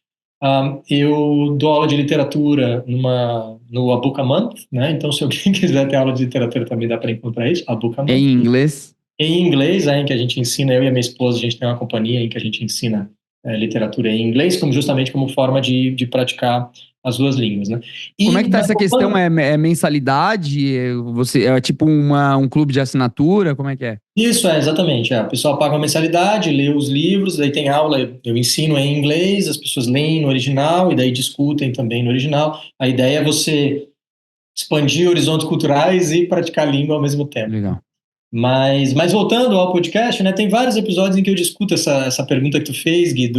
Speaker 2: Eu dou aula de literatura no A Book a Month, né? Então, se alguém quiser ter aula de literatura, também dá para encontrar isso, A Book a Month.
Speaker 1: Em inglês?
Speaker 2: Em inglês, em que a gente ensina, eu e a minha esposa, a gente tem uma companhia em que a gente ensina literatura em inglês, justamente como forma de praticar as duas línguas, né?
Speaker 1: Como é que tá essa questão? É mensalidade? É tipo um clube de assinatura? Como é que é?
Speaker 2: Isso, exatamente. A pessoa paga uma mensalidade, lê os livros, daí tem aula, eu ensino em inglês, as pessoas leem no original e daí discutem também no original. A ideia é você expandir horizontes culturais e praticar a língua ao mesmo tempo.
Speaker 1: Legal.
Speaker 2: Mas voltando ao podcast, né, tem vários episódios em que eu discuto essa pergunta que tu fez, Gui,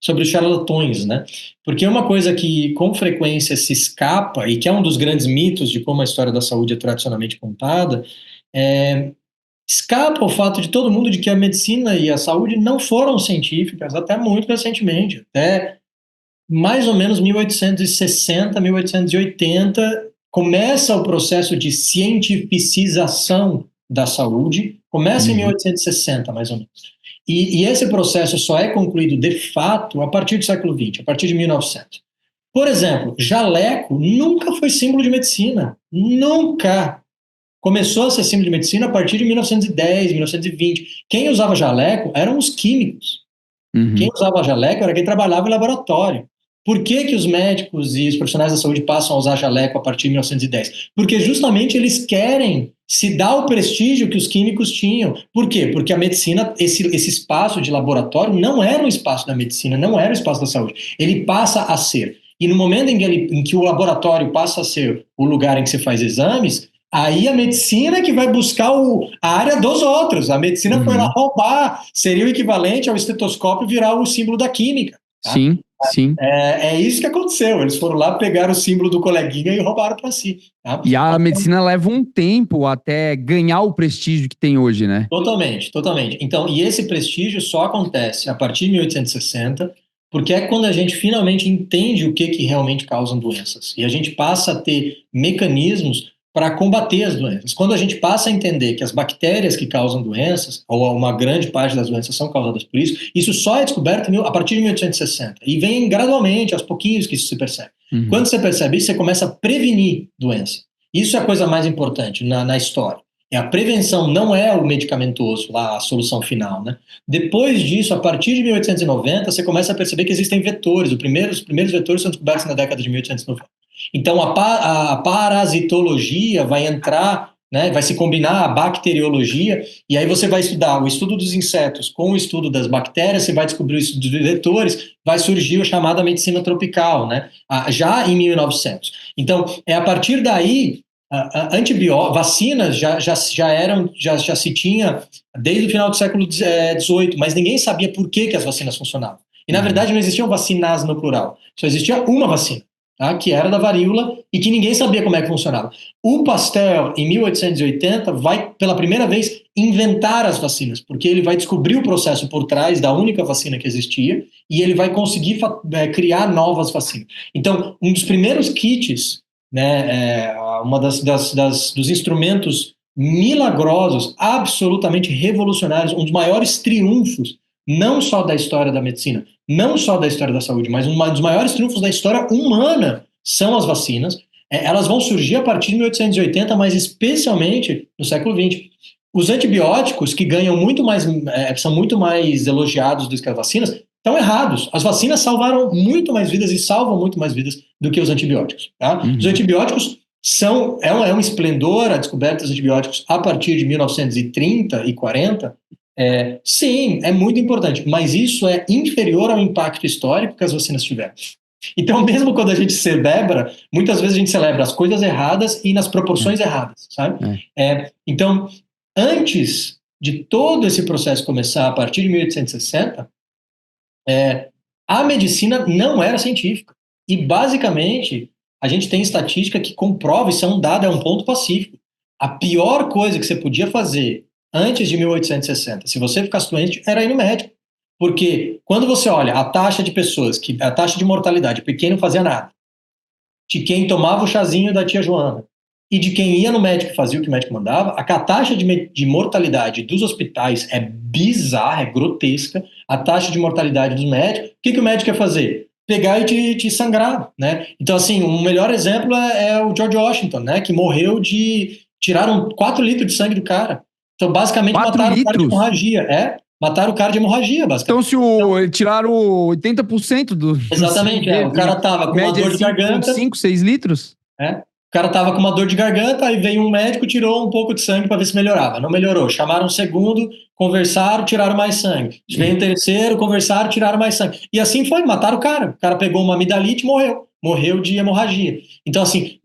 Speaker 2: sobre os charlatões, né? Porque uma coisa que com frequência se escapa, e que é um dos grandes mitos de como a história da saúde é tradicionalmente contada, escapa o fato de todo mundo de que a medicina e a saúde não foram científicas até muito recentemente, até mais ou menos 1860, 1880, começa o processo de cientificização da saúde, começa em 1860, mais ou menos. E esse processo só é concluído, de fato, a partir do século XX, a partir de 1900. Por exemplo, jaleco nunca foi símbolo de medicina. Nunca. Começou a ser símbolo de medicina a partir de 1910, 1920. Quem usava jaleco eram os químicos. Quem usava jaleco era quem trabalhava em laboratório. Por que os médicos e os profissionais da saúde passam a usar jaleco a partir de 1910? Porque justamente eles querem se dar o prestígio que os químicos tinham. Por quê? Porque a medicina, esse espaço de laboratório não era um espaço da medicina, não era um espaço da saúde. Ele passa a ser. E no momento em que o laboratório passa a ser o lugar em que se faz exames, aí a medicina que vai buscar a área dos outros. A medicina foi lá roubar, seria o equivalente ao estetoscópio virar o símbolo da química. Tá?
Speaker 1: Sim, sim.
Speaker 2: É isso que aconteceu. Eles foram lá, pegaram o símbolo do coleguinha e roubaram para si. Tá?
Speaker 1: E a medicina leva um tempo até ganhar o prestígio que tem hoje, né?
Speaker 2: Totalmente, totalmente. Então, e esse prestígio só acontece a partir de 1860, porque é quando a gente finalmente entende o que realmente causam doenças. E a gente passa a ter mecanismos para combater as doenças. Quando a gente passa a entender que as bactérias que causam doenças, ou uma grande parte das doenças são causadas por isso só é descoberto a partir de 1860. E vem gradualmente, aos pouquinhos que isso se percebe. Quando você percebe isso, você começa a prevenir doença. Isso é a coisa mais importante na história. A prevenção não é o medicamentoso, lá, a solução final, né? Depois disso, a partir de 1890, você começa a perceber que existem vetores. Os primeiros vetores são descobertos na década de 1890. Então, a parasitologia vai entrar, né, vai se combinar a bacteriologia, e aí você vai estudar o estudo dos insetos com o estudo das bactérias, você vai descobrir o estudo dos vetores, vai surgir a chamada medicina tropical, né, já em 1900. Então, é a partir daí, vacinas já se tinha desde o final do século XVIII, mas ninguém sabia por que as vacinas funcionavam. E, na verdade, não existiam vacinas no plural, só existia uma vacina. Tá? Que era da varíola e que ninguém sabia como é que funcionava. O Pasteur, em 1880, vai, pela primeira vez, inventar as vacinas, porque ele vai descobrir o processo por trás da única vacina que existia e ele vai conseguir criar novas vacinas. Então, um dos primeiros kits, né, uma dos instrumentos milagrosos, absolutamente revolucionários, um dos maiores triunfos, não só da história da medicina, não só da história da saúde, mas um dos maiores triunfos da história humana são as vacinas. Elas vão surgir a partir de 1880, mas especialmente no século XX. Os antibióticos, que ganham muito mais, são muito mais elogiados do que as vacinas, estão errados. As vacinas salvaram muito mais vidas e salvam muito mais vidas do que os antibióticos. Tá? Os antibióticos é um esplendor, a descoberta dos antibióticos a partir de 1930 e 40, sim, é muito importante, mas isso é inferior ao impacto histórico que as vacinas tiveram. Então, mesmo quando a gente celebra, muitas vezes a gente celebra as coisas erradas e nas proporções erradas, sabe? Então, antes de todo esse processo começar, a partir de 1860, a medicina não era científica. E, basicamente, a gente tem estatística que comprova, isso é um dado, é um ponto pacífico. A pior coisa que você podia fazer antes de 1860, se você ficasse doente, era ir no médico. Porque quando você olha a taxa de pessoas, a taxa de mortalidade, de quem não fazia nada, de quem tomava o chazinho da tia Joana, e de quem ia no médico e fazia o que o médico mandava, a taxa de mortalidade dos hospitais é bizarra, é grotesca. A taxa de mortalidade dos médicos, o que o médico quer fazer? Pegar e te sangrar, né? Então, assim, o melhor exemplo é o George Washington, né? Que morreu tiraram 4 litros de sangue do cara. Então, basicamente, mataram o cara de hemorragia. Mataram o cara de hemorragia, basicamente.
Speaker 1: Então, tiraram 80% do...
Speaker 2: Exatamente, o cara tava com uma dor de garganta.
Speaker 1: 5, 6 litros?
Speaker 2: O cara tava com uma dor de garganta, aí veio um médico, tirou um pouco de sangue para ver se melhorava. Não melhorou. Chamaram um segundo, conversaram, tiraram mais sangue. Veio um terceiro, conversaram, tiraram mais sangue. E assim foi, mataram o cara. O cara pegou uma amidalite e morreu. Morreu de hemorragia. Então, assim,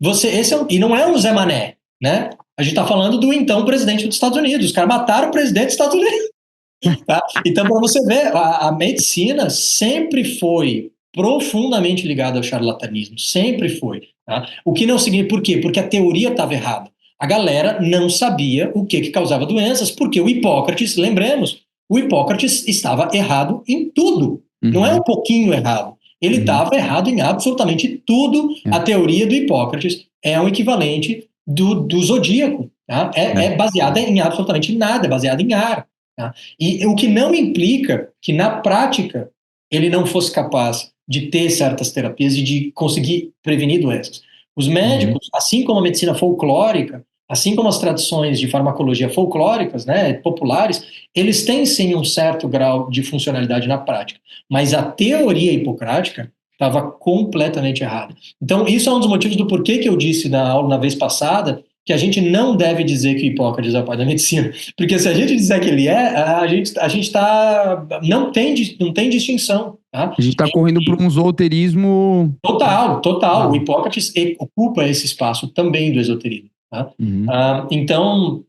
Speaker 2: e não é um Zé Mané, né? A gente tá falando do então presidente dos Estados Unidos. Os caras mataram o presidente dos Estados Unidos. Tá? Então, para você ver, a medicina sempre foi profundamente ligada ao charlatanismo, sempre foi. Tá? O que não significa, por quê? Porque a teoria estava errada. A galera não sabia o que causava doenças, porque o Hipócrates, lembremos, o Hipócrates estava errado em tudo. Não é um pouquinho errado. Ele estava errado em absolutamente tudo. A teoria do Hipócrates é um equivalente do zodíaco. Tá? É baseada em absolutamente nada, é baseada em ar. Tá? E o que não implica que, na prática, ele não fosse capaz de ter certas terapias e de conseguir prevenir doenças. Os médicos, assim como a medicina folclórica, assim como as tradições de farmacologia folclóricas, né, populares, eles têm sim um certo grau de funcionalidade na prática, mas a teoria hipocrática estava completamente errada. Então, isso é um dos motivos do porquê que eu disse na aula na vez passada que a gente não deve dizer que Hipócrates é o pai da medicina, porque se a gente disser que ele a gente não tem distinção. Tá?
Speaker 1: A gente está correndo para um esoterismo...
Speaker 2: Total. O Hipócrates ocupa esse espaço também do esoterismo. Tá? Então,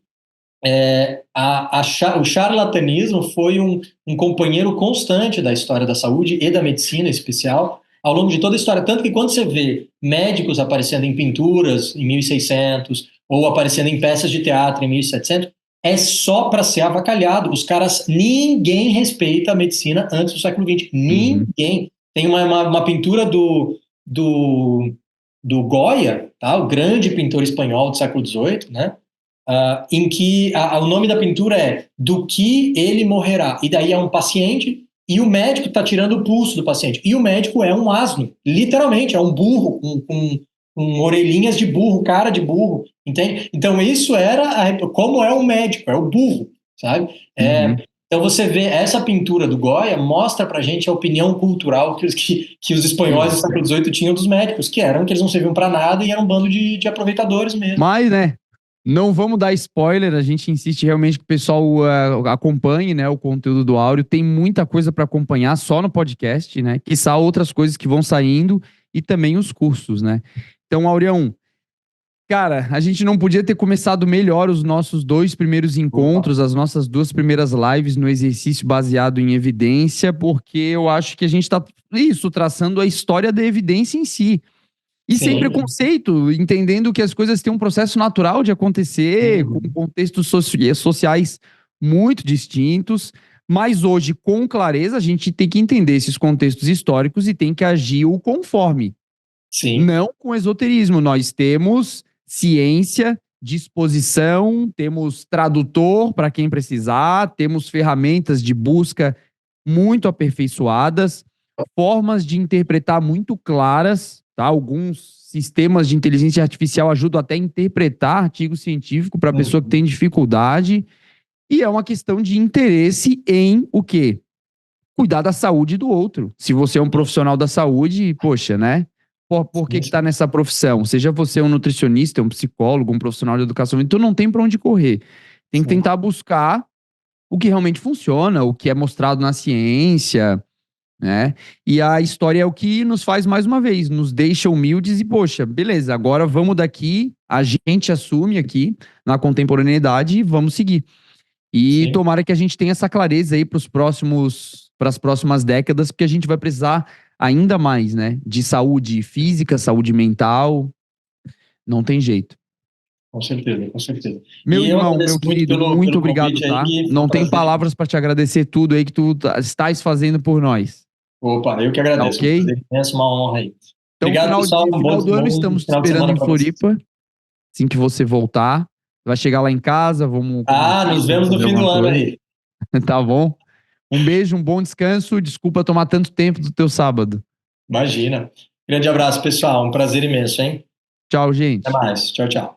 Speaker 2: o charlatanismo foi um companheiro constante da história da saúde e da medicina em especial, ao longo de toda a história. Tanto que quando você vê médicos aparecendo em pinturas em 1600 ou aparecendo em peças de teatro em 1700, é só para ser avacalhado. Ninguém respeita a medicina antes do século XX. Ninguém. Tem uma pintura do Goya, tá? O grande pintor espanhol do século XVIII, né? Em que o nome da pintura é Do que ele morrerá. E daí é um paciente e o médico está tirando o pulso do paciente. E o médico é um asno, literalmente, é um burro com orelhinhas de burro, cara de burro, entende? Então isso era como é o médico, é o burro, sabe? Então você vê essa pintura do Goya mostra pra gente a opinião cultural que os espanhóis do século XVIII tinham dos médicos, que eles não serviam para nada e eram um bando de aproveitadores mesmo.
Speaker 1: Mas, né, não vamos dar spoiler, a gente insiste realmente que o pessoal acompanhe, né, o conteúdo do Áureo. Tem muita coisa para acompanhar só no podcast, né? Quiçá outras coisas que vão saindo e também os cursos, né? Então, Aureão, cara, a gente não podia ter começado melhor os nossos 2 primeiros encontros, as nossas 2 primeiras lives no exercício baseado em evidência, porque eu acho que a gente está, traçando a história da evidência em si. E sem preconceito, entendendo que as coisas têm um processo natural de acontecer, com contextos sociais muito distintos, mas hoje, com clareza, a gente tem que entender esses contextos históricos e tem que agir conforme. Não com esoterismo. Nós temos ciência, disposição, temos tradutor para quem precisar, temos ferramentas de busca muito aperfeiçoadas, formas de interpretar muito claras, tá? Alguns sistemas de inteligência artificial ajudam até a interpretar artigo científico para a pessoa que tem dificuldade, e é uma questão de interesse em o quê? Cuidar da saúde do outro. Se você é um profissional da saúde, poxa, né? Por que está nessa profissão? Seja você um nutricionista, um psicólogo, um profissional de educação, então não tem para onde correr. Tem que tentar buscar o que realmente funciona, o que é mostrado na ciência, né? E a história é o que nos faz, mais uma vez, nos deixa humildes e, poxa, beleza, agora vamos daqui, a gente assume aqui na contemporaneidade e vamos seguir. E tomara que a gente tenha essa clareza aí para as próximas décadas, porque a gente vai precisar ainda mais, né? De saúde física, saúde mental. Não tem jeito.
Speaker 2: Com certeza, com certeza.
Speaker 1: Meu irmão, meu querido, muito obrigado, tá? Não tem palavras para te agradecer tudo aí que tu estás fazendo por nós.
Speaker 2: Opa, eu que agradeço.
Speaker 1: Ok?
Speaker 2: É uma honra aí.
Speaker 1: Então,
Speaker 2: obrigado, pessoal.
Speaker 1: Final do ano estamos te esperando em Floripa. Assim que você voltar. Vai chegar lá em casa, vamos...
Speaker 2: nos vemos no fim do ano aí.
Speaker 1: Tá bom? Um beijo, um bom descanso. Desculpa tomar tanto tempo do teu sábado.
Speaker 2: Imagina. Grande abraço, pessoal. Um prazer imenso, hein?
Speaker 1: Tchau, gente.
Speaker 2: Até mais. Tchau, tchau.